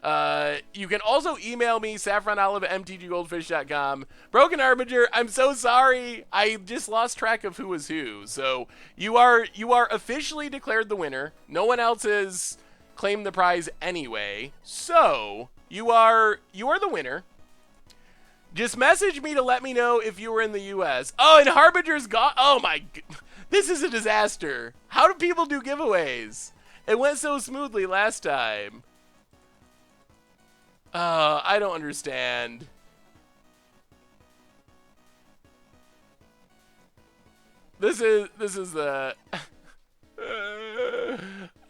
You can also email me, saffronolive@mtggoldfish.com. Broken Harbinger, I'm so sorry. I just lost track of who was who. So you are officially declared the winner. No one else has claimed the prize anyway. So you are the winner. Just message me to let me know if you were in the U.S. Oh, and Harbinger's gone. Oh my, this is a disaster. How do people do giveaways? It went so smoothly last time. I don't understand. This is the.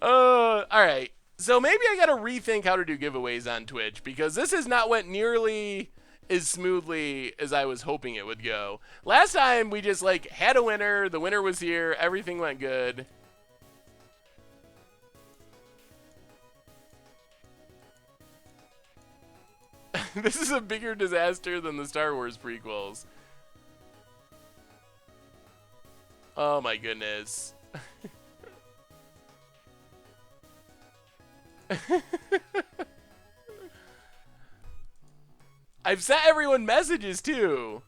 All right. So maybe I gotta rethink how to do giveaways on Twitch because this has not went nearly as smoothly as I was hoping it would go. Last time we just like had a winner. The winner was here. Everything went good. This is a bigger disaster than the Star Wars prequels. Oh my goodness. I've sent everyone messages too.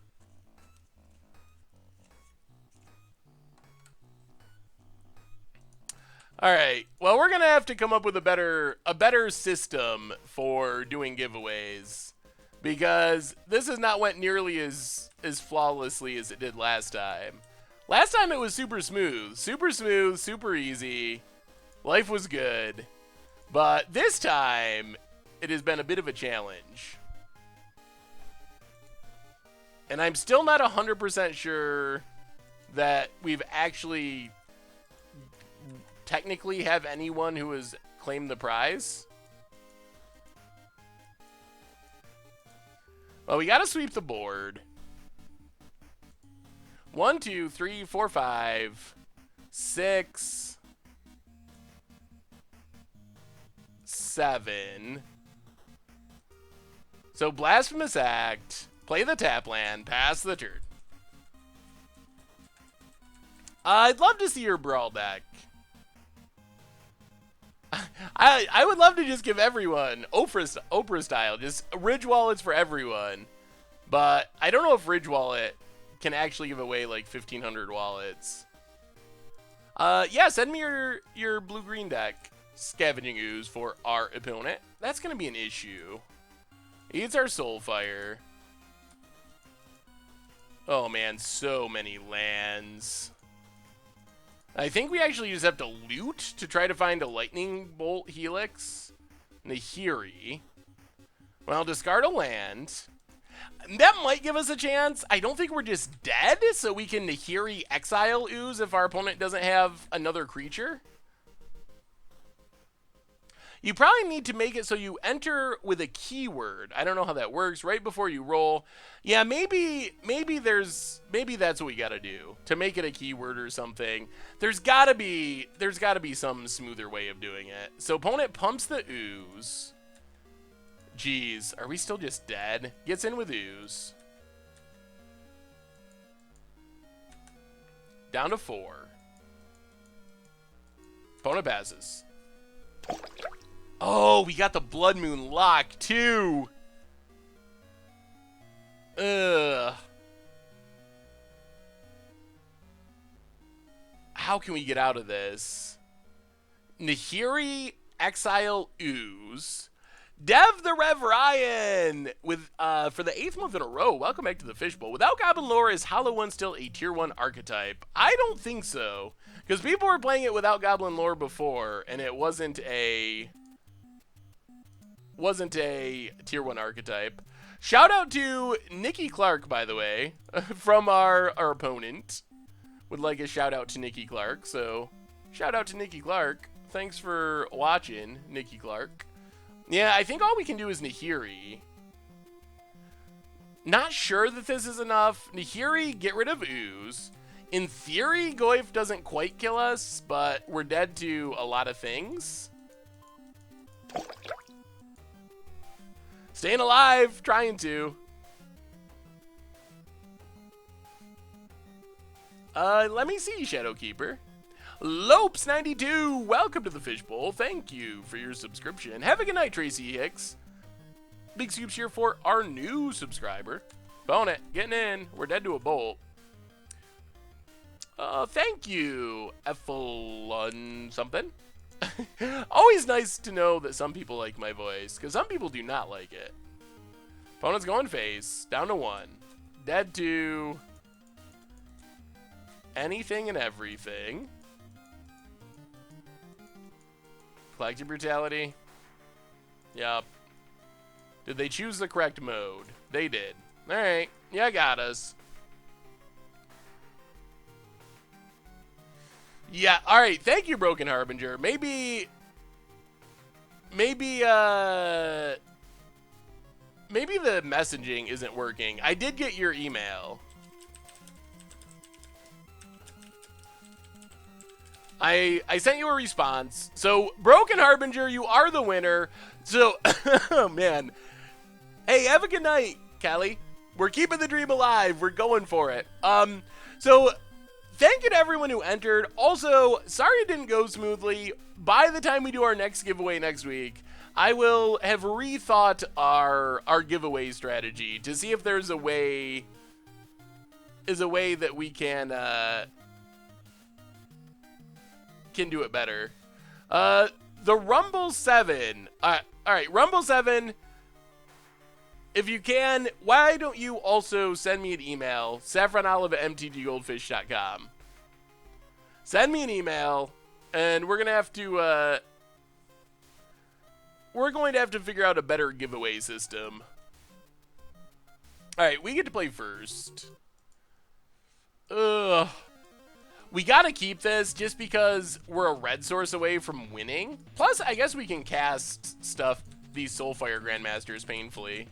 All right. Well, we're gonna have to come up with a better system for doing giveaways because this has not went nearly as flawlessly as it did last time. Last time it was super smooth, super easy. Life was good, but this time it has been a bit of a challenge, and I'm still not 100% sure that we've actually technically have anyone who has claimed the prize. Well, we gotta sweep the board. 1, 2, 3, 4, 5, 6, 7. So Blasphemous Act, play the tap land, pass the turn. I'd love to see your Brawl deck. I would love to just give everyone Oprah style, just Ridge wallets for everyone. But I don't know if Ridge wallet can actually give away like 1,500 wallets. Yeah, send me your blue-green deck Scavenging Ooze for our opponent. That's gonna be an issue. It's our Soulfire. Oh man, so many lands. I think we actually just have to loot to try to find a Lightning Bolt Helix. Nahiri. Well, discard a land. That might give us a chance. I don't think we're just dead, so we can Nahiri Exile Ooze if our opponent doesn't have another creature. You probably need to make it so you enter with a keyword. I don't know how that works. Right before you roll. Yeah, maybe that's what we gotta do to make it a keyword or something. There's gotta be some smoother way of doing it. So opponent pumps the ooze. Jeez, are we still just dead? Gets in with ooze. Down to 4. Opponent passes. Oh, we got the Blood Moon lock, too. Ugh. How can we get out of this? Nahiri Exile Ooze. Dev the Rev Ryan with for the 8th month in a row. Welcome back to the Fishbowl. Without Goblin Lore, is Hollow One still a tier 1 archetype? I don't think so. Because people were playing it without Goblin Lore before, and it wasn't a tier 1 archetype. Shout out to Nikki Clark, by the way, from our opponent. Would like a shout out to Nikki Clark, so shout out to Nikki Clark. Thanks for watching, Nikki Clark. Yeah, I think all we can do is Nahiri. Not sure that this is enough. Nahiri, get rid of Ooze. In theory, Goyf doesn't quite kill us, but we're dead to a lot of things. Staying alive, trying to. Let me see, Shadowkeeper. Lopes92, welcome to the Fishbowl. Thank you for your subscription. Have a good night, Tracy Hicks. Big scoops here for our new subscriber. Bone it, getting in. We're dead to a bolt. Thank you, Efflun something. Always nice to know that some people like my voice, because some people do not like it. Opponent's going face, down to 1. Dead to anything and everything. Collective Brutality. Yup. Did they choose the correct mode? They did. Alright, yeah, got us. Yeah, alright, thank you, Broken Harbinger. Maybe the messaging isn't working. I did get your email. I sent you a response. So, Broken Harbinger, you are the winner. So, oh, man. Hey, have a good night, Kelly. We're keeping the dream alive. We're going for it. So, thank you to everyone who entered. Also, sorry it didn't go smoothly. By the time we do our next giveaway next week, I will have rethought our giveaway strategy to see if there's a way that we can do it better. The Rumble 7. All right, Rumble 7. If you can, why don't you also send me an email, saffronolive@mtggoldfish.com. Send me an email, and we're gonna have to figure out a better giveaway system. All right, we get to play first. Ugh. We gotta keep this just because we're a red source away from winning. Plus, I guess we can cast stuff, these Soulfire Grandmasters, painfully.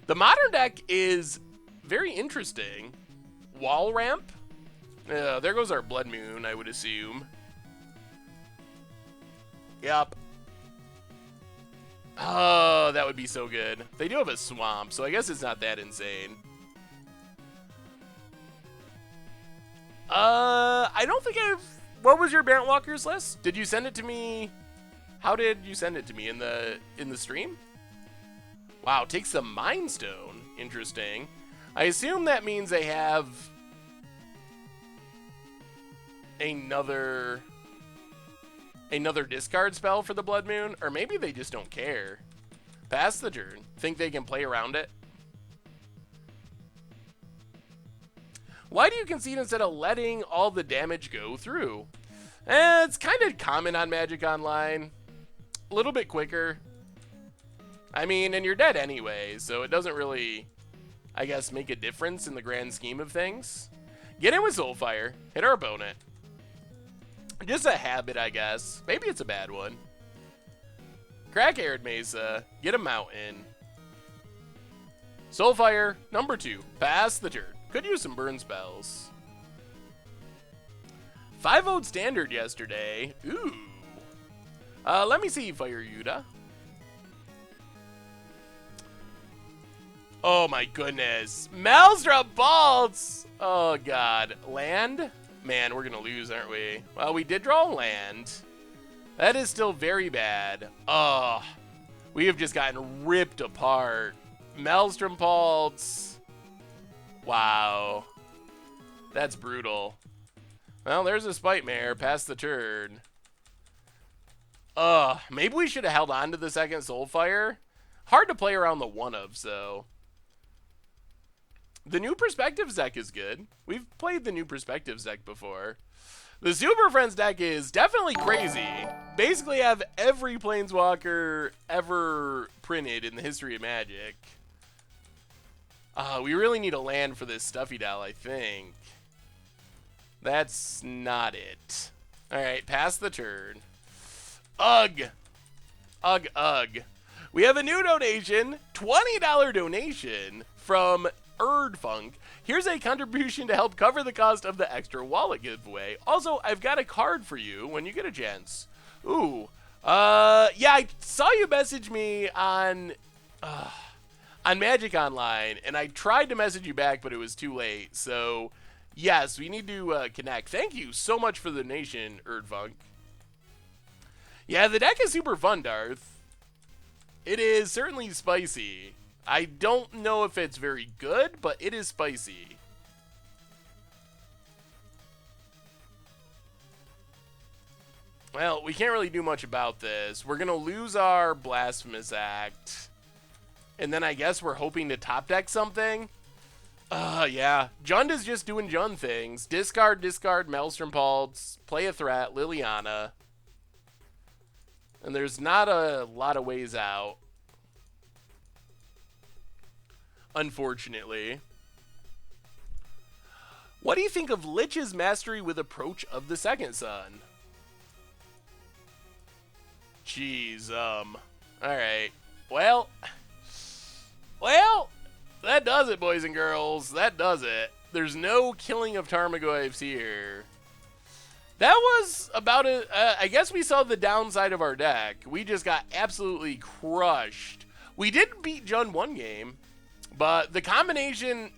The modern deck is very interesting. Wall Ramp. There goes our Blood Moon, I would assume. Yep. Oh, that would be so good. They do have a Swamp, so I guess it's not that insane. I don't think I've... What was your Bantwalkers list? Did you send it to me? How did you send it to me? In the stream? Wow, takes the Mind Stone. Interesting. I assume that means they have another discard spell for the Blood Moon, or maybe they just don't care. Pass the turn. Think they can play around it? Why do you concede instead of letting all the damage go through? It's kind of common on Magic Online. A little bit quicker. I mean, and you're dead anyway, so it doesn't really, I guess, make a difference in the grand scheme of things. Get in with Soulfire. Hit our opponent. Just a habit, I guess. Maybe it's a bad one. Crack Arid Mesa. Get a Mountain. Soulfire, number 2. Pass the turn. Could use some burn spells. 5-0 standard yesterday. Ooh. Let me see, Fire Yuta. Oh my goodness. Maelstrom Bolts! Oh god. Land? Man, we're gonna lose, aren't we? Well, we did draw land. That is still very bad. Oh. We have just gotten ripped apart. Maelstrom Bolts. Wow. That's brutal. Well, there's a Spite Mare. Pass the turn. Maybe we should have held on to the second Soulfire. Hard to play around the one-ofs, though. The New Perspectives deck is good. We've played the New Perspectives deck before. The Super Friends deck is definitely crazy. Basically have every Planeswalker ever printed in the history of Magic. We really need a land for this Stuffy doll, I think. That's not it. Alright, pass the turn. Ugh. Ugh, ugh. We have a new donation, $20 donation from Erdfunk. Here's a contribution to help cover the cost of the extra wallet giveaway. Also, I've got a card for you when you get a chance. Ooh. Yeah, I saw you message me on Magic Online, and I tried to message you back, but it was too late. So, Yes, we need to connect. Thank you so much for the donation, Erdfunk. Yeah, the deck is super fun, Darth. It is certainly spicy. I don't know if it's very good, but it is spicy. Well, we can't really do much about this. We're going to lose our Blasphemous Act. And then I guess we're hoping to top deck something. Yeah. Jund is just doing Jund things. Discard, Maelstrom Pulse, play a threat, Liliana. And there's not a lot of ways out. Unfortunately. What do you think of Lich's mastery with Approach of the Second Sun? Jeez, alright. Well, that does it, boys and girls. That does it. There's no killing of Tarmogoyfs here. That was about it. I guess we saw the downside of our deck. We just got absolutely crushed. We did beat Jund one game, but the combination...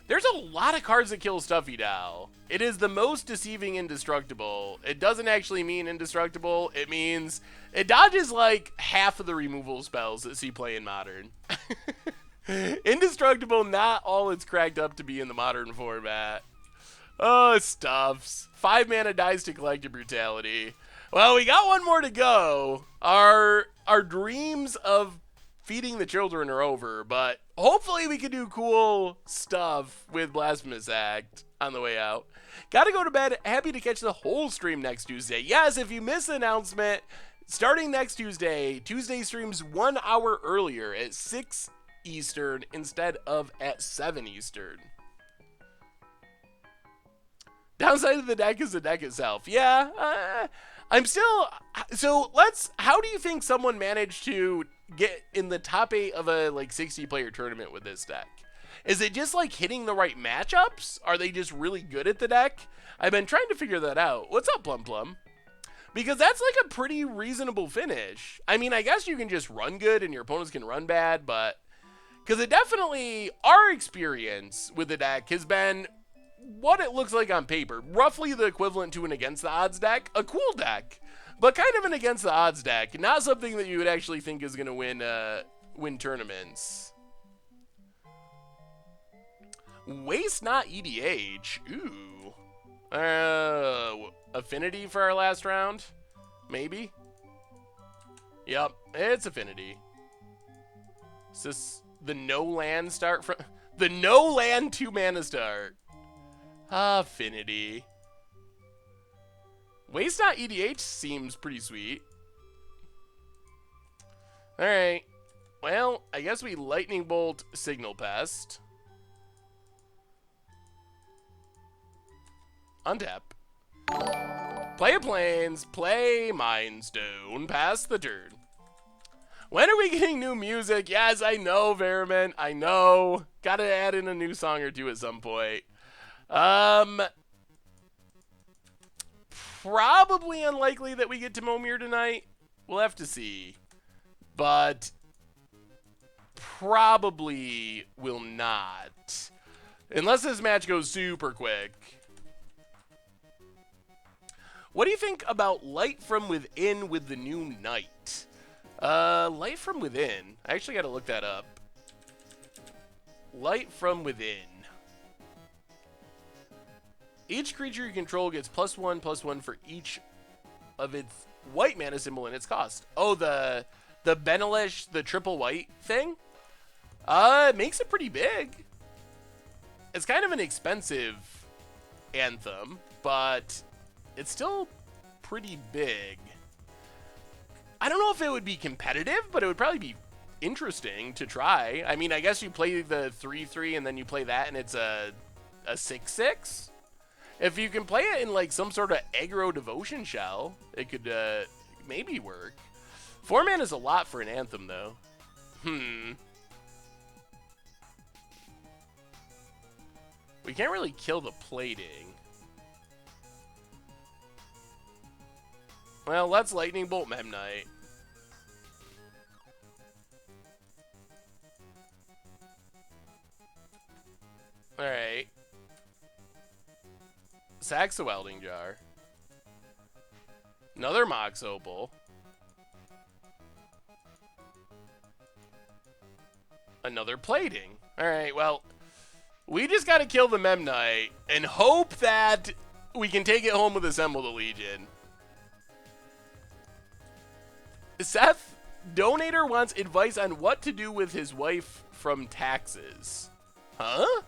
There's a lot of cards that kill Stuffy Dow. It is the most deceiving indestructible. It doesn't actually mean indestructible. It means it dodges like half of the removal spells that see play in Modern. Indestructible, not all it's cracked up to be in the Modern format. Oh, Stuffs. 5 mana dies to Collective Brutality. Well, we got one more to go. Our dreams of feeding the children are over, but hopefully we can do cool stuff with Blasphemous Act on the way out. Gotta go to bed. Happy to catch the whole stream next Tuesday. Yes, if you missed the announcement, starting next Tuesday streams 1 hour earlier at 6 Eastern instead of at 7 Eastern. Downside of the deck is the deck itself. Yeah, I'm still... So, how do you think someone managed to get in the top 8 of a, 60-player tournament with this deck? Is it just, hitting the right matchups? Are they just really good at the deck? I've been trying to figure that out. What's up, Plum Plum? Because that's, a pretty reasonable finish. I mean, I guess you can just run good and your opponents can run bad, but... Because it definitely... Our experience with the deck has been... what it looks like on paper. Roughly the equivalent to an against the odds deck. A cool deck, but kind of an against the odds deck. Not something that you would actually think is going to win tournaments. Waste not EDH. Ooh. Affinity for our last round? Maybe? Yep, it's Affinity. Is this the no land start from... The no land 2 mana start. Affinity. Waste not EDH seems pretty sweet. Alright. Well, I guess we Lightning Bolt Signal Pest. Untap. Play a Plains, play Mind Stone, pass the turn. When are we getting new music? Yes, I know, Vermin. I know. Gotta add in a new song or two at some point. Probably unlikely that we get to Momir tonight. We'll have to see. But probably will not. Unless this match goes super quick. What do you think about Light from Within with the new Knight? Light from Within. I actually got to look that up. Light from Within. Each creature you control gets +1/+1 for each of its white mana symbol and its cost. Oh, the Benelish, the triple white thing? It makes it pretty big. It's kind of an expensive anthem, but it's still pretty big. I don't know if it would be competitive, but it would probably be interesting to try. I mean, I guess you play the 3/3 and then you play that and it's a 6/6. If you can play it in some sort of aggro devotion shell, it could maybe work. 4 mana is a lot for an anthem, though. We can't really kill the plating. Well, let's Lightning Bolt Memnite. Alright. Sax the welding jar. Another Mox Opal. Another plating. Alright, well, we just gotta kill the Memnite and hope that we can take it home with Assemble the Legion. Seth, donator, wants advice on what to do with his wife from taxes. Huh?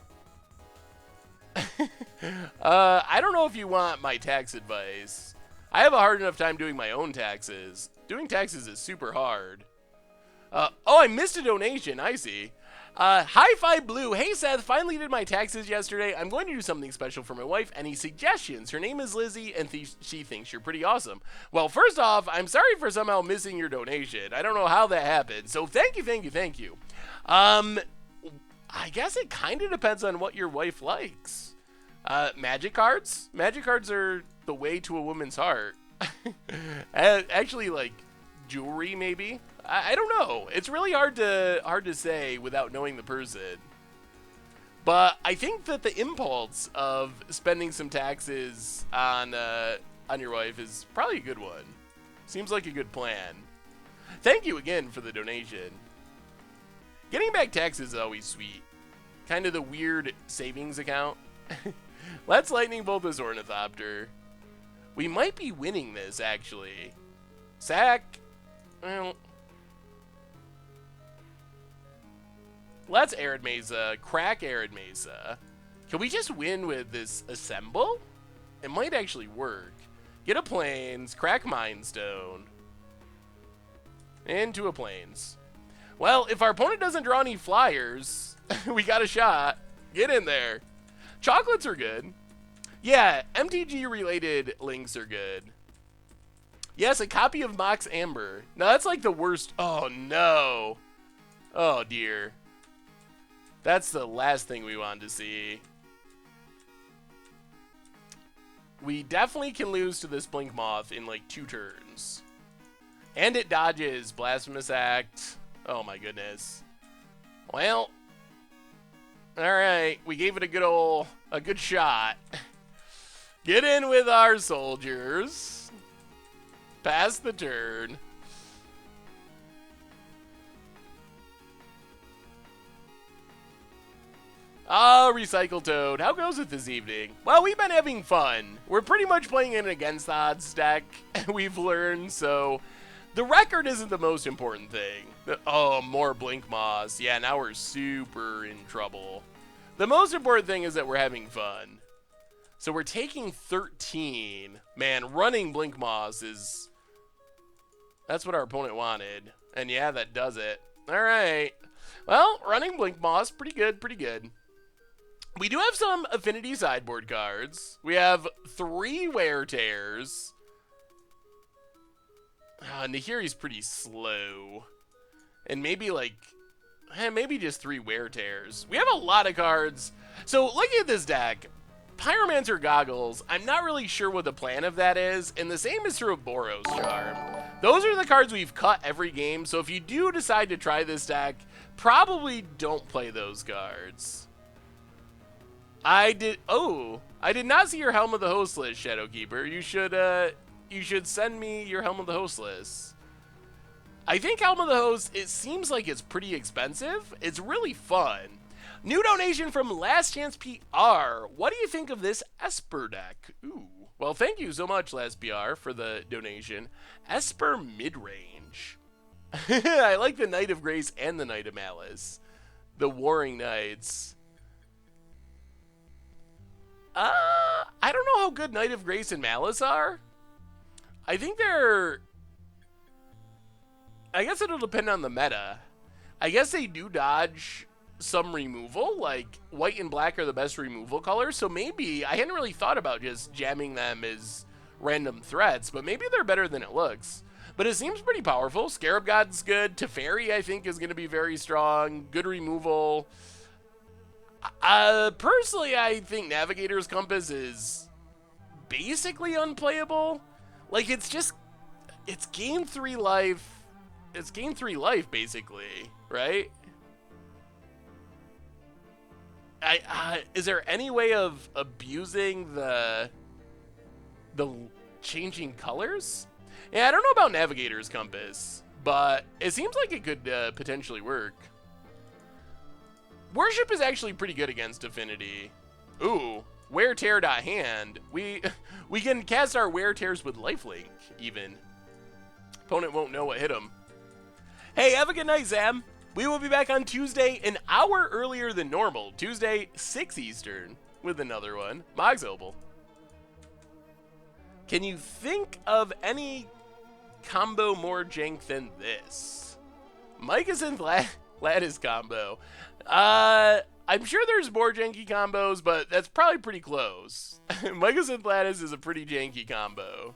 I don't know if you want my tax advice. I have a hard enough time doing my own taxes. Doing taxes is super hard. Oh, I missed a donation. I see. Hi-Fi Blue. Hey, Seth. Finally did my taxes yesterday. I'm going to do something special for my wife. Any suggestions? Her name is Lizzie, and she thinks you're pretty awesome. Well, first off, I'm sorry for somehow missing your donation. I don't know how that happened. So thank you, thank you, thank you. I guess it kind of depends on what your wife likes. Magic cards? Magic cards are the way to a woman's heart. Actually, like, jewelry, maybe? I don't know. It's really hard to say without knowing the person. But I think that the impulse of spending some taxes on your wife is probably a good one. Seems like a good plan. Thank you again for the donation. Getting back taxes is always sweet. Kind of the weird savings account. Let's lightning bolt this Ornithopter. We might be winning this, actually. Sack. Well, let's Arid Mesa. Crack Arid Mesa. Can we just win with this Assemble? It might actually work. Get a Plains. Crack Mindstone. Into a Plains. Well, if our opponent doesn't draw any flyers, we got a shot. Get in there. Chocolates are good. Yeah, MTG-related links are good. Yes, a copy of Mox Amber. Now, that's like the worst. Oh, no. Oh, dear. That's the last thing we wanted to see. We definitely can lose to this Blink Moth in like 2 turns. And it dodges Blasphemous Act. Oh, my goodness. Well, all right. We gave it a good shot. Get in with our soldiers. Pass the turn. Oh, Recycle Toad. How goes it this evening? Well, we've been having fun. We're pretty much playing an against odds deck, we've learned, so the record isn't the most important thing. Oh, more Blink Moss. Yeah, now we're super in trouble. The most important thing is that we're having fun. So we're taking 13. Man, running Blink Moss is... That's what our opponent wanted. And yeah, that does it. All right. Well, running Blink Moss, pretty good, pretty good. We do have some Affinity sideboard cards. We have 3 Wear Tears. Nahiri's pretty slow. And maybe like... maybe just 3 Wear Tears. We have a lot of cards. So looking at this deck... Pyromancer Goggles, I'm not really sure what the plan of that is, and the same is true of Boros Charm. Those are the cards we've cut every game, so if you do decide to try this deck, probably don't play those cards. I did not see your Helm of the Host list, Shadowkeeper. You should send me your Helm of the Host list. I think Helm of the Host, it seems like it's pretty expensive. It's really fun. New donation from Last Chance PR. What do you think of this Esper deck? Ooh. Well, thank you so much, Last PR, for the donation. Esper Midrange. I like the Knight of Grace and the Knight of Malice. The Warring Knights. I don't know how good Knight of Grace and Malice are. I think they're... I guess it'll depend on the meta. I guess they do dodge... some removal, like white and black are the best removal colors, so maybe I hadn't really thought about just jamming them as random threats, but maybe they're better than it looks. But it seems pretty powerful. Scarab God's good. Teferi, I think, is going to be very strong. Good removal. Personally, I think Navigator's Compass is basically unplayable. Like, it's gain 3 life. It's gain 3 life, basically, right? Is there any way of abusing the the changing colors? Yeah, I don't know about Navigator's Compass, but it seems like it could potentially work. Worship is actually pretty good against Affinity. Ooh, Wear Tear hand. We can cast our Wear Tears with Lifelink, even. Opponent won't know what hit him. Hey, have a good night, Sam. We will be back on Tuesday an hour earlier than normal. Tuesday, 6 Eastern, with another one. Mog's Opal. Can you think of any combo more jank than this? Micah's and Lattice combo. I'm sure there's more janky combos, but that's probably pretty close. Micah's and Lattice is a pretty janky combo.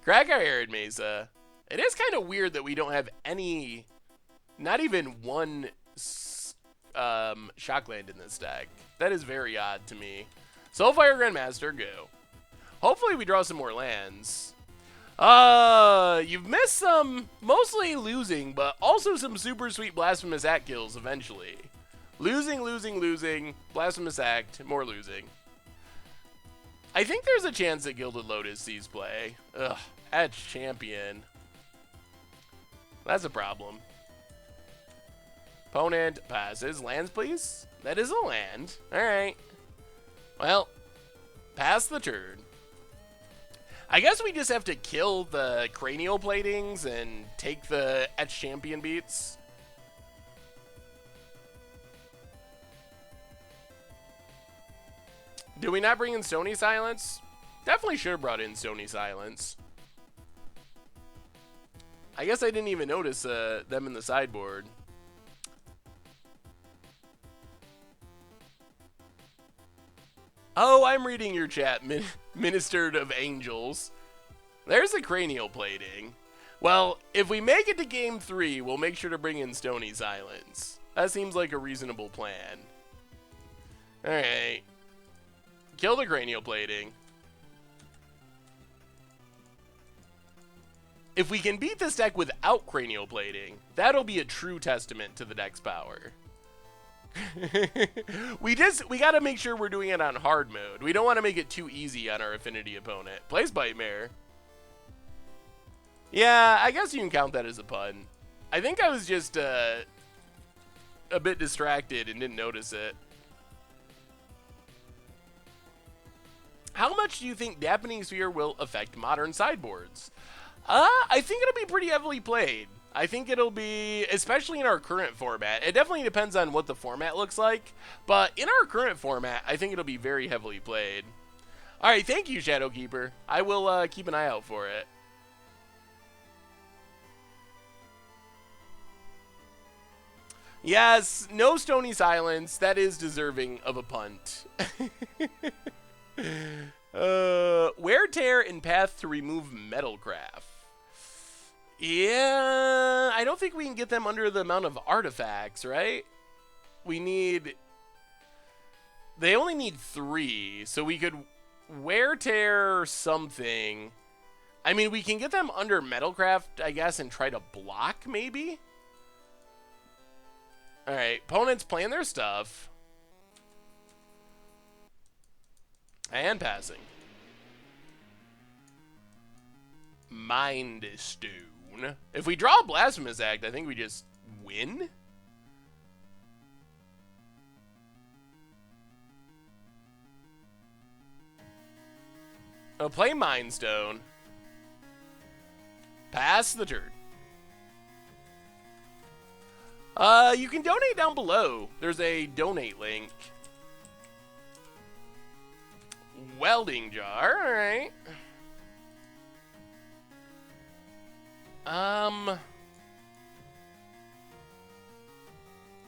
Crack our Arid Mesa. It is kind of weird that we don't have any, not even one Shockland in this deck. That is very odd to me. Soulfire Grandmaster, go. Hopefully we draw some more lands. You've missed some, mostly losing, but also some super sweet Blasphemous Act kills eventually. Losing, Blasphemous Act, more losing. I think there's a chance that Gilded Lotus sees play. Ugh, Etch Champion. That's a problem. Opponent passes. Lands, please. That is a land. Alright. Well, pass the turn. I guess we just have to kill the Cranial Platings and take the Etch Champion beats. Did we not bring in Stony Silence? Definitely should have brought in Stony Silence. I guess I didn't even notice them in the sideboard. Oh, I'm reading your chat, Ministered of Angels. There's the Cranial Plating. Well, if we make it to Game 3, we'll make sure to bring in Stony Silence. That seems like a reasonable plan. Alright. Kill the Cranial Plating. If we can beat this deck without Cranial Plating, that'll be a true testament to the deck's power. we gotta make sure we're doing it on hard mode. We don't want to make it too easy on our Affinity opponent. Plays Bightmare. Yeah, I guess you can count that as a pun. I think I was just a bit distracted and didn't notice it. How much do you think Dampening Sphere will affect modern sideboards? I think it'll be pretty heavily played. I think it'll be, especially in our current format. It definitely depends on what the format looks like, but in our current format, I think it'll be very heavily played. All right, thank you, Shadowkeeper. I will keep an eye out for it. Yes, no Stony Silence. That is deserving of a punt. Wear Tear and Path to remove Metalcraft. Yeah, I don't think we can get them under the amount of artifacts, right? We need... They only need 3, so we could Wear Tear something. I mean, we can get them under Metalcraft, I guess, and try to block, maybe? Alright, opponents playing their stuff. And passing. Mind Stone. If we draw a Blasphemous Act, I think we just win. Oh, play Mind Stone. Pass the turn. You can donate down below. There's a donate link. Welding jar, alright. I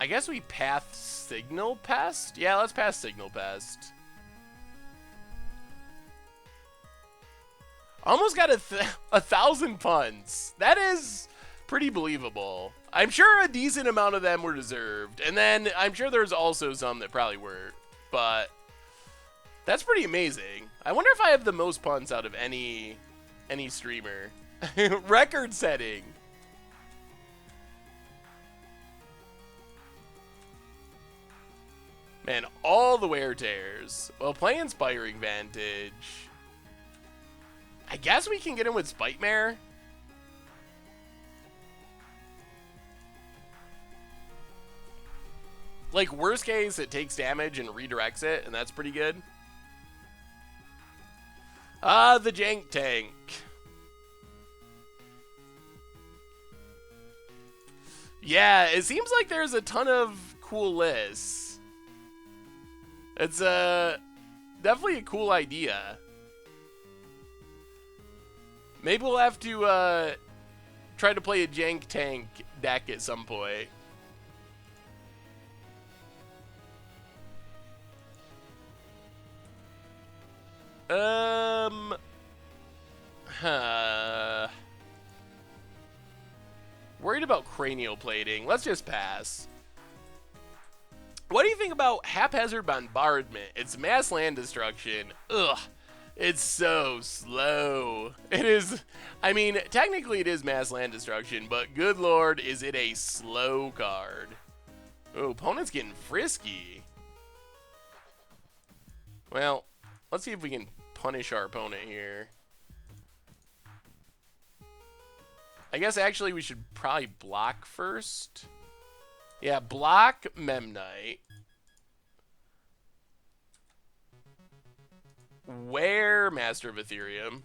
guess we path Signal Pest? Yeah, let's pass Signal Pest. Almost got 1,000 puns. That is pretty believable. I'm sure a decent amount of them were deserved. And then I'm sure there's also some that probably weren't. But that's pretty amazing. I wonder if I have the most puns out of any streamer. Record setting. Man, all the Wear Tears. Well, play Inspiring Vantage. I guess we can get him with Spite Mare. Like, worst case, it takes damage and redirects it, and that's pretty good. The Jank Tank. Yeah, it seems like there's a ton of cool lists. It's definitely a cool idea. Maybe we'll have to try to play a Jank Tank deck at some point. Worried about cranial plating. Let's just pass. What do you think about haphazard bombardment? It's mass land destruction. Ugh. It's so slow. It is. I mean, technically it is mass land destruction, but good lord, is it a slow card. Oh, opponent's getting frisky. Well, let's see if we can punish our opponent here. I guess actually we should probably block first. Yeah, block Memnite. Where Master of Ethereum.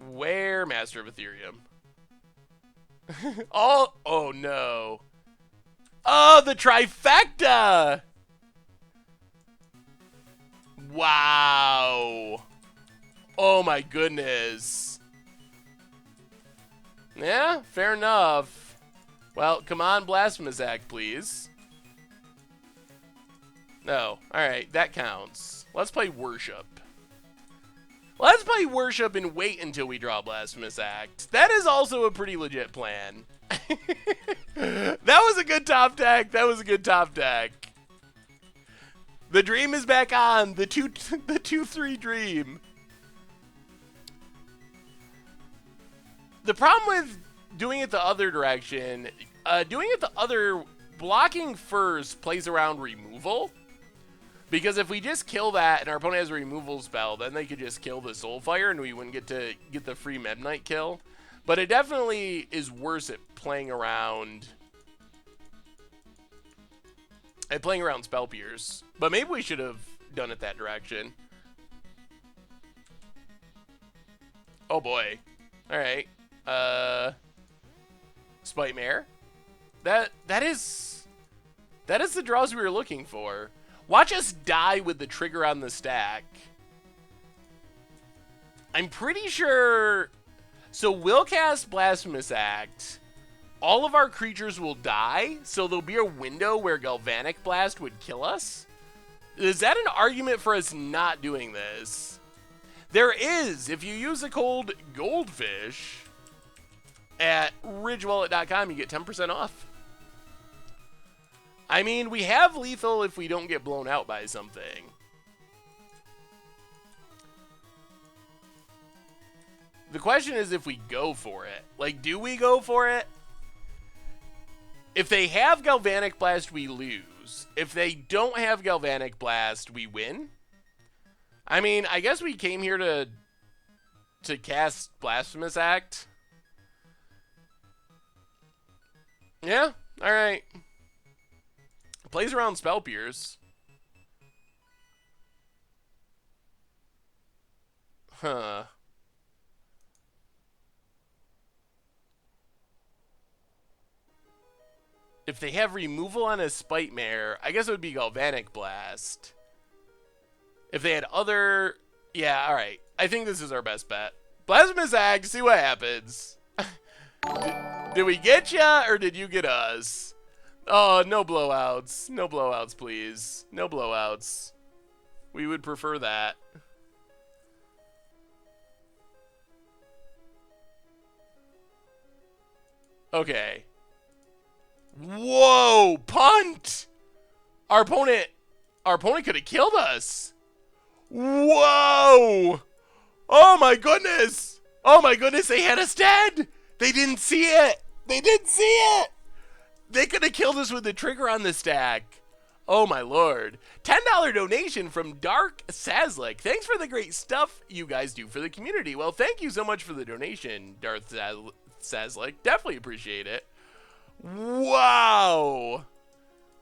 Where Master of Ethereum. Oh no. Oh, the trifecta! Wow. Oh my goodness. Yeah, fair enough. Well, come on, Blasphemous Act, please. No. Alright, that counts. Let's play Worship. Let's play Worship and wait until we draw Blasphemous Act. That is also a pretty legit plan. That was a good top deck. That was a good top deck. The dream is back on. The 2-3 dream. The problem with doing it the other direction, blocking first plays around removal. Because if we just kill that and our opponent has a removal spell, then they could just kill the Soulfire and we wouldn't get to get the free Memnite kill. But it definitely is worse at playing around Spell Pierce. But maybe we should have done it that direction. Oh boy. Alright. Spite Mare. That is the draws we were looking for. Watch us die with the trigger on the stack. I'm pretty sure. So we'll cast Blasphemous Act. All of our creatures will die, so there'll be a window where Galvanic Blast would kill us. Is that an argument for us not doing this? There is. If you use the code Goldfish at ridgewallet.com, you get 10% off. I mean, we have lethal if we don't get blown out by something. The question is if we go for it. Like, do we go for it? If they have Galvanic Blast, we lose. If they don't have Galvanic Blast, we win. I mean, I guess we came here to cast Blasphemous Act. Yeah, alright. Plays around Spell Pierce. Huh. If they have removal on a Spite Mare, I guess it would be Galvanic Blast. If they had other... Yeah, alright. I think this is our best bet. Blasphemous Act, see what happens. Did we get ya, or did you get us? Oh, no blowouts. No blowouts, please. No blowouts. We would prefer that. Okay. Whoa! Punt! Our opponent could have killed us. Whoa! Oh my goodness! Oh my goodness, they had us dead! They didn't see it! They didn't see it! They could have killed us with the trigger on the stack. Oh my lord. $10 donation from Dark Sazlik. Thanks for the great stuff you guys do for the community. Well, thank you so much for the donation, Darth Sazlik. Definitely appreciate it. Wow.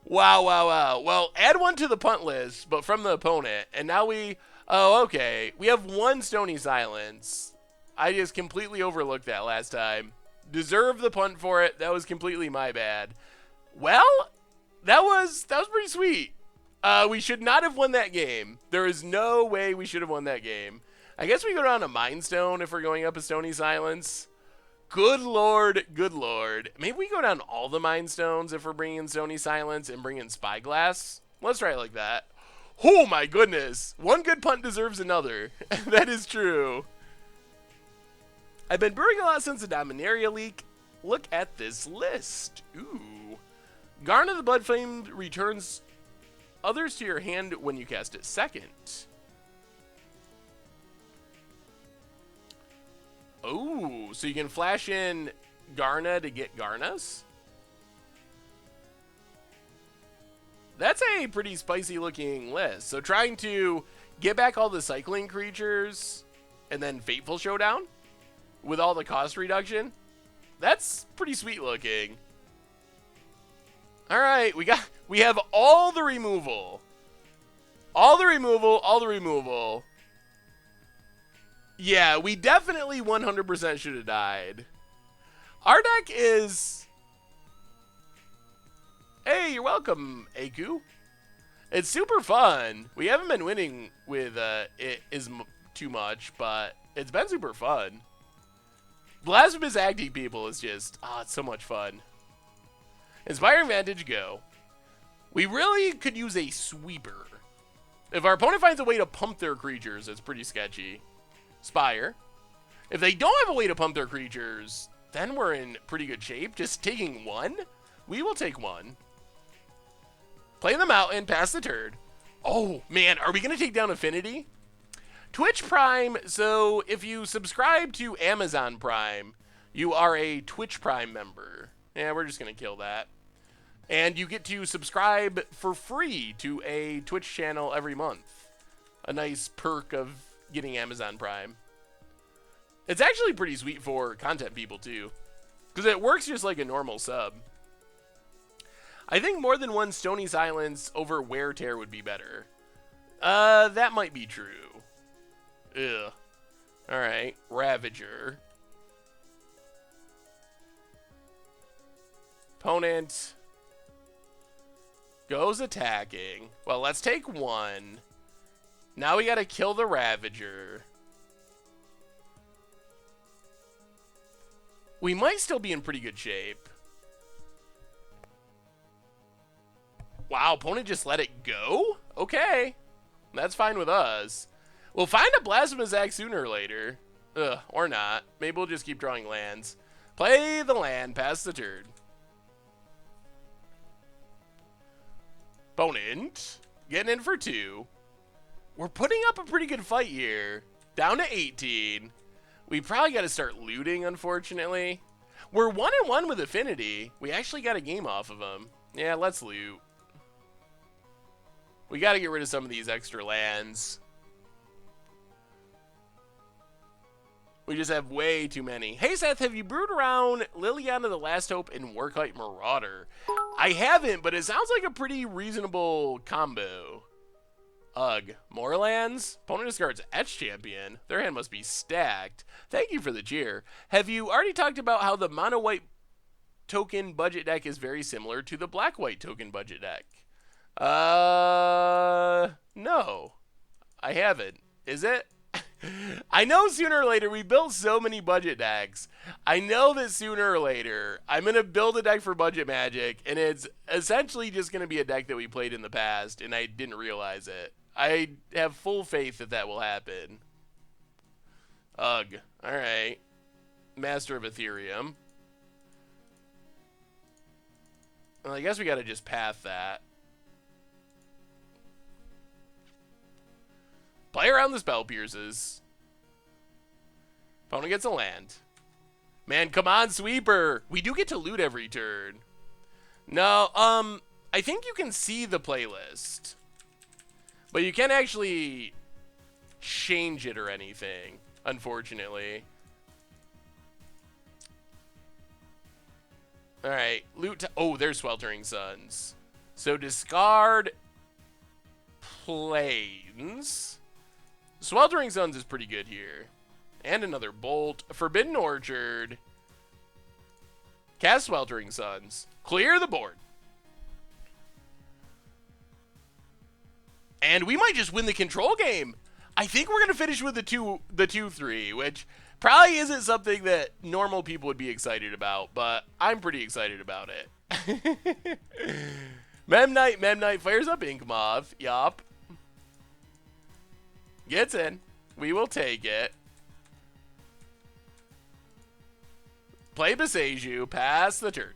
Wow, wow, wow. Well, add one to the punt list, but from the opponent. And now we... Oh, okay. We have one Stony Silence. I just completely overlooked that last time. Deserve the punt for it. That was completely my bad. Well, that was pretty sweet. We should not have won that game. There is no way we should have won that game. I guess we go down to Mind Stone if we're going up a Stony Silence. Good lord, good lord. Maybe we go down all the Mind Stones if we're bringing Stony Silence and bring in Spyglass. Let's try it like that. Oh my goodness. One good punt deserves another. That is true. I've been brewing a lot since the Dominaria leak. Look at this list. Ooh. Garnet the Bloodflame returns others to your hand when you cast it second. Oh, so you can flash in Garna to get Garnas? That's a pretty spicy looking list. So trying to get back all the cycling creatures and then Fateful Showdown with all the cost reduction. That's pretty sweet looking. All right, we have all the removal. All the removal. Yeah, we definitely 100% should have died. Our deck is... Hey, you're welcome, Aku. It's super fun. We haven't been winning with it too much, but it's been super fun. Blasphemous acting people is just... it's so much fun. Inspiring Vantage, go. We really could use a sweeper. If our opponent finds a way to pump their creatures, it's pretty sketchy. Spire. If they don't have a way to pump their creatures, then we're in pretty good shape. Just taking one? We will take one. Play the mountain, pass the turd. Oh, man, are we going to take down Affinity? Twitch Prime, so if you subscribe to Amazon Prime, you are a Twitch Prime member. Yeah, we're just going to kill that. And you get to subscribe for free to a Twitch channel every month. A nice perk of getting Amazon Prime. It's actually pretty sweet for content people, too. Because it works just like a normal sub. I think more than one Stony Silence over Wear Tear would be better. That might be true. Ugh. Alright, Ravager. Opponent goes attacking. Well, let's take one. Now we gotta kill the Ravager. We might still be in pretty good shape. Wow, opponent just let it go? Okay. That's fine with us. We'll find a Blasphemous Axe sooner or later. Ugh, or not. Maybe we'll just keep drawing lands. Play the land, pass the turn. Opponent getting in for 2. We're putting up a pretty good fight here. Down to 18. We probably got to start looting, unfortunately. We're 1-1 with Affinity. We actually got a game off of them. Yeah, let's loot. We got to get rid of some of these extra lands. We just have way too many. Hey, Seth, have you brewed around Liliana the Last Hope and Workite Marauder? I haven't, but it sounds like a pretty reasonable combo. Ugh. More lands? Opponent discards Etch Champion. Their hand must be stacked. Thank you for the cheer. Have you already talked about how the mono-white token budget deck is very similar to the black-white token budget deck? No. I haven't. Is it? I know sooner or later, we built so many budget decks. I know that sooner or later, I'm going to build a deck for Budget Magic, and it's essentially just going to be a deck that we played in the past, and I didn't realize it. I have full faith that that will happen. Ugh. Alright. Master of Ethereum. Well, I guess we got to just path that. Play around the Spell Pierces. Opponent gets a land. Man, come on, Sweeper. We do get to loot every turn. No, I think you can see the playlist, but you can't actually change it or anything, unfortunately. All right, loot. Oh, there's Sweltering Suns. So discard Plains. Sweltering Suns is pretty good here. And another Bolt. Forbidden Orchard. Cast Sweltering Suns. Clear the board. And we might just win the control game. I think we're going to finish with the 2-3, which probably isn't something that normal people would be excited about, but I'm pretty excited about it. Memnite fires up Ink Moth. Yup. Gets in. We will take it. Play Beseju. Pass the turn.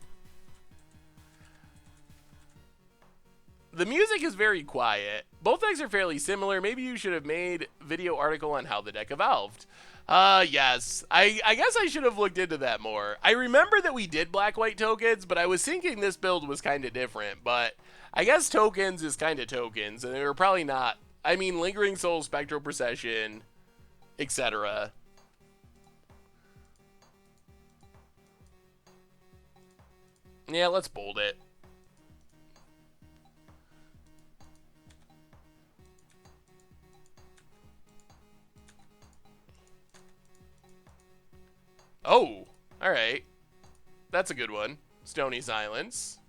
The music is very quiet. Both decks are fairly similar. Maybe you should have made video article on how the deck evolved. Yes. I guess I should have looked into that more. I remember that we did black-white tokens, but I was thinking this build was kind of different. But I guess tokens is kind of tokens, and they were probably not. I mean, Lingering Soul, Spectral Procession, etc. Yeah, let's bold it. Oh, alright. That's a good one. Stony Silence.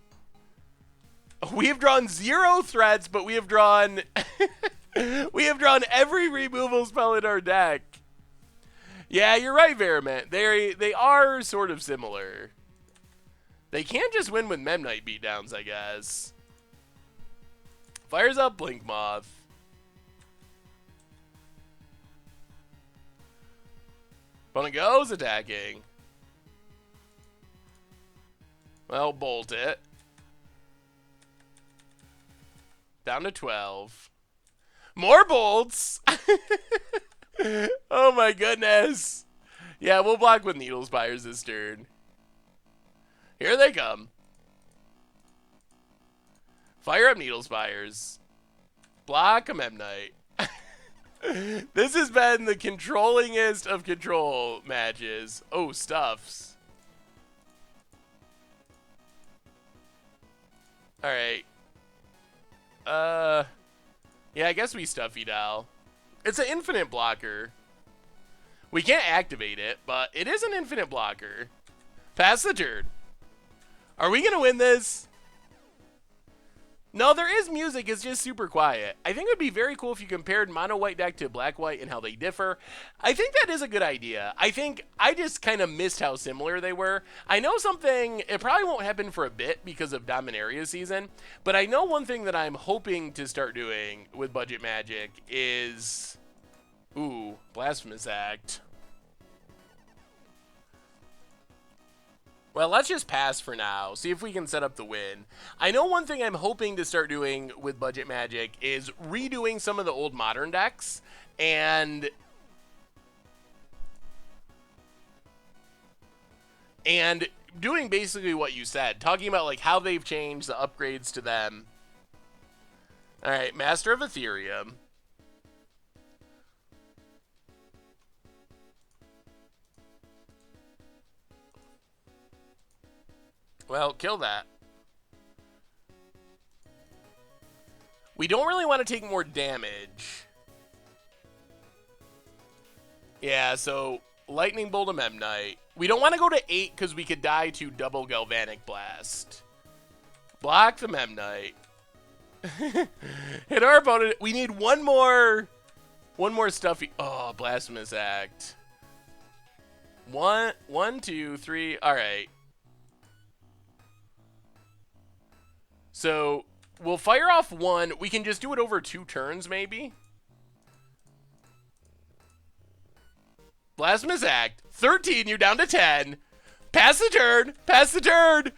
We have drawn 0 threats, but we have drawn... we have drawn every removal spell in our deck. Yeah, you're right, Veriment. They are sort of similar. They can't just win with Memnite beatdowns, I guess. Fires up Blink Moth. Opponent goes attacking. Well, bolt it. Down to 12. More bolts! Oh my goodness. Yeah, we'll block with Needle Spires this turn. Here they come. Fire up Needle Spires. Block a Memnite. This has been the controllingest of control matches. Oh, Stuffs. Alright. Yeah, I guess we Stuffy Doll. It's an infinite blocker. We can't activate it, but it is an infinite blocker. Pass the turn. Are we gonna win this? No, there is music. It's just super quiet. I think it would be very cool if you compared mono-white deck to black-white and how they differ. I think that is a good idea. I think I just kind of missed how similar they were. I know something, it probably won't happen for a bit because of Dominaria season, but I know one thing that I'm hoping to start doing with Budget Magic is... Ooh, Blasphemous Act. Well, let's just pass for now. See if we can set up the win. I know one thing I'm hoping to start doing with Budget Magic is redoing some of the old Modern decks and doing basically what you said, talking about like how they've changed, the upgrades to them. All right, Master of Ethereum. Well, kill that. We don't really want to take more damage. Yeah, so Lightning Bolt a Memnite. We don't want to go to 8 because we could die to double Galvanic Blast. Block the Memnite. Hit our opponent. We need one more Stuffy. Oh, Blasphemous Act. One, two, three. All right. So we'll fire off one. We can just do it over 2 turns, maybe. Blasphemous Act. 13, you're down to 10. Pass the turn. Pass the turn.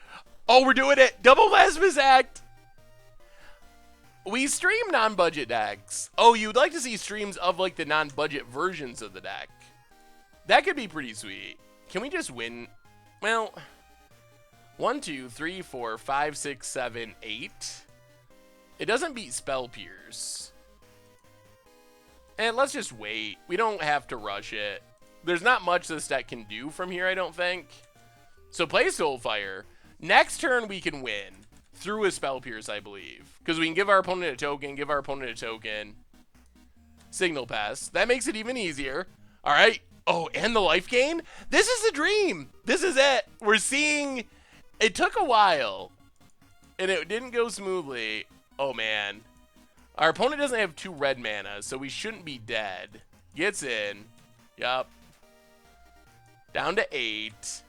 Oh, we're doing it. Double Blasphemous Act. We stream non-budget decks. Oh, you'd like to see streams of like the non-budget versions of the deck. That could be pretty sweet. Can we just win? Well, 1, 2, 3, 4, 5, 6, 7, 8. It doesn't beat Spell Pierce. And let's just wait. We don't have to rush it. There's not much this deck can do from here, I don't think. So play Soulfire. Next turn we can win through a Spell Pierce, I believe. Because we can give our opponent a token, Signal Pass. That makes it even easier. All right. Oh, and the life gain? This is the dream. This is it. We're seeing... It took a while, and it didn't go smoothly. Oh, man. Our opponent doesn't have 2 red mana, so we shouldn't be dead. Gets in. Yup. Down to 8.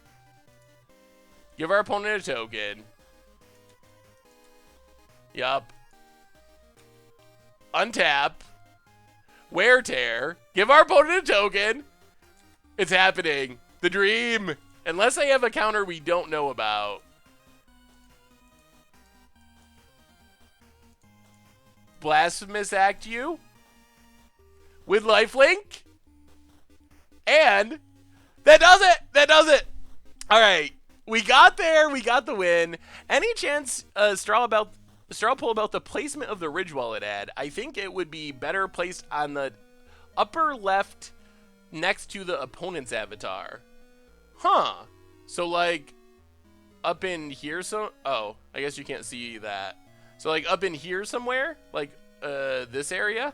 Give our opponent a token. Yup. Untap. Wear Tear. Give our opponent a token. It's happening. The dream. Unless they have a counter we don't know about. Blasphemous Act you. With lifelink. And that does it. That does it. All right. We got there. We got the win. Any chance, Straw Poll about the placement of the Ridge Wallet ad? I think it would be better placed on the upper left next to the opponent's avatar. Huh. So, like, up in here, oh, I guess you can't see that. So, like, up in here somewhere? Like, this area?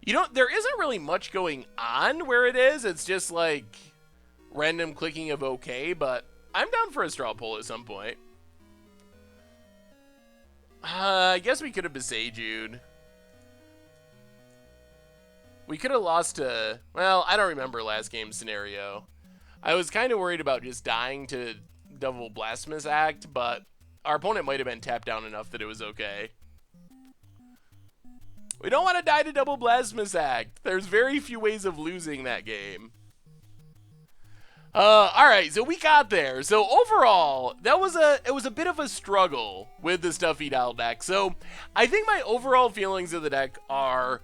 You know, there isn't really much going on where it is. It's just, like, random clicking of OK, but I'm down for a straw poll at some point. I guess we could have Besaju'd. We could have lost to... Well, I don't remember last game's scenario. I was kind of worried about just dying to Double Blasphemous Act, but our opponent might have been tapped down enough that it was okay. We don't want to die to Double Blasphemous Act. There's very few ways of losing that game. Alright, so we got there. So overall, it was a bit of a struggle with the Stuffy Doll deck. So I think my overall feelings of the deck are,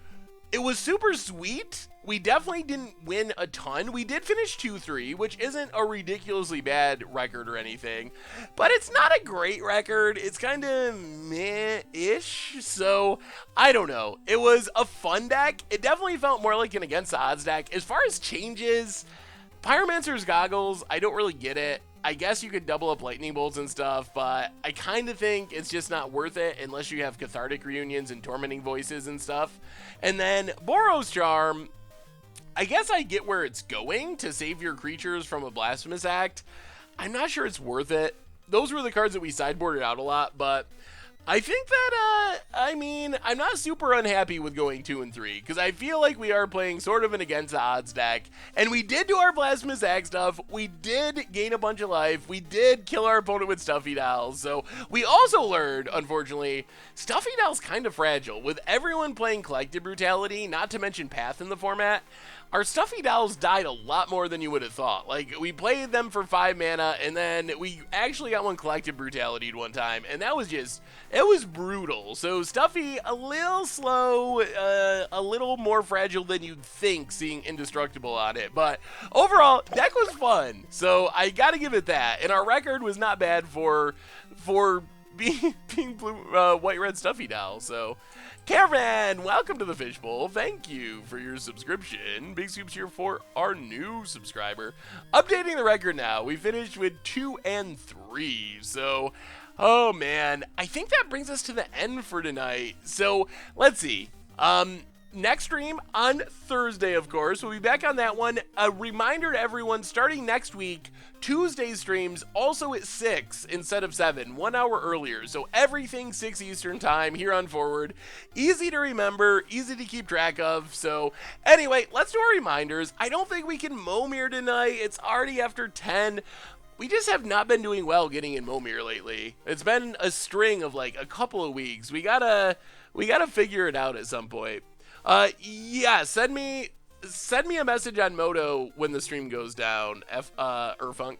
it was super sweet. We definitely didn't win a ton. We did finish 2-3, which isn't a ridiculously bad record or anything, but it's not a great record. It's kind of meh-ish, so I don't know. It was a fun deck. It definitely felt more like an against the odds deck. As far as changes, Pyromancer's Goggles, I don't really get it. I guess you could double up lightning bolts and stuff, but I kind of think it's just not worth it unless you have cathartic reunions and tormenting voices and stuff. And then Boros Charm, I guess I get where it's going to save your creatures from a Blasphemous Act. I'm not sure it's worth it. Those were the cards that we sideboarded out a lot, but I think that, I mean, I'm not super unhappy with going 2 and 3, because I feel like we are playing sort of an against the odds deck, and we did do our Blasphemous Act stuff, we did gain a bunch of life, we did kill our opponent with Stuffy Dolls, so we also learned, unfortunately, Stuffy Doll's kind of fragile. With everyone playing Collective Brutality, not to mention Path in the format, our Stuffy Dolls died a lot more than you would have thought. Like, we played them for 5 mana, and then we actually got one Collective Brutality one time, and that was just, it was brutal. So Stuffy, a little slow, a little more fragile than you'd think, seeing Indestructible on it. But overall, deck was fun, so I gotta give it that. And our record was not bad for being blue, white-red Stuffy Doll, so... Caravan, welcome to the Fishbowl. Thank you for your subscription. Big scoops here for our new subscriber. Updating the record now. We finished with 2 and 3. So, oh man, I think that brings us to the end for tonight. So, let's see. Next stream on Thursday, of course. We'll be back on that one. A reminder to everyone, starting next week, Tuesday streams also at 6 instead of 7, 1 hour earlier. So everything 6 Eastern time here on forward. Easy to remember, easy to keep track of. So anyway, let's do our reminders. I don't think we can Momir tonight. It's already after 10. We just have not been doing well getting in Momir lately. It's been a string of like a couple of weeks. We gotta figure it out at some point. Yeah, send me a message on Moto when the stream goes down, Erfunk.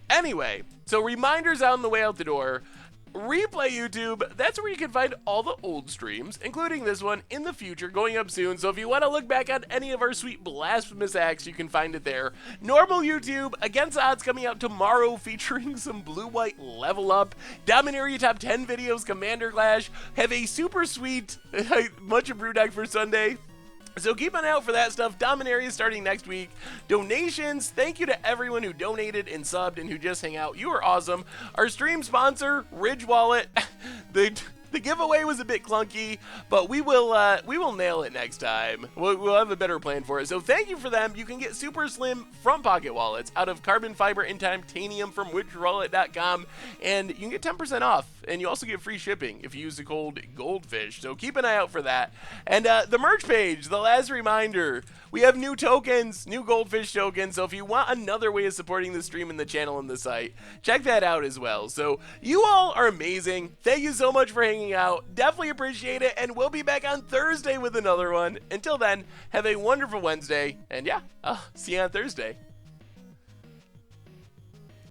Anyway, so reminders on the way out the door. Replay YouTube, that's where you can find all the old streams, including this one in the future, going up soon. So if you want to look back on any of our sweet blasphemous acts, you can find it there. Normal YouTube, Against Odds, coming out tomorrow, featuring some blue-white level up. Dominaria top 10 videos, Commander Clash, have a super sweet Much of Brew deck for Sunday. So keep an eye out for that stuff. Dominaria is starting next week. Donations, thank you to everyone who donated and subbed and who just hang out. You are awesome. Our stream sponsor, Ridge Wallet, the giveaway was a bit clunky, but we will nail it next time. We'll have a better plan for it. So thank you for them. You can get super slim front pocket wallets out of carbon fiber and titanium from ridgewallet.com, and you can get 10% off. And you also get free shipping if you use the code Goldfish. So keep an eye out for that. And the merch page, the last reminder, we have new tokens, new Goldfish tokens. So if you want another way of supporting the stream and the channel and the site, check that out as well. So you all are amazing. Thank you so much for hanging out. Definitely appreciate it. And we'll be back on Thursday with another one. Until then, have a wonderful Wednesday. And yeah, I'll see you on Thursday.